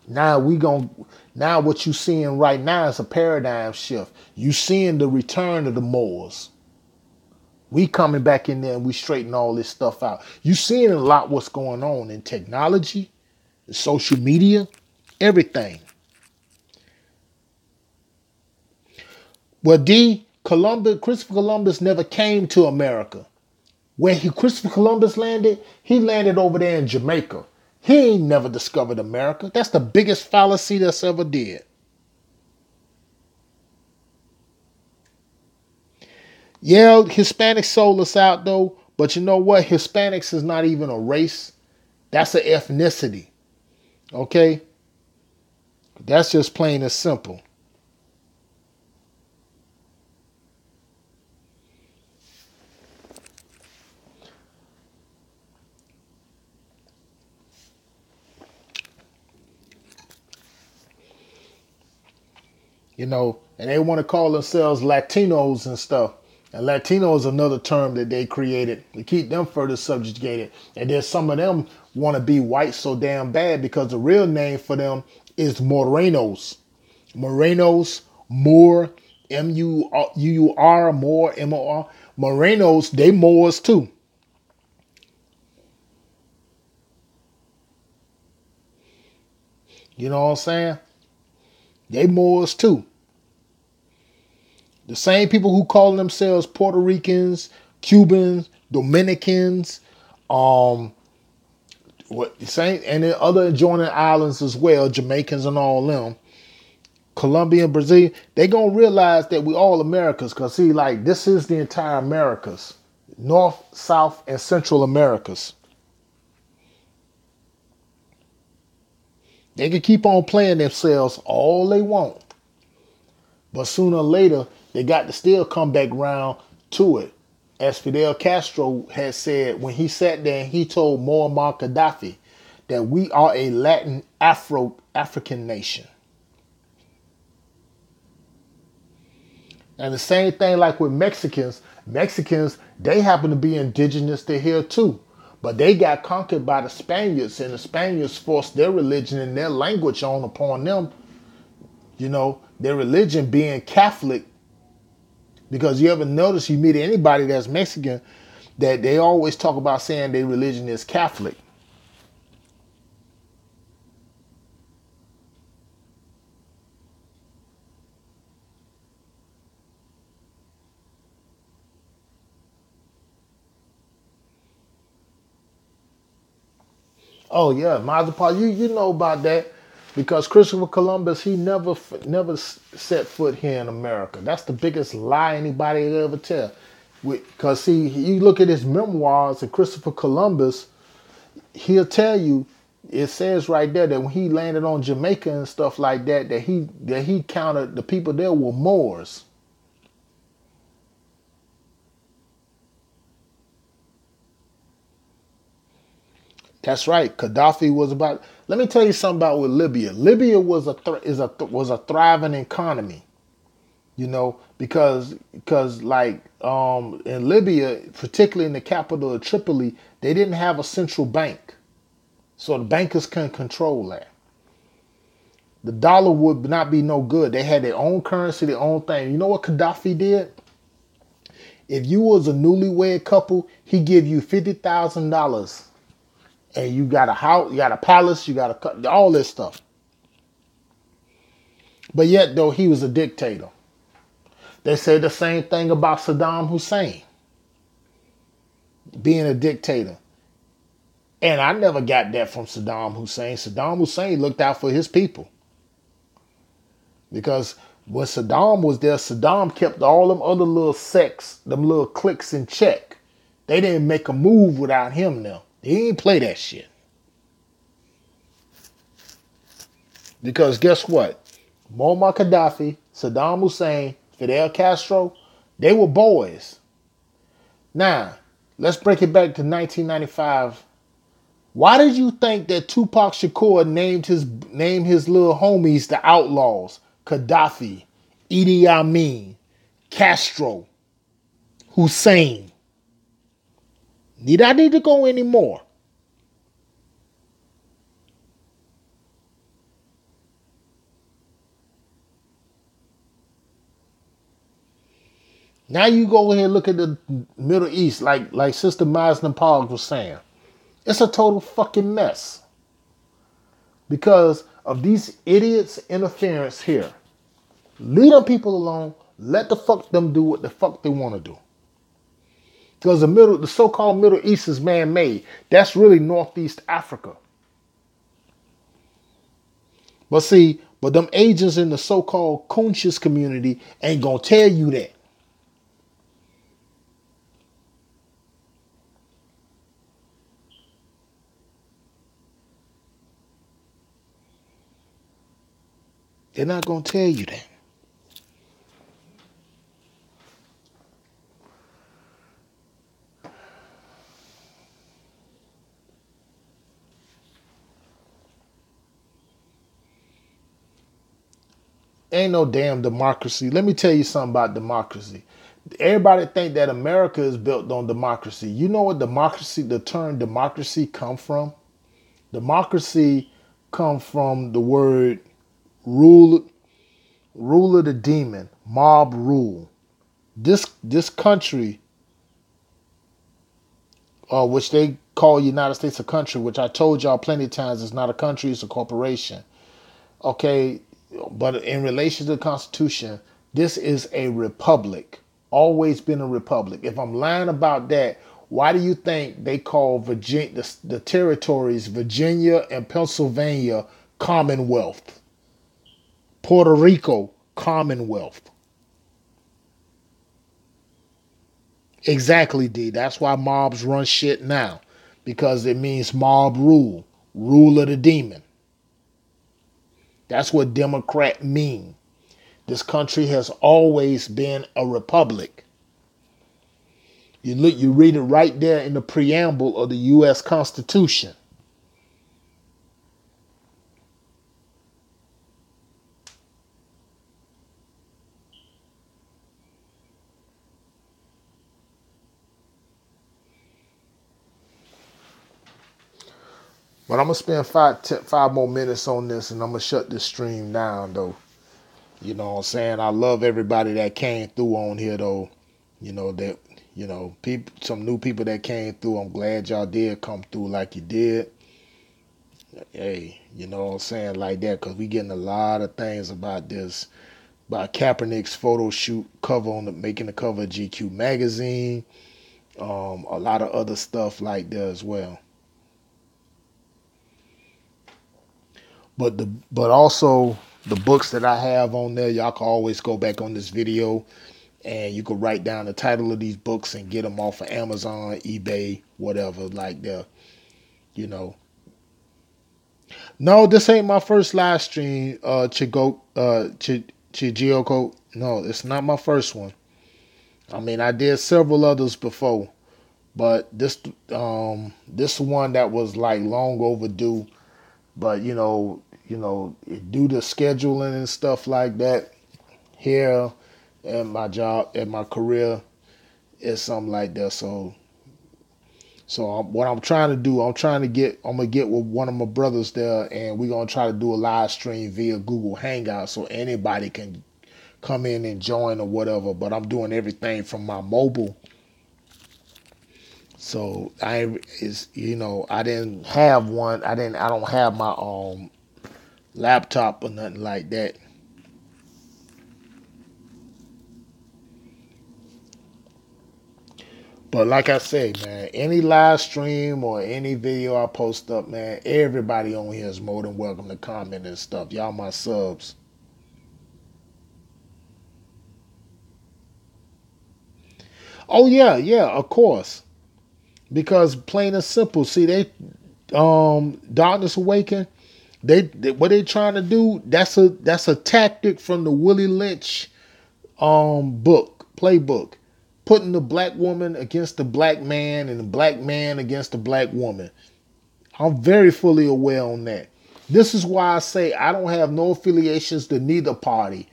Now what you seeing right now is a paradigm shift. You seeing the return of the Moors. We coming back in there and we straighten all this stuff out. You seeing a lot what's going on in technology, social media, everything. Well, Christopher Columbus never came to America. Where Christopher Columbus landed, he landed over there in Jamaica. He ain't never discovered America. That's the biggest fallacy that's ever did. Yeah, Hispanics sold us out though, but you know what? Hispanics is not even a race. That's an ethnicity. Okay? That's just plain and simple. You know, and they want to call themselves Latinos and stuff. And Latino is another term that they created to keep them further subjugated. And then some of them want to be white so damn bad because the real name for them is Morenos. Morenos, Moor, M-U-R, Moor, M-O-R. Morenos, they Moors too. You know what I'm saying? They Moors too. The same people who call themselves Puerto Ricans, Cubans, Dominicans, same, and then other adjoining islands as well, Jamaicans and all them, Colombia and Brazil, they gonna realize that we all Americas, cause see, like this is the entire Americas, North, South, and Central Americas. They can keep on playing themselves all they want, but sooner or later they got to still come back round to it. As Fidel Castro had said when he sat there and he told Muammar Gaddafi that we are a Latin African nation. And the same thing like with Mexicans. Mexicans, they happen to be indigenous to here too. But they got conquered by the Spaniards, and the Spaniards forced their religion and their language upon them. You know, their religion being Catholic Because you ever notice you meet anybody that's Mexican that they always talk about saying their religion is Catholic. Oh yeah, Mazeppa, you know about that because Christopher Columbus he never set foot here in America. That's the biggest lie anybody could ever tell. Because see, you look at his memoirs of Christopher Columbus, he'll tell you. It says right there that when he landed on Jamaica and stuff like that, that he counted the people there were Moors. That's right. Gaddafi was about. Let me tell you something about with Libya. Libya was a thriving economy. Because like in Libya, particularly in the capital of Tripoli, they didn't have a central bank, so the bankers couldn't control that. The dollar would not be no good. They had their own currency, their own thing. You know what Gaddafi did? If you was a newlywed couple, he give you $50,000 and you got a house, you got a palace, you got all this stuff. But yet, though, he was a dictator. They say the same thing about Saddam Hussein being a dictator. And I never got that from Saddam Hussein. Saddam Hussein looked out for his people. Because when Saddam was there, Saddam kept all them other little sects, them little cliques in check. They didn't make a move without him now. He ain't play that shit. Because guess what? Muammar Gaddafi, Saddam Hussein, Fidel Castro, they were boys. Now, let's break it back to 1995. Why did you think that Tupac Shakur named his little homies the Outlaws? Gaddafi, Idi Amin, Castro, Hussein. Need I need to go anymore? Now you go ahead and look at the Middle East, like Sister Masna Pog was saying. It's a total fucking mess because of these idiots' interference here. Leave them people alone. Let the fuck them do what the fuck they want to do. Because the so-called Middle East is man-made. That's really Northeast Africa. But them agents in the so-called conscious community ain't gonna tell you that. They're not gonna tell you that. Ain't no damn democracy. Let me tell you something about democracy. Everybody think that America is built on democracy. You know what the term democracy come from? Democracy come from the word rule, rule of the demon, mob rule. This country, which they call United States a country, which I told y'all plenty of times, it's not a country, it's a corporation. Okay, but in relation to the Constitution, this is a republic. Always been a republic. If I'm lying about that, why do you think they call Virginia, the territories Virginia and Pennsylvania Commonwealth? Puerto Rico Commonwealth. Exactly, D. That's why mobs run shit now. Because it means mob rule. Rule of the demon. That's what Democrat mean. This country has always been a republic. You read it right there in the preamble of the U.S. Constitution. But I'm gonna spend five more minutes on this, and I'm gonna shut this stream down though. You know what I'm saying? I love everybody that came through on here though. You know that people, some new people that came through. I'm glad y'all did come through like you did. Hey, you know what I'm saying, like that, because we getting a lot of things about this, about Kaepernick's photo shoot cover on the making the cover of GQ magazine. A lot of other stuff like that as well. But also the books that I have on there, y'all can always go back on this video and you can write down the title of these books and get them off of Amazon, eBay, whatever, like that. You know. No, this ain't my first live stream, Chijioko. No, it's not my first one. I mean, I did several others before, but this one that was like long overdue. But due to scheduling and stuff like that, here and my job and my career is something like that. So what I'm trying to do, I'm gonna get with one of my brothers there, and we're gonna try to do a live stream via Google Hangout, so anybody can come in and join or whatever. But I'm doing everything from my mobile, so I didn't have one. I don't have my laptop or nothing like that. But like I say, man, any live stream or any video I post up, man, everybody on here is more than welcome to comment and stuff. Y'all my subs. Oh yeah, yeah, of course. Because plain and simple, see they Darkness Awaken, they what they trying to do, that's a tactic from the Willie Lynch playbook. Putting the black woman against the black man and the black man against the black woman. I'm very fully aware on that. This is why I say I don't have no affiliations to neither party.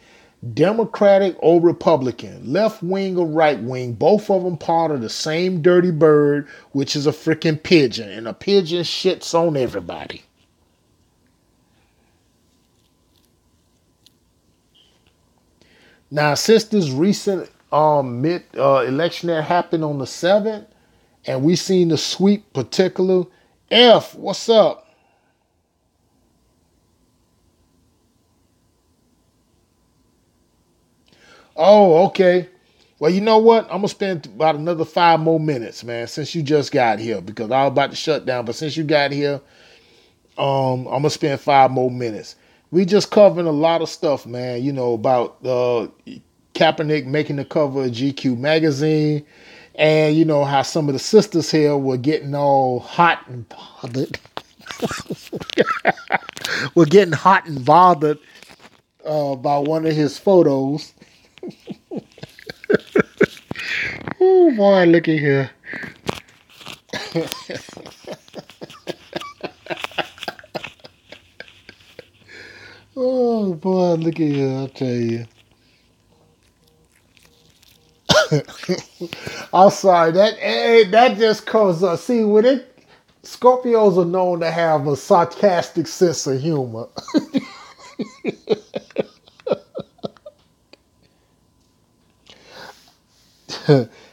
Democratic or Republican, left wing or right wing, both of them part of the same dirty bird, which is a freaking pigeon. And a pigeon shits on everybody. Now, since this recent mid election that happened on the 7th, and we seen the sweep particular, F, what's up? Oh, okay. Well, you know what? I'm gonna spend about another 5 more minutes, man, since you just got here, because I was about to shut down. But since you got here, I'm gonna spend 5 more minutes. We just covering a lot of stuff, man. You know about Kaepernick making the cover of GQ magazine, and you know how some of the sisters here were getting all hot and bothered. We're getting hot and bothered by one of his photos. Oh boy, look at here. Oh boy, look at here. I'll tell you. I'm sorry. That just cause see with it. Scorpios are known to have a sarcastic sense of humor.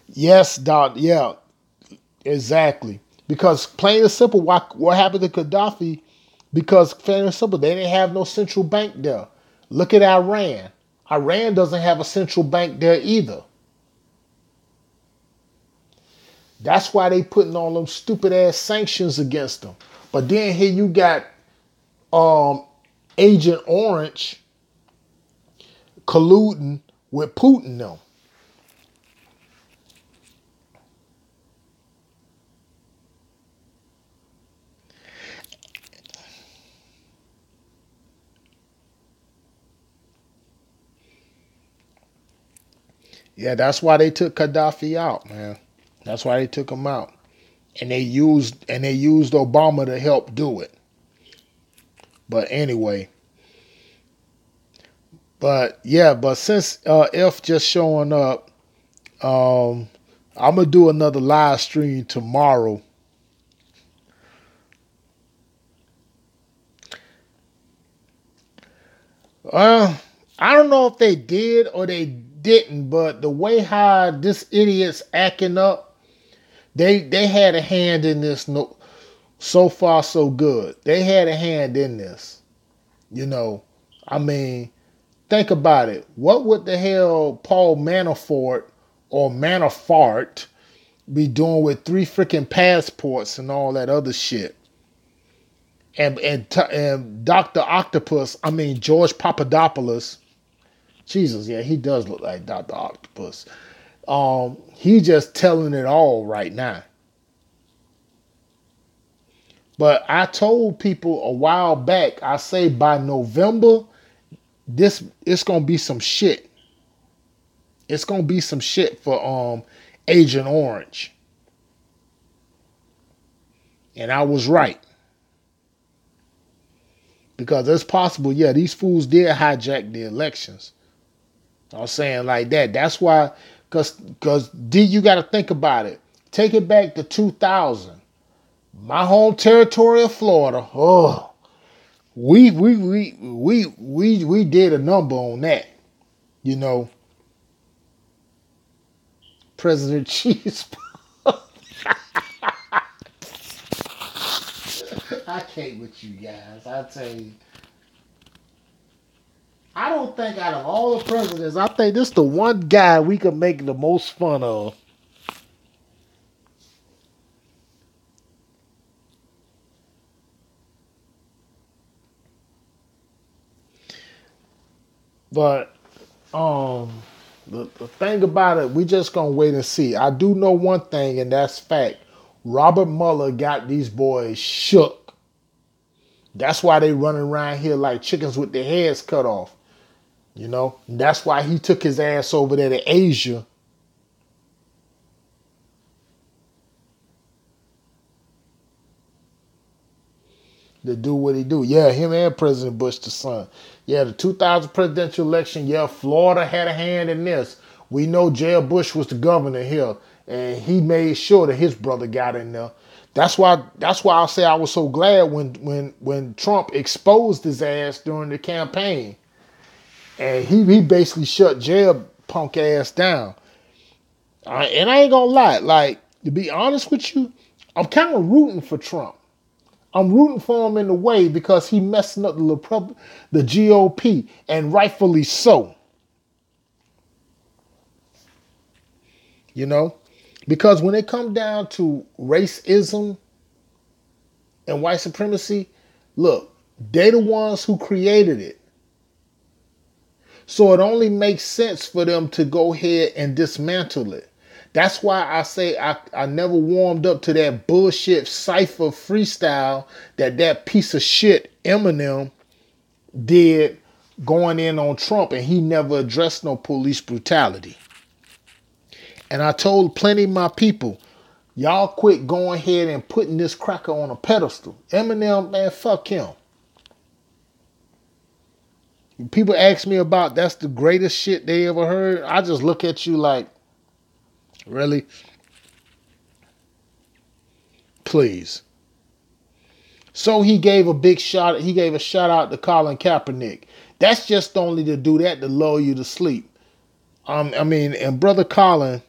Yes, Doc. Yeah, exactly. Because plain and simple, what happened to Gaddafi? Because plain and simple, they didn't have no central bank there. Look at Iran. Iran doesn't have a central bank there either. That's why they putting all them stupid ass sanctions against them. But then here you got um, Agent Orange colluding with Putin now. Yeah, that's why they took Gaddafi out, man. That's why they took him out. And they used Obama to help do it. But anyway, but since F just showing up, um, I'm gonna do another live stream tomorrow. Uh, I don't know if they did or they didn't, but the way how this idiot's acting up, they had a hand in this. No, so far so good. They had a hand in this. You know, I mean, think about it. What would the hell Paul Manafort or Manafort be doing with 3 freaking passports and all that other shit? And Dr. Octopus, I mean George Papadopoulos. Jesus, yeah, he does look like Dr. Octopus. He just telling it all right now. But I told people a while back, I say by November, this it's gonna be some shit. It's gonna be some shit for Agent Orange. And I was right. Because it's possible, yeah, these fools did hijack the elections. I'm saying like that. That's why, because D, you got to think about it. Take it back to 2000. My home territory of Florida. Oh, we did a number on that. You know, President Cheese. I can't with you guys. I tell you. I don't think out of all the presidents, I think this is the one guy we could make the most fun of. But the thing about it, we just gonna wait and see. I do know one thing, and that's fact. Robert Mueller got these boys shook. That's why they running around here like chickens with their heads cut off. You know, and that's why he took his ass over there to Asia. To do what he do. Yeah, him and President Bush the son. Yeah, the 2000 presidential election, yeah, Florida had a hand in this. We know Jeb Bush was the governor here, and he made sure that his brother got in there. That's why I say I was so glad when Trump exposed his ass during the campaign. And he basically shut Jeb punk ass down. And I ain't gonna lie, like, to be honest with you, I'm kind of rooting for Trump. I'm rooting for him in a way because he messing up the GOP, and rightfully so. You know? Because when it comes down to racism and white supremacy, look, they the ones who created it. So it only makes sense for them to go ahead and dismantle it. That's why I say I never warmed up to that bullshit cipher freestyle that piece of shit Eminem did going in on Trump, and he never addressed no police brutality. And I told plenty of my people, y'all quit going ahead and putting this cracker on a pedestal. Eminem, man, fuck him. People ask me about that's the greatest shit they ever heard. I just look at you like, really? Please. So he gave a shout out to Colin Kaepernick. That's just only to do that to lull you to sleep. And Brother Colin,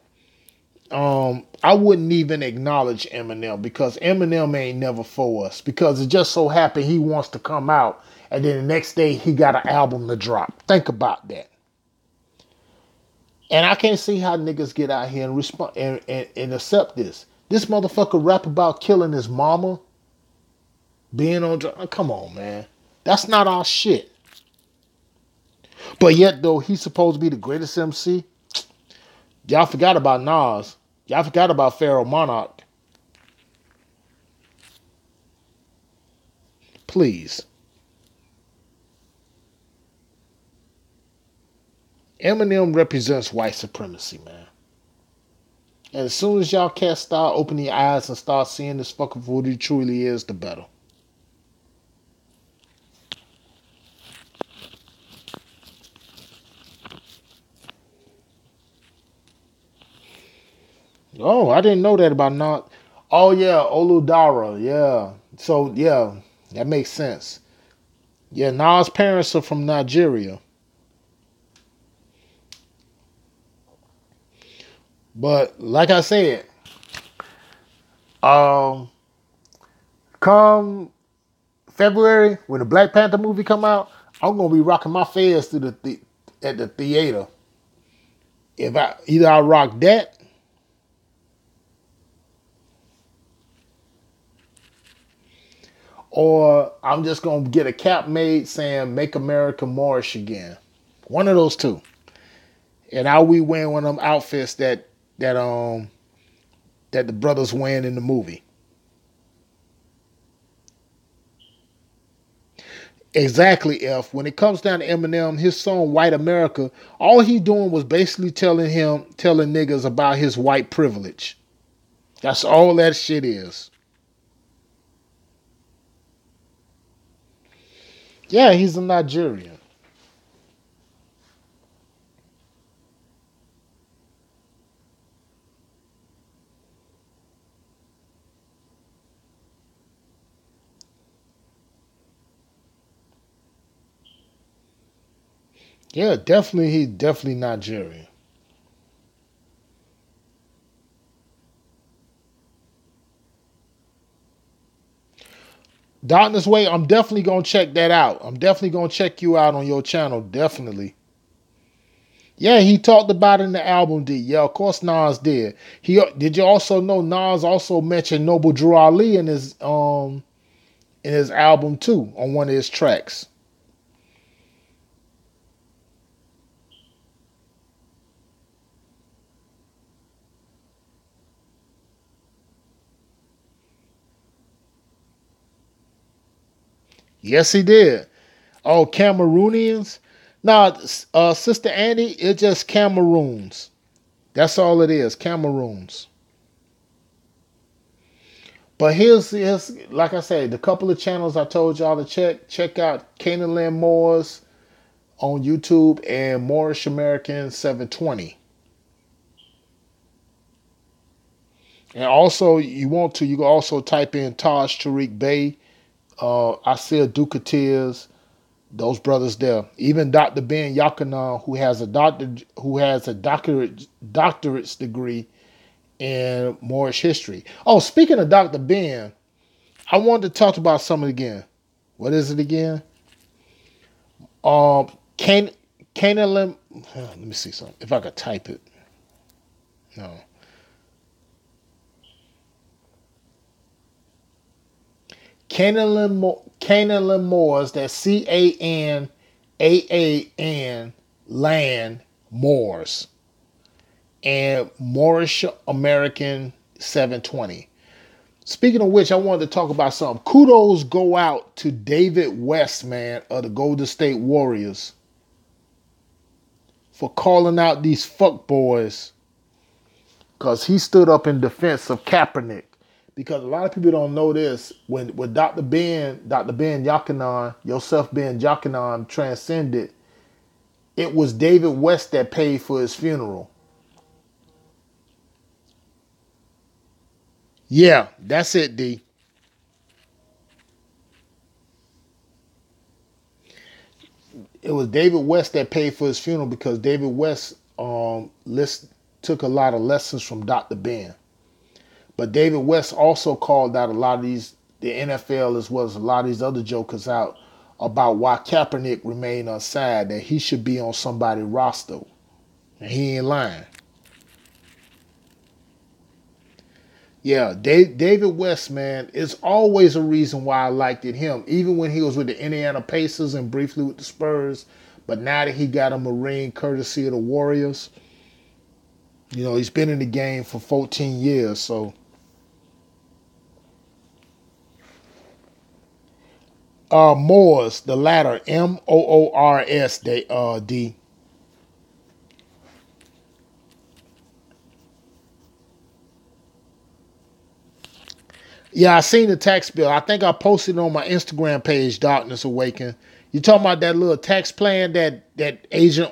I wouldn't even acknowledge Eminem because Eminem ain't never for us. Because it just so happened he wants to come out and then the next day he got an album to drop. Think about that. And I can't see how niggas get out here and respond and accept this. This motherfucker rap about killing his mama, being on drugs. Come on, man. That's not our shit. But yet, though, he's supposed to be the greatest MC. Y'all forgot about Nas. Y'all forgot about Pharaoh Monarch. Please. Eminem represents white supremacy, man. And as soon as y'all cats start opening your eyes and start seeing this fucker for what he truly is, the better. Oh, I didn't know that about not. Oh yeah, Oludara. Yeah. So yeah, that makes sense. Yeah, Nas' parents are from Nigeria. But like I said, um, come February when the Black Panther movie come out, I'm gonna be rocking my feds to at the theater. If I either I rock that or I'm just gonna get a cap made saying "Make America Moorish Again." One of those two, and I'll be wearing one of them outfits that that the brothers wearing in the movie. Exactly, F. When it comes down to Eminem, his song "White America," all he doing was basically telling niggas about his white privilege. That's all that shit is. Yeah, he's a Nigerian. Yeah, definitely, he's definitely Nigerian. Darkness Way, I'm definitely gonna check that out. I'm definitely gonna check you out on your channel. Definitely. Yeah, he talked about it in the album. Did yeah, of course Nas did. He did you also know Nas also mentioned Noble Drew Ali in his album too on one of his tracks. Yes, he did. Oh, Cameroonians. Nah, Sister Annie, it's just Cameroons. That's all it is, Cameroons. But here's like I said, the couple of channels I told y'all to check out Canaan Land Moors on YouTube and Moorish American 720. And also, you can also type in Taj Tariq Bey, Asir Dukateers, those brothers there. Even Dr. Ben Yakanan, who has a doctorate's degree in Moorish history. Oh, speaking of Dr. Ben, I wanted to talk about something again. What is it again? Can Canaan. Let me see something. If I could type it. No. Canaan Moors. That's CANAAN land Moors and Moorish American 720. Speaking of which, I wanted to talk about something. Kudos go out to David West, man, of the Golden State Warriors for calling out these fuck boys because he stood up in defense of Kaepernick. Because a lot of people don't know this. When Dr. Ben Yakanan, Yosef Ben Yakanan transcended, it was David West that paid for his funeral. Yeah, that's it, D. It was David West that paid for his funeral because David West took a lot of lessons from Dr. Ben. But David West also called out a lot of the NFL as well as a lot of these other jokers out about why Kaepernick remained unsigned, that he should be on somebody's roster. And he ain't lying. Yeah, David West, man, is always a reason why I liked him, even when he was with the Indiana Pacers and briefly with the Spurs. But now that he got a Marine courtesy of the Warriors, he's been in the game for 14 years. So, Moors, the latter, Moors, D. Yeah, I seen the tax bill. I think I posted it on my Instagram page, Darkness Awaken. You talking about that little tax plan that agent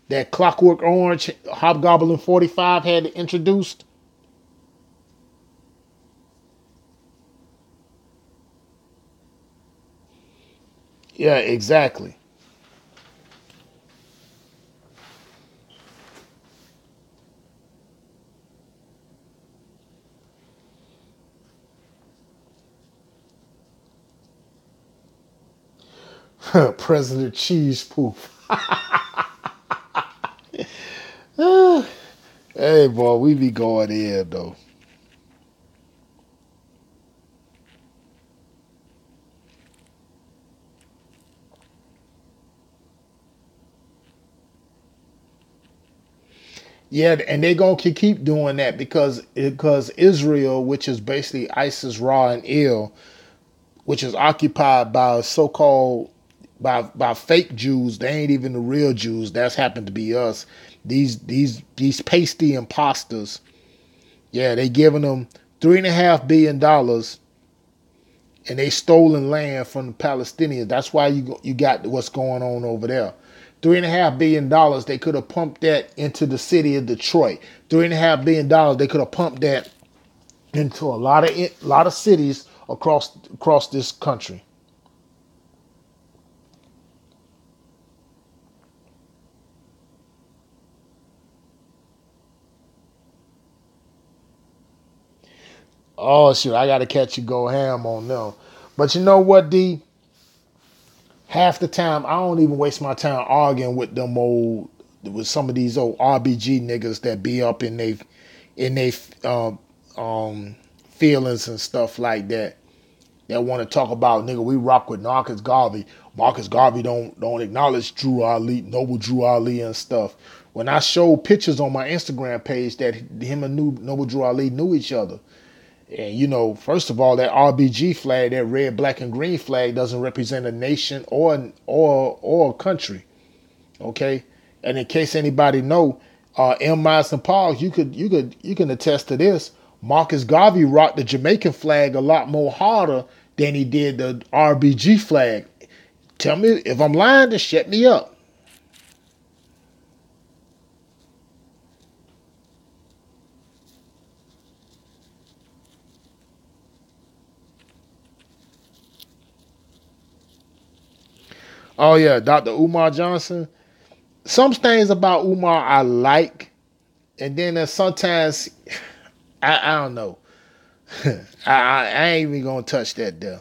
that Clockwork Orange Hobgoblin 45 had introduced? Yeah, exactly. President Cheese Poof. Hey, boy, we be going in, though. Yeah, and they gonna keep doing that because Israel, which is basically ISIS, Ra, and Il, which is occupied by so-called by fake Jews. They ain't even the real Jews. That's happened to be us. These pasty imposters. Yeah, they giving them $3.5 billion, and they stolen land from the Palestinians. That's why you got what's going on over there. $3.5 billion. They could have pumped that into the city of Detroit. $3.5 billion. They could have pumped that into a lot of cities across this country. Oh shoot, I gotta catch you go ham on them. But you know what, D? Half the time I don't even waste my time arguing with some of these old RBG niggas that be up in they um, um, feelings and stuff like that. That want to talk about, nigga, we rock with Marcus Garvey. Marcus Garvey don't acknowledge Drew Ali, Noble Drew Ali and stuff. When I showed pictures on my Instagram page that him and Noble Drew Ali knew each other. And first of all, that RBG flag, that red, black, and green flag, doesn't represent a nation or a country. Okay, and in case anybody know, M. Myers and Paul, you can attest to this. Marcus Garvey rocked the Jamaican flag a lot more harder than he did the RBG flag. Tell me if I'm lying, just shut me up. Oh yeah, Dr. Umar Johnson. Some things about Umar I like, and then there's sometimes I don't know. I ain't even gonna touch that there.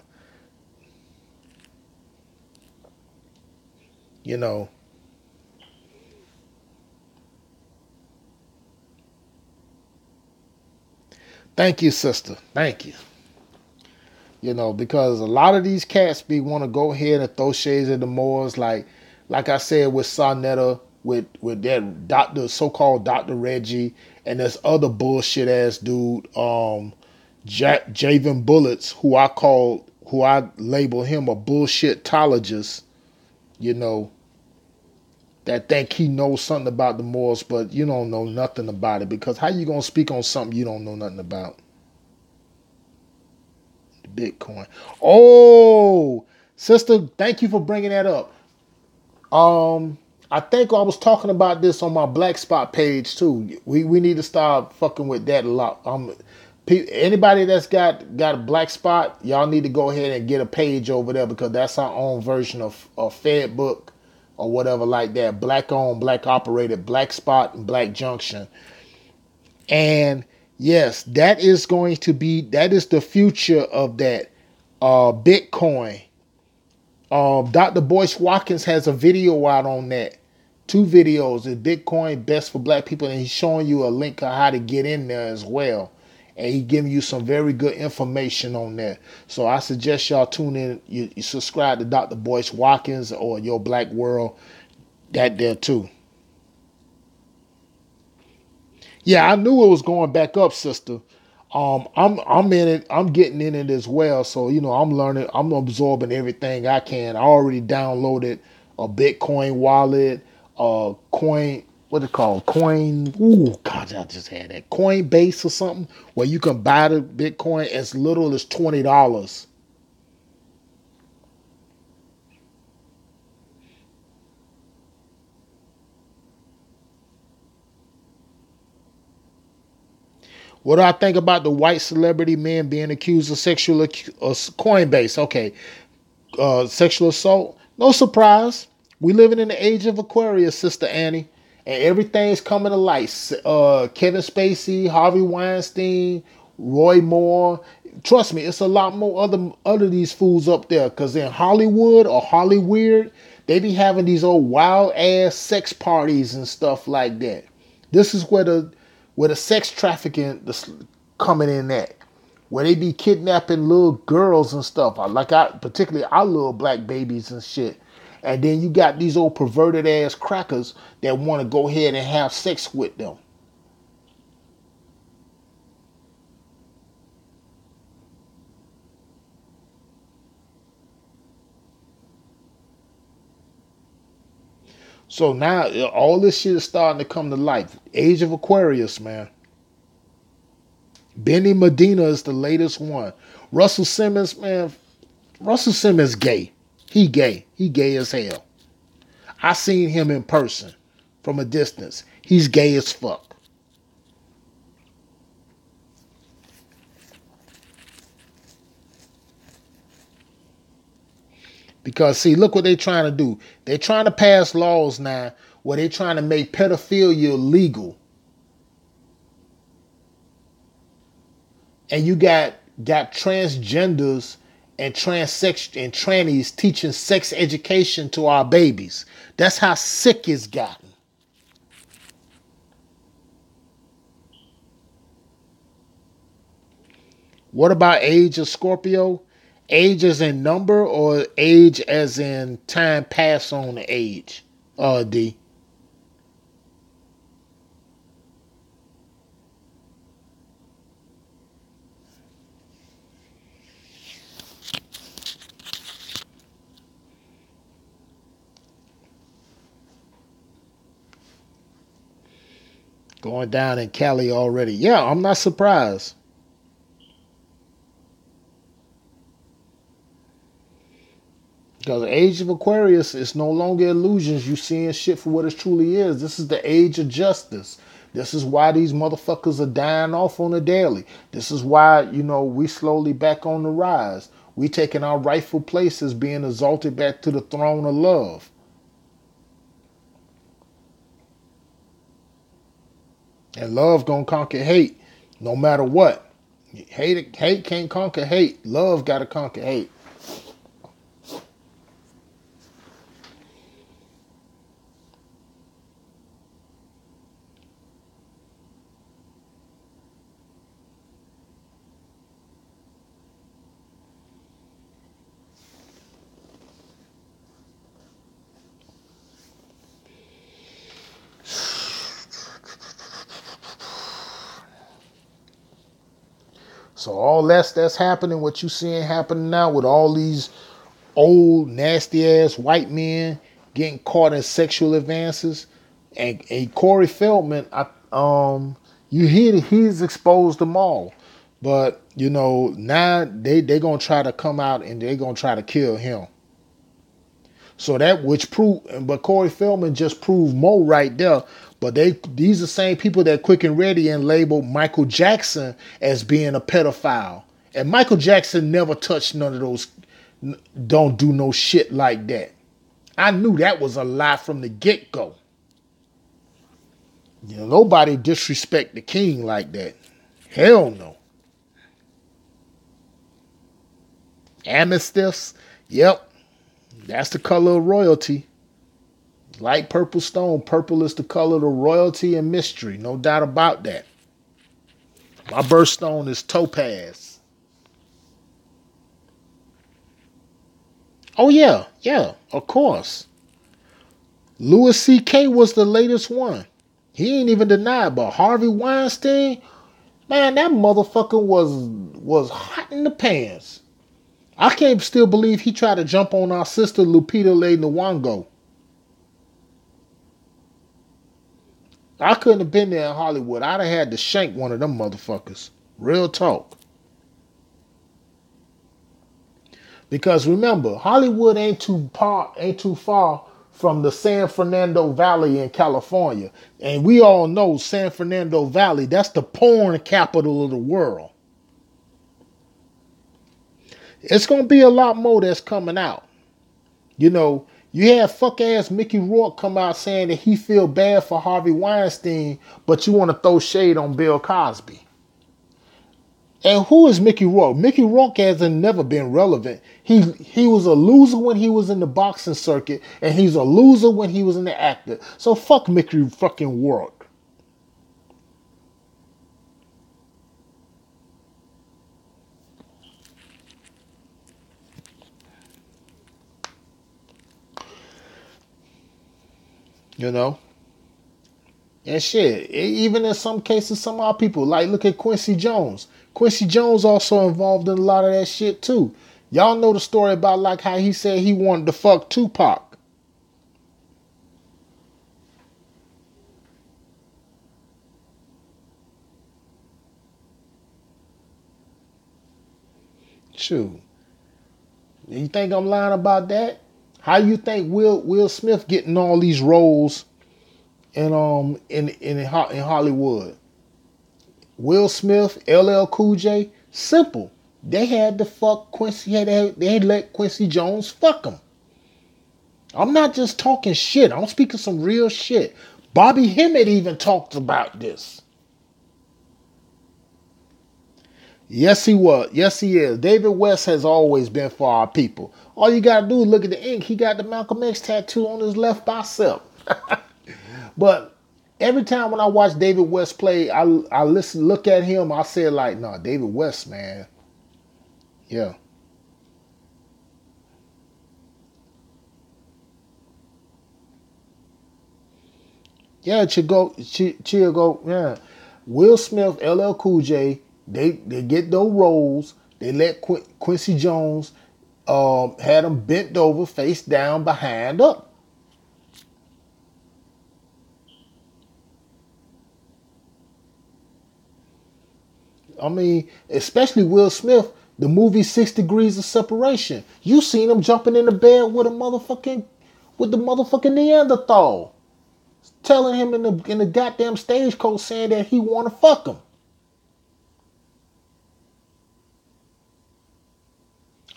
You know. Thank you, sister. Thank you. Because a lot of these cats be want to go ahead and throw shades at the Moors, like I said with Sonetta, with that doctor, so-called Dr. Reggie, and this other bullshit ass dude, Javen Bullets, who I label him a bullshitologist, you know, that think he knows something about the Moors, but you don't know nothing about it, because how you gonna speak on something you don't know nothing about? Bitcoin. Oh, sister, thank you for bringing that up. I think I was talking about this on my Black Spot page too. We need to start fucking with that a lot. Anybody that's got a Black Spot, y'all need to go ahead and get a page over there, because that's our own version of Fed Book or whatever like that. Black owned, black operated, Black Spot and Black Junction. And yes, that is the future of that Bitcoin. Dr. Boyce Watkins has a video out on that. Two videos. Is Bitcoin best for black people? And he's showing you a link on how to get in there as well. And he's giving you some very good information on that. So I suggest y'all tune in. You subscribe to Dr. Boyce Watkins or Your Black World. That there too. Yeah, I knew it was going back up, sister. I'm in it. I'm getting in it as well. So I'm learning. I'm absorbing everything I can. I already downloaded a Bitcoin wallet, coin. What it called? Coin. Ooh, God, I just had that Coinbase or something where you can buy the Bitcoin as little as $20. What do I think about the white celebrity men being accused of Coinbase? Okay, sexual assault. No surprise. We living in the age of Aquarius, Sister Annie, and everything's coming to light. Kevin Spacey, Harvey Weinstein, Roy Moore. Trust me, it's a lot more other these fools up there. Cause in Hollywood or Hollyweird, they be having these old wild ass sex parties and stuff like that. This is where the sex trafficking coming in at. Where they be kidnapping little girls and stuff. Particularly our little black babies and shit. And then you got these old perverted ass crackers that want to go ahead and have sex with them. So now all this shit is starting to come to light. Age of Aquarius, man. Benny Medina is the latest one. Russell Simmons, man. Russell Simmons gay. He gay. He gay as hell. I seen him in person from a distance. He's gay as fuck. Because see, look what they're trying to do. They're trying to pass laws now where they're trying to make pedophilia legal. And you got transgenders and trannies teaching sex education to our babies. That's how sick it's gotten. What about age of Scorpio? Age as in number or age as in time passed on the age? D. Going down in Cali already. Yeah, I'm not surprised. Because the age of Aquarius is no longer illusions. You seeing shit for what it truly is. This is the age of justice. This is why these motherfuckers are dying off on the daily. This is why, we slowly back on the rise. We taking our rightful places, being exalted back to the throne of love. And love gonna conquer hate, no matter what. Hate can't conquer hate. Love gotta conquer hate. So all that's happening, what you seeing happening now with all these old nasty ass white men getting caught in sexual advances, and Corey Feldman, you hear that he's exposed them all, but now they gonna try to come out and they gonna try to kill him. So that which proved, but Corey Feldman just proved more right there. But these are the same people that quick and ready and labeled Michael Jackson as being a pedophile. And Michael Jackson never touched none of those, don't do no shit like that. I knew that was a lie from the get-go. Nobody disrespect the king like that. Hell no. Amethyst, yep. That's the color of royalty. Light purple stone. Purple is the color of royalty and mystery. No doubt about that. My birthstone is topaz. Oh, yeah. Yeah, of course. Louis C.K. was the latest one. He ain't even denied, but Harvey Weinstein, man, that motherfucker was hot in the pants. I can't still believe he tried to jump on our sister Lupita Nyong'o. I couldn't have been there in Hollywood. I'd have had to shank one of them motherfuckers. Real talk. Because remember, Hollywood ain't too far from the San Fernando Valley in California. And we all know San Fernando Valley, that's the porn capital of the world. It's going to be a lot more that's coming out. You had fuck ass Mickey Rourke come out saying that he feel bad for Harvey Weinstein, but you want to throw shade on Bill Cosby. And who is Mickey Rourke? Mickey Rourke hasn't never been relevant. He was a loser when he was in the boxing circuit, and he's a loser when he was in the actor. So fuck Mickey fucking Rourke. You know? And shit, even in some cases, some of our people, like look at Quincy Jones. Quincy Jones also involved in a lot of that shit too. Y'all know the story about like how he said he wanted to fuck Tupac. Shoot. You think I'm lying about that? How you think Will Smith getting all these roles in Hollywood? Will Smith, LL Cool J, simple. They had to fuck Quincy. They had let Quincy Jones fuck him. I'm not just talking shit. I'm speaking some real shit. Bobby Hemmett even talked about this. Yes, he was. Yes, he is. David West has always been for our people. All you gotta do is look at the ink. He got the Malcolm X tattoo on his left bicep. But every time when I watch David West play, I listen, look at him. I say like, no, David West, man. Yeah, yeah. Chigo, yeah. Will Smith, LL Cool J, they get those roles. They let Quincy Jones had him bent over, face down, behind up. I mean, especially Will Smith, the movie 6 Degrees of Separation. You seen him jumping in the bed with the motherfucking Neanderthal, telling him in the goddamn stagecoach saying that he wanna fuck him.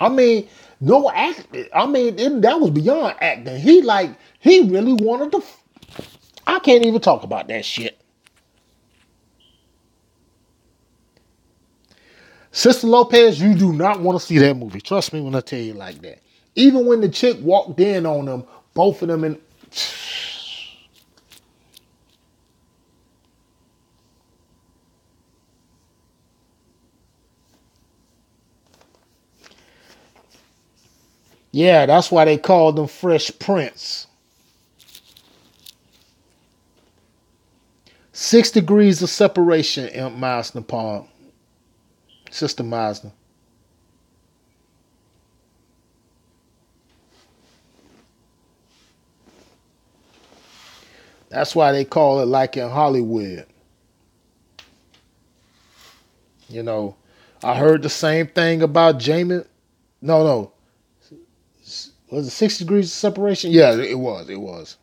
I mean, no act. I mean, that was beyond acting. He really wanted to. I can't even talk about that shit. Sister Lopez, you do not want to see that movie. Trust me when I tell you like that. Even when the chick walked in on them, both of them, and yeah, that's why they called them Fresh Prince. 6 Degrees of Separation, Imp Meisner, Paul. Sister Meisner. That's why they call it like in Hollywood. You know, I heard the same thing about Jamie. No, no. Was it 6 Degrees of Separation? Yeah, it was. It was.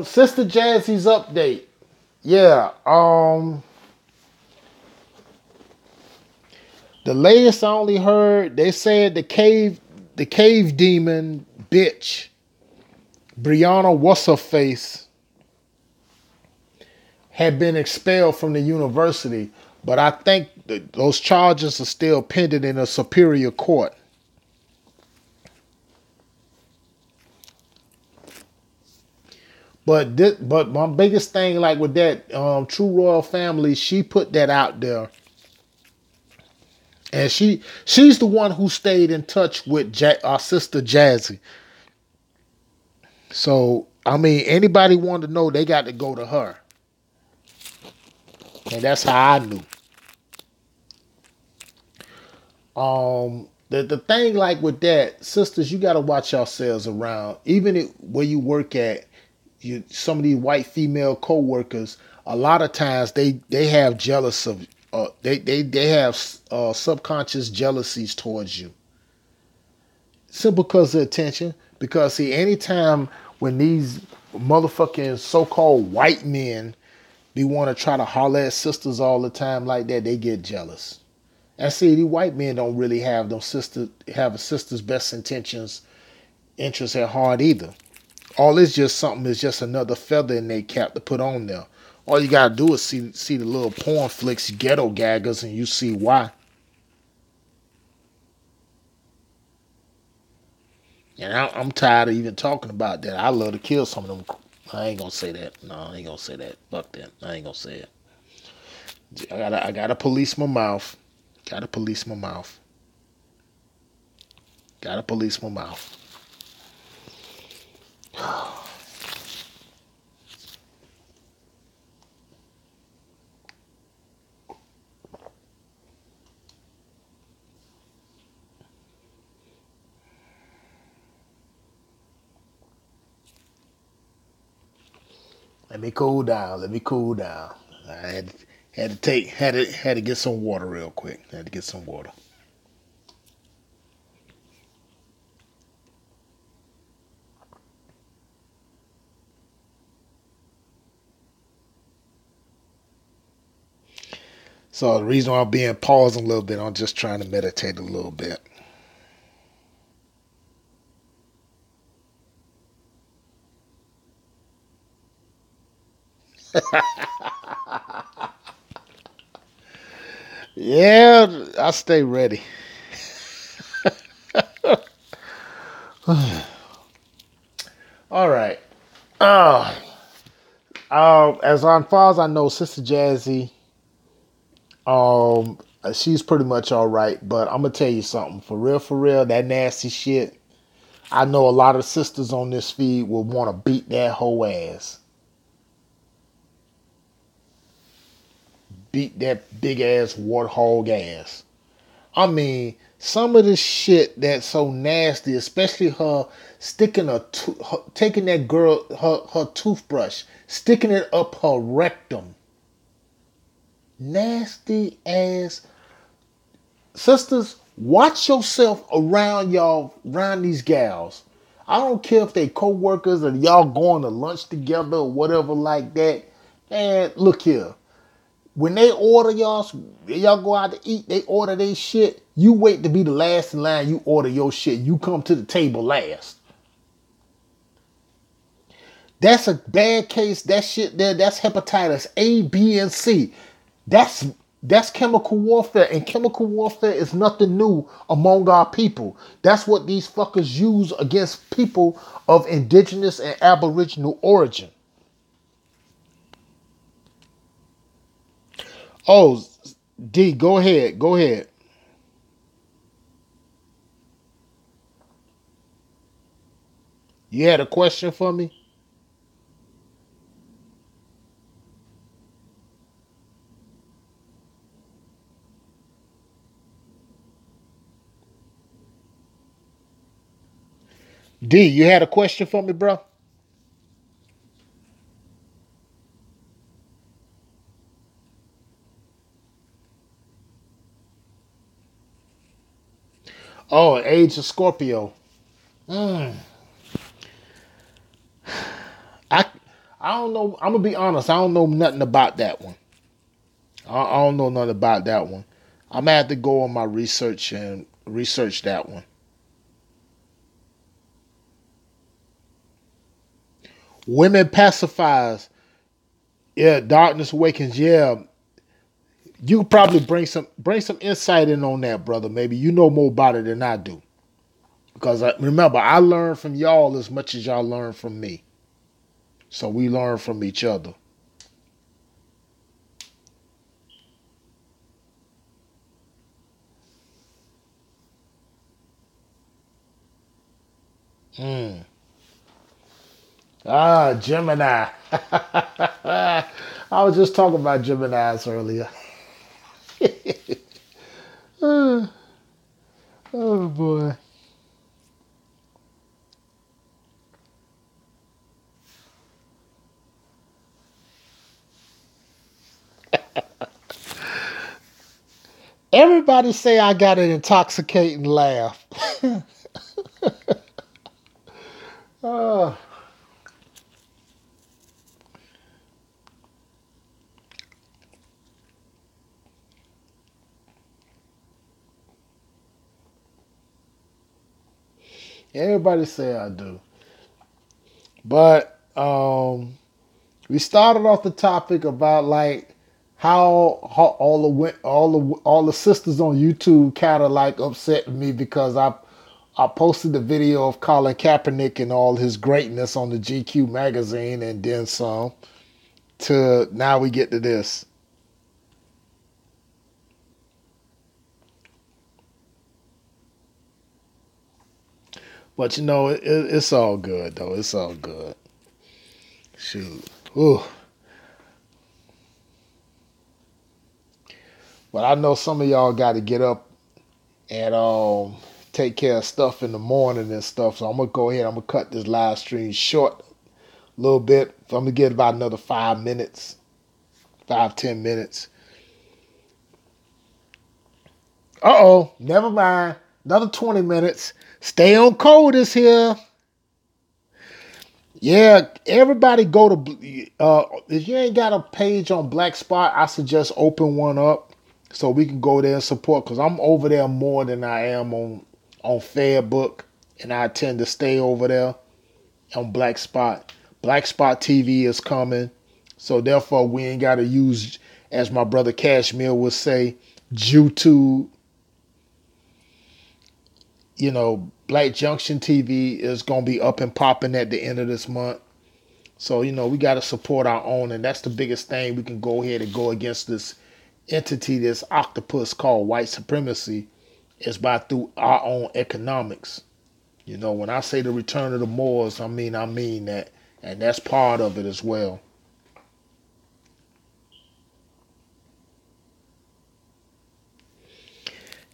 Sister Jazzy's update. Yeah. The latest I only heard, they said the cave demon bitch, Brianna What's Her Face, had been expelled from the university, but I think those charges are still pending in a superior court. But my biggest thing, like with that True Royal Family, she put that out there, and she's the one who stayed in touch with our sister Jazzy. So I mean, anybody want to know, they got to go to her, and that's how I knew. The thing like with that, sisters, you got to watch yourselves around. Even where you work at, some of these white female co-workers, a lot of times they have jealous of they have subconscious jealousies towards you, simply because of attention. Because see, anytime when these motherfucking so-called white men be want to try to holler at sisters all the time like that, they get jealous. And see, these white men don't really have a sister's best interests at heart either. All it's just something is just another feather in their cap to put on there. All you gotta do is see the little porn flicks, ghetto gaggers, and you see why. And I'm tired of even talking about that. I love to kill some of them. I ain't gonna say that. No, I ain't gonna say that. Fuck that. I ain't gonna say it. I gotta police my mouth. Gotta police my mouth. Gotta police my mouth. Let me cool down. Let me cool down. I had to get some water real quick. Had to get some water. So the reason why I'm being pausing a little bit, I'm just trying to meditate a little bit. Yeah, I stay ready. All right. Uh, as far as I know, Sister Jazzy, she's pretty much all right. But I'm gonna tell you something, for real, that nasty shit. I know a lot of sisters on this feed will want to beat that whole ass, beat that big ass warthog ass. I mean, some of the shit that's so nasty, especially her sticking taking that girl her toothbrush, sticking it up her rectum. Nasty ass sisters. Watch yourself around these gals. I don't care if they co-workers or y'all going to lunch together or whatever like that. Man, look here. When they order y'all go out to eat, they order their shit. You wait to be the last in line. You order your shit. You come to the table last. That's a bad case. That shit there, that's hepatitis A, B, and C. That's that's chemical warfare, and chemical warfare is nothing new among our people. That's what these fuckers use against people of indigenous and aboriginal origin. Oh, D, go ahead. Go ahead. You had a question for me? D, you had a question for me, bro? Oh, age of Scorpio. Mm. I I don't know. I'm gonna be honest. I don't know nothing about that one. I don't know nothing about that one. I'm gonna have to go on my research and research that one. Women pacifiers. Yeah, darkness awakens. Yeah, you could probably bring some insight in on that, brother. Maybe you know more about it than I do. Because remember, I learn from y'all as much as y'all learn from me. So we learn from each other. Mm. Ah, Gemini. I was just talking about Geminis earlier. oh, oh, boy. Everybody say I got an intoxicating laugh. oh, everybody say I do. But We started off the topic about like how all the sisters on YouTube kind of like upset me because I posted the video of Colin Kaepernick and all his greatness on the GQ magazine and then some. To now we get to this. But it's all good though. It's all good. Shoot. Ooh. But I know some of y'all got to get up and take care of stuff in the morning and stuff. So I'm gonna go ahead. I'm gonna cut this live stream short a little bit. So I'm gonna get about another 5 minutes, 5-10 minutes. Never mind. Another 20 minutes. Stay on code is here. Yeah, everybody go to. If you ain't got a page on Black Spot, I suggest open one up so we can go there and support. Cause I'm over there more than I am on Fairbook, and I tend to stay over there on Black Spot. Black Spot TV is coming, so therefore we ain't got to use, as my brother Cashmere would say, YouTube. Black Junction TV is going to be up and popping at the end of this month. So, we got to support our own. And that's the biggest thing. We can go ahead and go against this entity, this octopus called white supremacy, is by through our own economics. When I say the return of the Moors, I mean that. And that's part of it as well.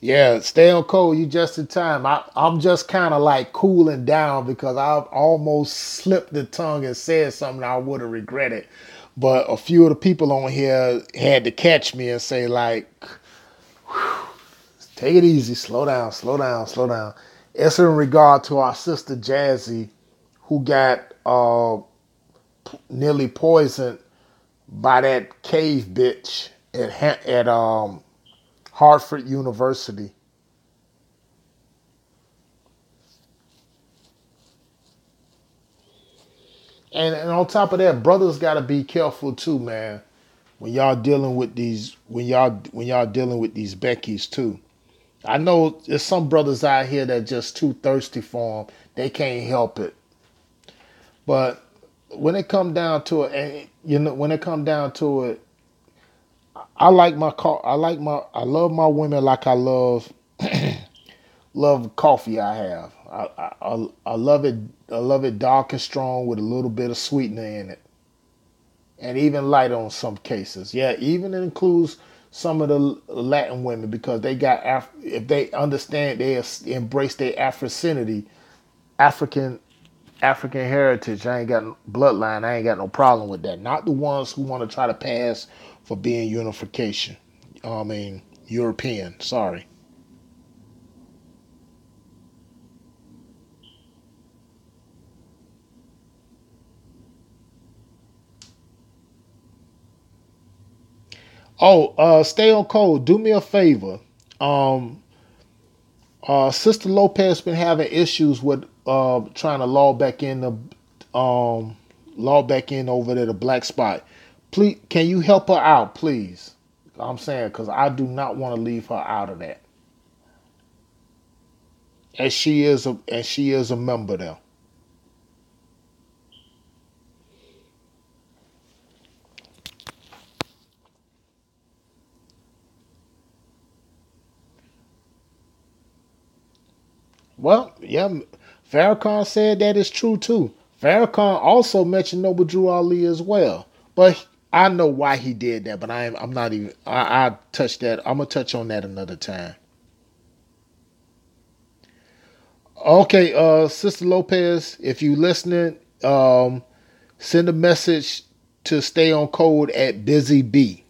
Yeah, stay on code. You just in time. I'm just kind of like cooling down because I almost slipped the tongue and said something I would have regretted. But a few of the people on here had to catch me and say like, take it easy, slow down, slow down, slow down. It's in regard to our sister Jazzy, who got nearly poisoned by that cave bitch at Hartford University. And on top of that, brothers got to be careful too, man. When y'all dealing with these, when y'all dealing with these Beckys too. I know there's some brothers out here that just too thirsty for them. They can't help it. But when it come down to it, and when it come down to it, I like my car. I love my women like I love coffee. I have. I love it. I love it dark and strong with a little bit of sweetener in it, and even light on some cases. Yeah, even includes some of the Latin women because they got if they understand, they embrace their Africanity, African African heritage. I ain't got bloodline. I ain't got no problem with that. Not the ones who want to try to pass for being unification. I mean European. Sorry. Oh, stay on code. Do me a favor. Um, Sister Lopez been having issues with trying to log back in over there the black spot. Please, can you help her out, please? I'm saying because I do not want to leave her out of that, as she is a member there. Well, yeah, Farrakhan said that is true too. Farrakhan also mentioned Noble Drew Ali as well, but I know why he did that. But I'm not even. I touch that. I'm gonna touch on that another time. Okay, Sister Lopez, if you listening, send a message to stay on code at Busy B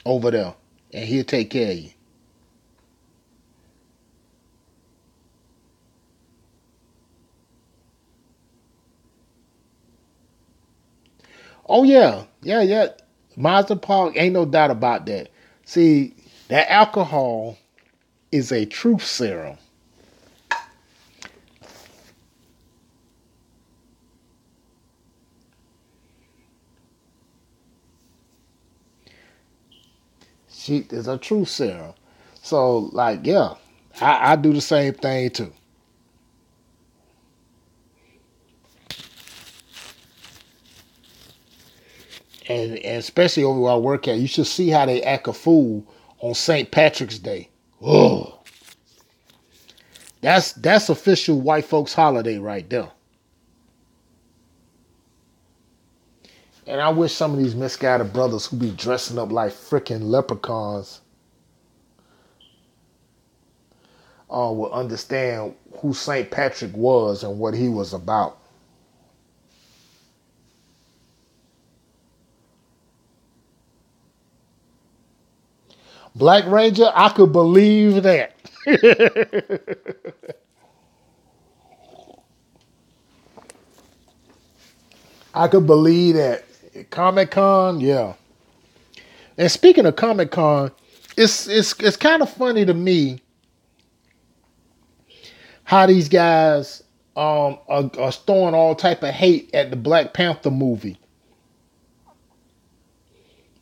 over there, and he'll take care of you. Oh yeah, yeah, yeah. Mazda Park, ain't no doubt about that. See, that alcohol is a truth serum. She is a truth serum. So like, yeah, I do the same thing too. And especially over where I work at, you should see how they act a fool on St. Patrick's Day. Oh, that's official white folks holiday right there. And I wish some of these misguided brothers who be dressing up like freaking leprechauns would understand who St. Patrick was and what he was about. Black Ranger, I could believe that. I could believe that. Comic Con, yeah. And speaking of Comic Con, it's kind of funny to me how these guys are throwing all type of hate at the Black Panther movie.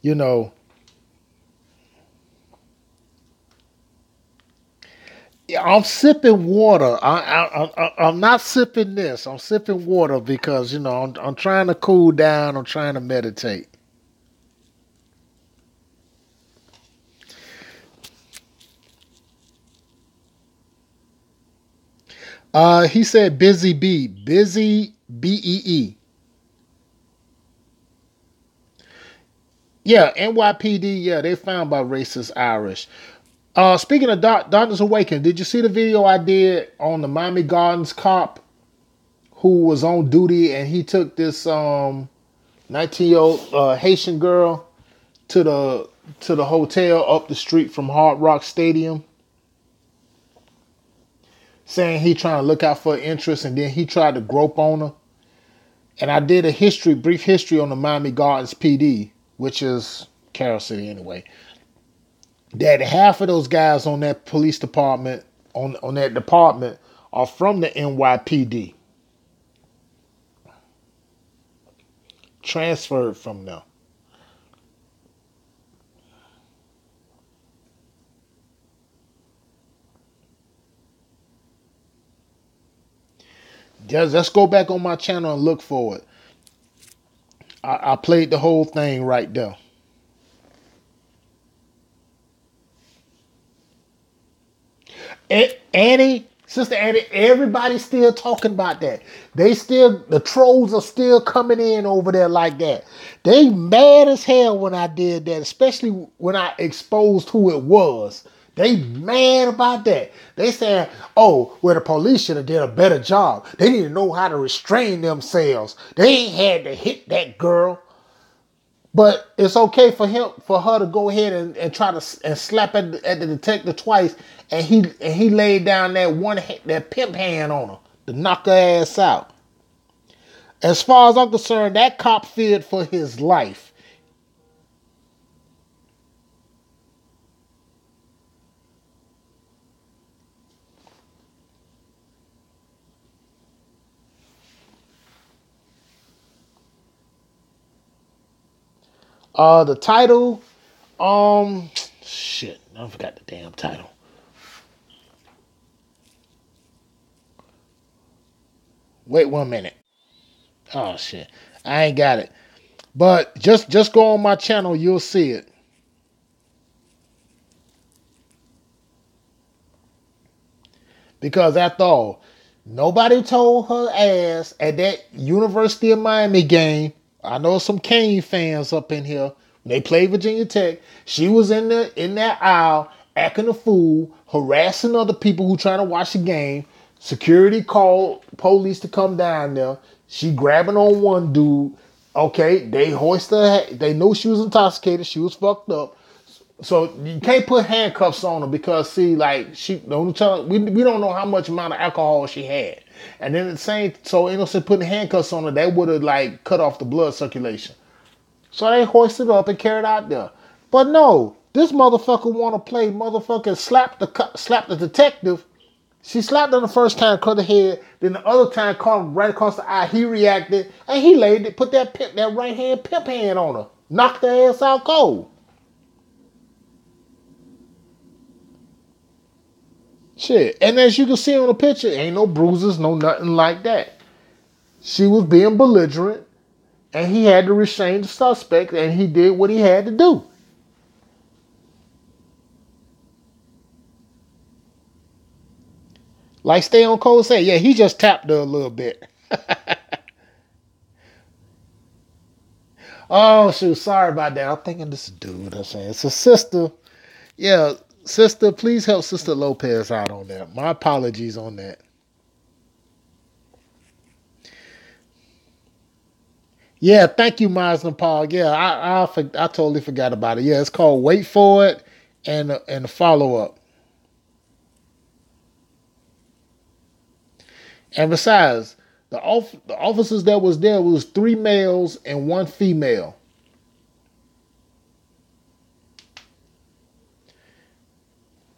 You know, I'm sipping water. I'm not sipping this. I'm sipping water because I'm trying to cool down. I'm trying to meditate. He said busy bee, busy BEE. Yeah, NYPD. Yeah, they found by racist Irish. Speaking of Doctors Awaken, did you see the video I did on the Miami Gardens cop who was on duty and he took this 19-year-old Haitian girl to the hotel up the street from Hard Rock Stadium, saying he trying to look out for interest, and then he tried to grope on her. And I did a brief history on the Miami Gardens PD, which is Carroll City anyway. That half of those guys on that police department, on that department, are from the NYPD. Transferred from them. Just let's go back on my channel and look for it. I played the whole thing right there. Annie, Sister Annie, everybody's still talking about that. The trolls are still coming in over there like that. They mad as hell when I did that, especially when I exposed who it was. They mad about that. They saying, oh, well, the police should have did a better job. They need to know how to restrain themselves. They ain't had to hit that girl. But it's okay for her to go ahead and try to and slap at the detective twice, and he laid down that pimp hand on her to knock her ass out. As far as I'm concerned, that cop feared for his life. The title, shit, I forgot the damn title. Wait 1 minute. Oh shit, I ain't got it. But just go on my channel, you'll see it. Because after all, nobody told her ass at that University of Miami game. I know some Kane fans up in here. They played Virginia Tech. She was in that aisle acting a fool, harassing other people who trying to watch the game. Security called police to come down there. She grabbing on one dude. Okay, they hoist her. They know she was intoxicated. She was fucked up. So you can't put handcuffs on her because see, like we don't know how much amount of alcohol she had, and then so innocent putting handcuffs on her, that would have like cut off the blood circulation. So they hoisted her up and carried out there. But no, this motherfucker want to play motherfucker slap the detective. She slapped her the first time, cut her head. Then the other time, caught right across the eye. He reacted and he put that right hand pimp hand on her, knocked her ass out cold. Shit. And as you can see on the picture, ain't no bruises, no nothing like that. She was being belligerent, and he had to restrain the suspect, and he did what he had to do. Like Stay on Cold said, yeah, he just tapped her a little bit. Oh, shoot, sorry about that. I'm thinking this dude. I'm saying it's a sister. Yeah, sister, please help Sister Lopez out on that. My apologies on that. Yeah, thank you, Maslin Paul. Yeah, I totally forgot about it. Yeah, it's called Wait For It and the follow up. And besides, the officers that was there was three males and one female.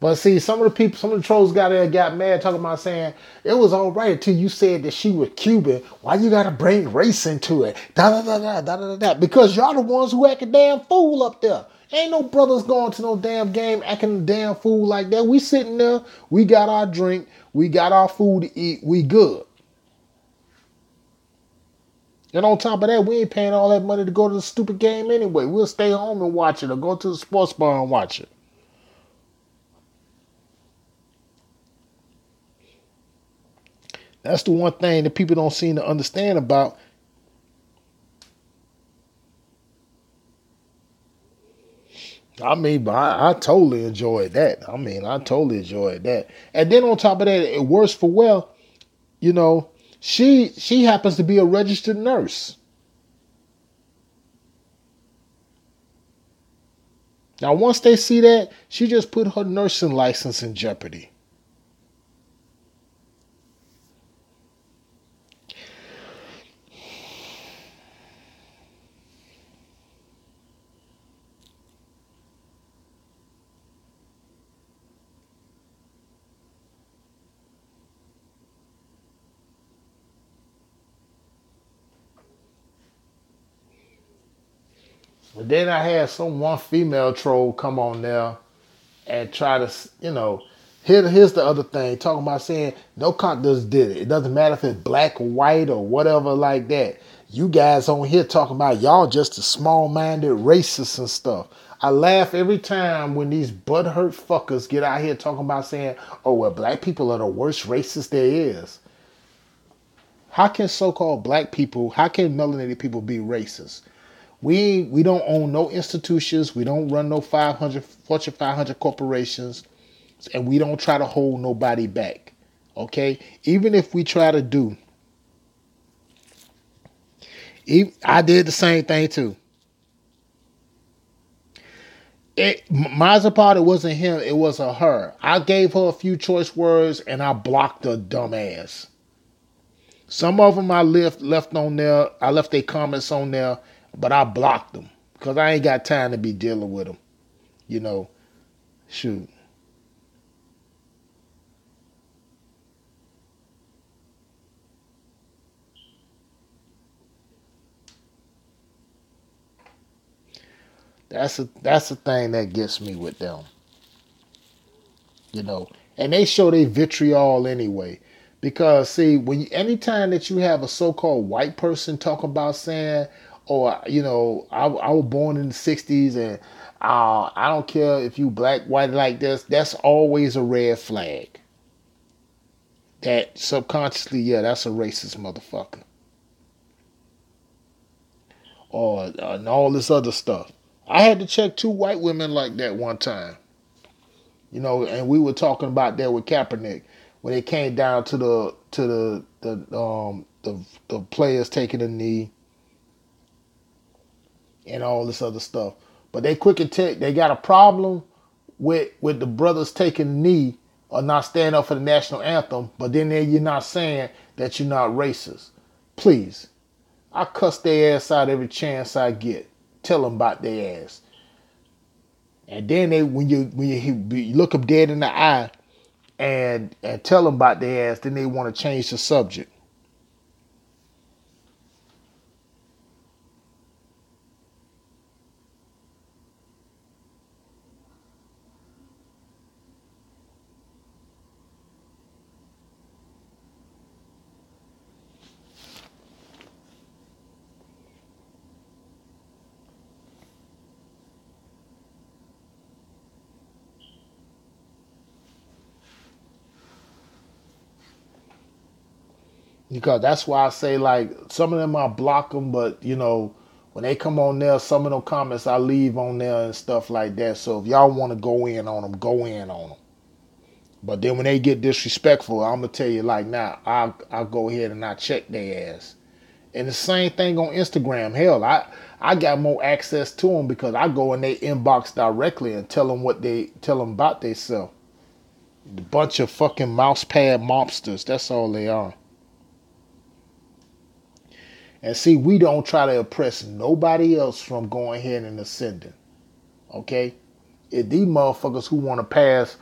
But see, some of the people, some of the trolls got there, got mad, talking about saying it was all right until you said that she was Cuban. Why you gotta bring race into it? Da da da da da da da. Because y'all the ones who act a damn fool up there. Ain't no brothers going to no damn game acting a damn fool like that. We sitting there, we got our drink, we got our food to eat, we good. And on top of that, we ain't paying all that money to go to the stupid game anyway. We'll stay home and watch it or go to the sports bar and watch it. That's the one thing that people don't seem to understand about. I mean, but I totally enjoyed that. I mean, I totally enjoyed that. And then on top of that, it worse for well, you know, she happens to be a registered nurse. Now, once they see that, she just put her nursing license in jeopardy. But then I had some one female troll come on there and try to, here's the other thing, talking about saying no cop just did it. It doesn't matter if it's black or white or whatever like that. You guys on here talking about y'all just a small-minded racists and stuff. I laugh every time when these butthurt fuckers get out here talking about saying, oh, well, black people are the worst racists there is. How can so-called black people, how can melanated people be racist? We don't own no institutions. We don't run no 500 Fortune 500 corporations, and we don't try to hold nobody back. Okay, even if we try to do, I did the same thing too. Mazepad, it wasn't him. It was a her. I gave her a few choice words, and I blocked her dumbass. Some of them I left on there. I left their comments on there, but I blocked them because I ain't got time to be dealing with them. You know, shoot. That's the thing that gets me with them, you know. And they show their vitriol anyway, because see, anytime that you have a so-called white person talk about saying, "Oh, I was born in the '60s and I don't care if you black, white like this," that's always a red flag. That subconsciously, yeah, that's a racist motherfucker, or and all this other stuff. I had to check two white women like that one time. And we were talking about that with Kaepernick when it came down to the players taking a knee and all this other stuff. But they quick and take they got a problem with the brothers taking a knee or not standing up for the national anthem. But then you're not saying that you're not racist. Please, I cuss their ass out every chance I get. Tell them about their ass. And then when you look them dead in the eye and tell them about their ass, then they want to change the subject. Because that's why I say, like, some of them I block them, but when they come on there, some of them comments I leave on there and stuff like that. So if y'all want to go in on them, go in on them. But then when they get disrespectful, I'm gonna tell you like, now I'll go ahead and I check their ass. And the same thing on Instagram. Hell, I got more access to them because I go in their inbox directly and tell them about themselves. A bunch of fucking mouse pad mobsters. That's all they are. And see, we don't try to oppress nobody else from going ahead and ascending. Okay? If these motherfuckers who want to pass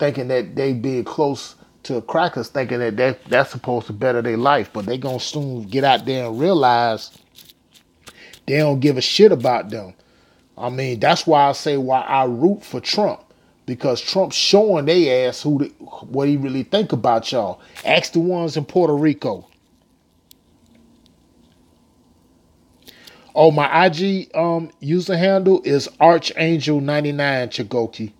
thinking that they being close to crackers, thinking that's supposed to better their life, but they gonna soon get out there and realize they don't give a shit about them. I mean, that's why I say why I root for Trump. Because Trump's showing they ass what he really think about y'all. Ask the ones in Puerto Rico. Oh, my IG user handle is Archangel99 Chigoki.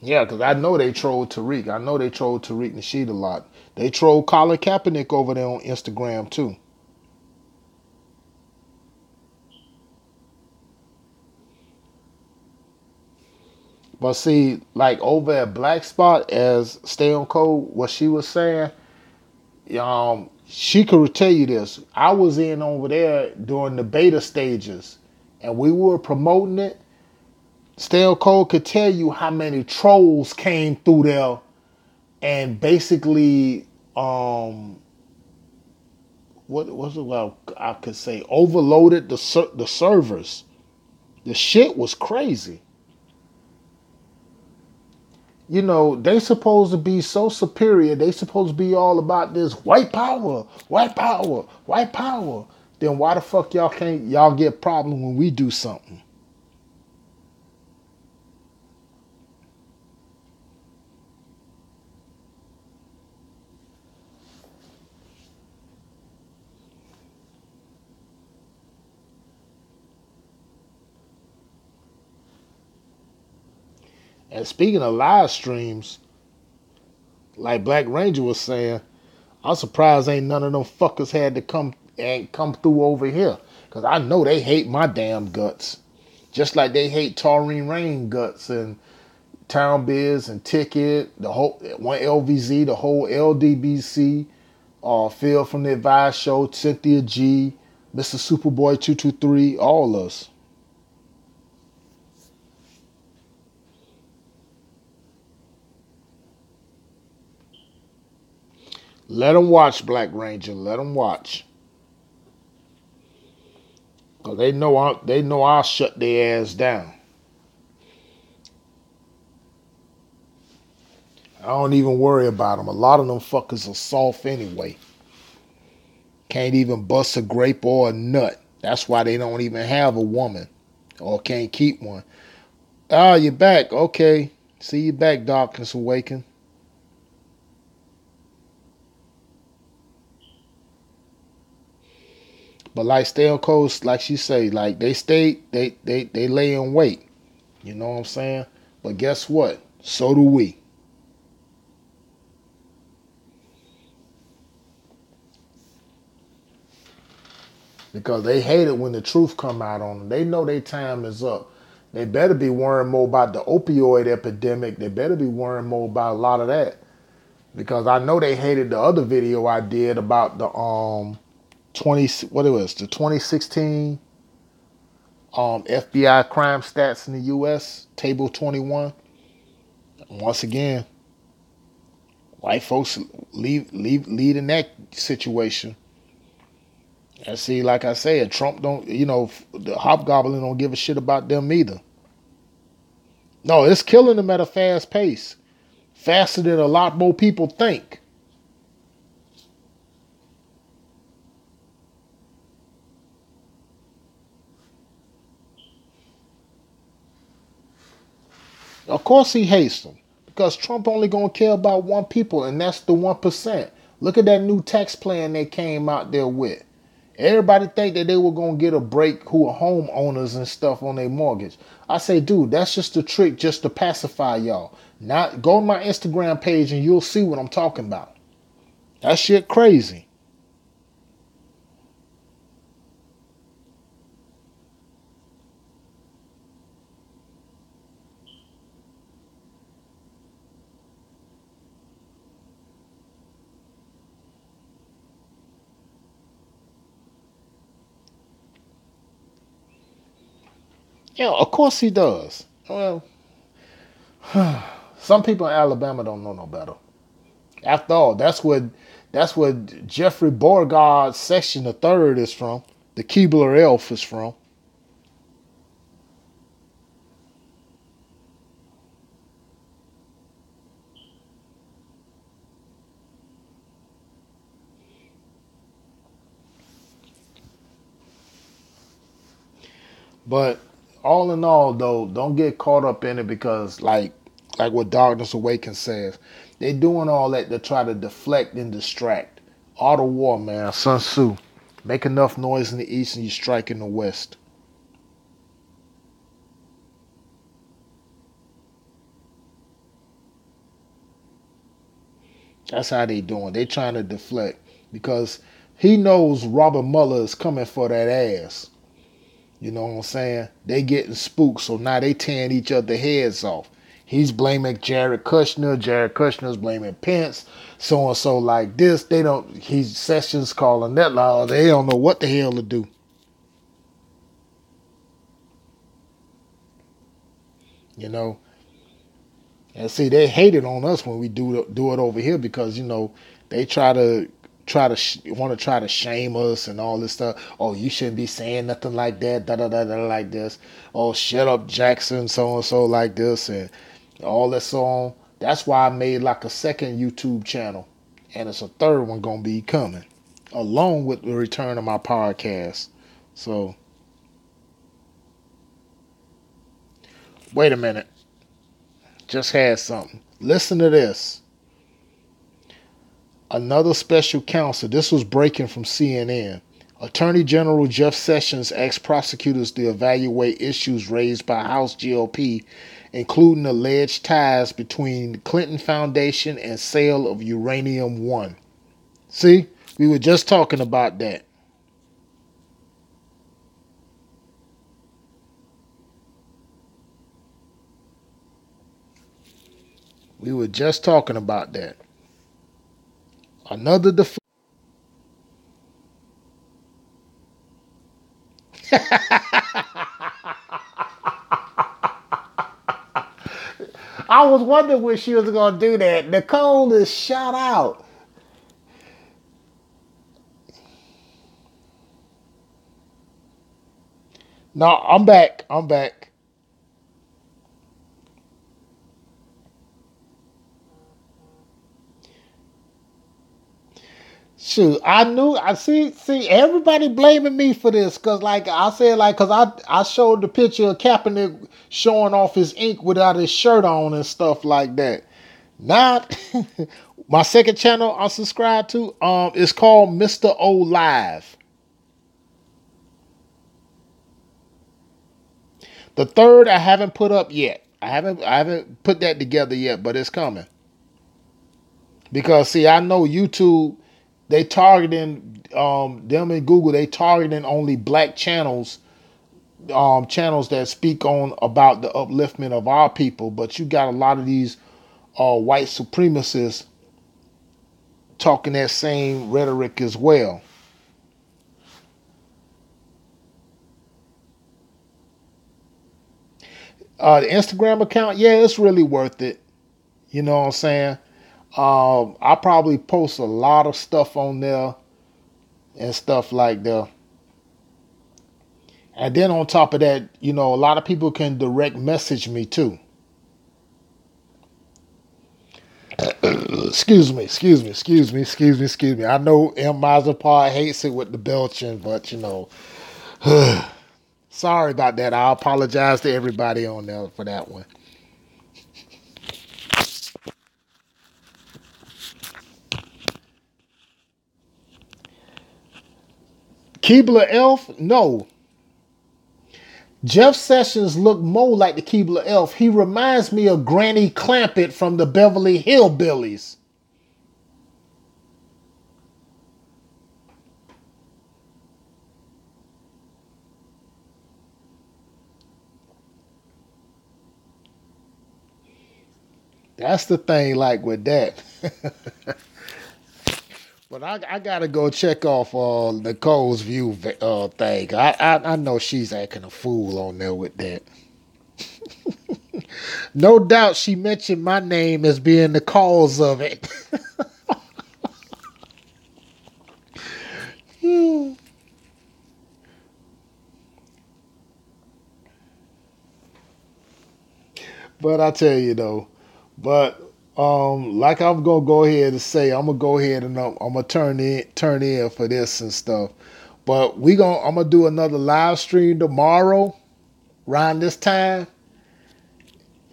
Yeah, because I know they troll Tariq. I know they troll Tariq Nasheed a lot. They troll Colin Kaepernick over there on Instagram too. But see, like over at Black Spot, as Stay on Code, what she was saying, she could tell you this. I was in over there during the beta stages, and we were promoting it. Stay on Code could tell you how many trolls came through there and basically, what was it? Well, I could say overloaded the servers. The shit was crazy. They supposed to be so superior. They supposed to be all about this white power, white power, white power. Then why the fuck y'all get problem when we do something? And speaking of live streams, like Black Ranger was saying, I'm surprised ain't none of them fuckers had to come through over here. Cause I know they hate my damn guts. Just like they hate Taurine Rain guts and Town Biz and Ticket, the whole one LVZ, the whole LDBC, Phil from the Advice Show, Cynthia G, Mr. Superboy 223, all us. Let them watch Black Ranger. Let them watch. Cause they know I'll shut their ass down. I don't even worry about them. A lot of them fuckers are soft anyway. Can't even bust a grape or a nut. That's why they don't even have a woman or can't keep one. Ah, you're back. Okay. See you back, Darkness Awaken. But like stay on coast, like she say, like they lay in wait. You know what I'm saying? But guess what? So do we. Because they hate it when the truth come out on them. They know their time is up. They better be worrying more about the opioid epidemic. They better be worrying more about a lot of that. Because I know they hated the other video I did about the 2016 FBI crime stats in the US, table 21. Once again, white folks lead in that situation. And see, like I said, Trump don't, the hobgoblin don't give a shit about them either. No, it's killing them at a fast pace. Faster than a lot more people think. Of course he hates them. Because Trump only gonna care about one people, and that's the 1%. Look at that new tax plan they came out there with. Everybody think that they were gonna get a break who are homeowners and stuff on their mortgage. I say, dude, that's just a trick just to pacify y'all. Not go on my Instagram page and you'll see what I'm talking about. That shit crazy. Yeah, of course he does. Well, some people in Alabama don't know no better. After all, that's what Jeffrey Beauregard's section the third is from. The Keebler Elf is from. But all in all, though, don't get caught up in it because, like what Darkness Awakens says, they doing all that to try to deflect and distract. Art of war, man. Sun Tzu. Make enough noise in the east and you strike in the west. That's how they doing. They trying to deflect because he knows Robert Mueller is coming for that ass. You know what I'm saying? They getting spooked, so now they tearing each other heads off. He's blaming Jared Kushner. Jared Kushner's blaming Pence. So and so like this. They don't. He's Sessions calling that law. They don't know what the hell to do. You know. And see, they hate it on us when we do it over here because they want to try to shame us and all this stuff. Oh, you shouldn't be saying nothing like that. Da da da da like this. Oh, shut up, Jackson. So and so like this and all that so on. That's why I made like a second YouTube channel, and it's a third one gonna be coming, along with the return of my podcast. So wait a minute, just had something. Listen to this. Another special counsel. This was breaking from CNN. Attorney General Jeff Sessions asked prosecutors to evaluate issues raised by House GOP, including alleged ties between the Clinton Foundation and sale of Uranium One. See, we were just talking about that. We were just talking about that. Another def- I was wondering when she was gonna do that. Nicole is shot out. No, I'm back. I'm back. Shoot, I knew. I see. Everybody blaming me for this because, like I said, because I showed the picture of Kaepernick showing off his ink without his shirt on and stuff like that. Not my second channel I subscribe to. It's called Mr. O Live. The third I haven't put up yet. I haven't put that together yet, but it's coming. Because see, I know YouTube they targeting them in Google. They targeting only black channels, channels that speak on about the upliftment of our people. But you got a lot of these white supremacists talking that same rhetoric as well. The Instagram account, yeah, it's really worth it. You know what I'm saying? I probably post a lot of stuff on there and stuff like that. And then on top of that, a lot of people can direct message me too. Excuse me. I know M. Mazepar hates it with the belching, but sorry about that. I apologize to everybody on there for that one. Keebler Elf? No. Jeff Sessions looked more like the Keebler Elf. He reminds me of Granny Clampett from the Beverly Hillbillies. That's the thing, like with that. But I gotta go check off Nicole's view thing. I know she's acting a fool on there with that. No doubt she mentioned my name as being the cause of it. But I tell you though, but like I'm gonna go ahead and say, I'm gonna go ahead and I'm gonna turn in for this and stuff. But I'm gonna do another live stream tomorrow around this time,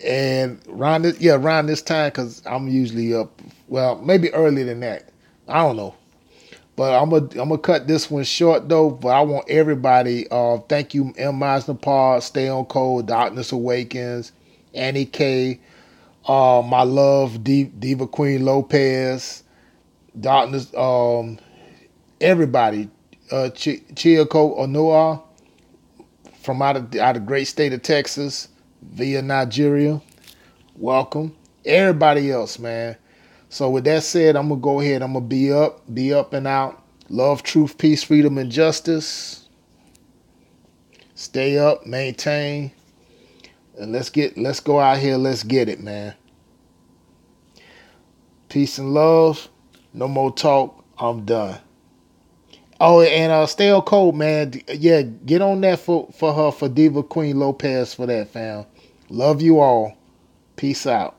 and around this time because I'm usually up. Well, maybe earlier than that. I don't know. But I'm gonna cut this one short though. But I want everybody. Thank you, M. Meisner Pod, Stay on Code, Darkness Awakens, Annie K. My love, Diva Queen Lopez, Darkness. Everybody. Chiako Onoa from out of great state of Texas via Nigeria. Welcome. Everybody else, man. So with that said, I'm gonna go ahead. I'm gonna be up and out. Love, truth, peace, freedom, and justice. Stay up, maintain, and let's go out here. Let's get it, man. Peace and love. No more talk. I'm done. Oh, and stay on code, man. Yeah, get on that for her, for Diva Queen Lopez for that, fam. Love you all. Peace out.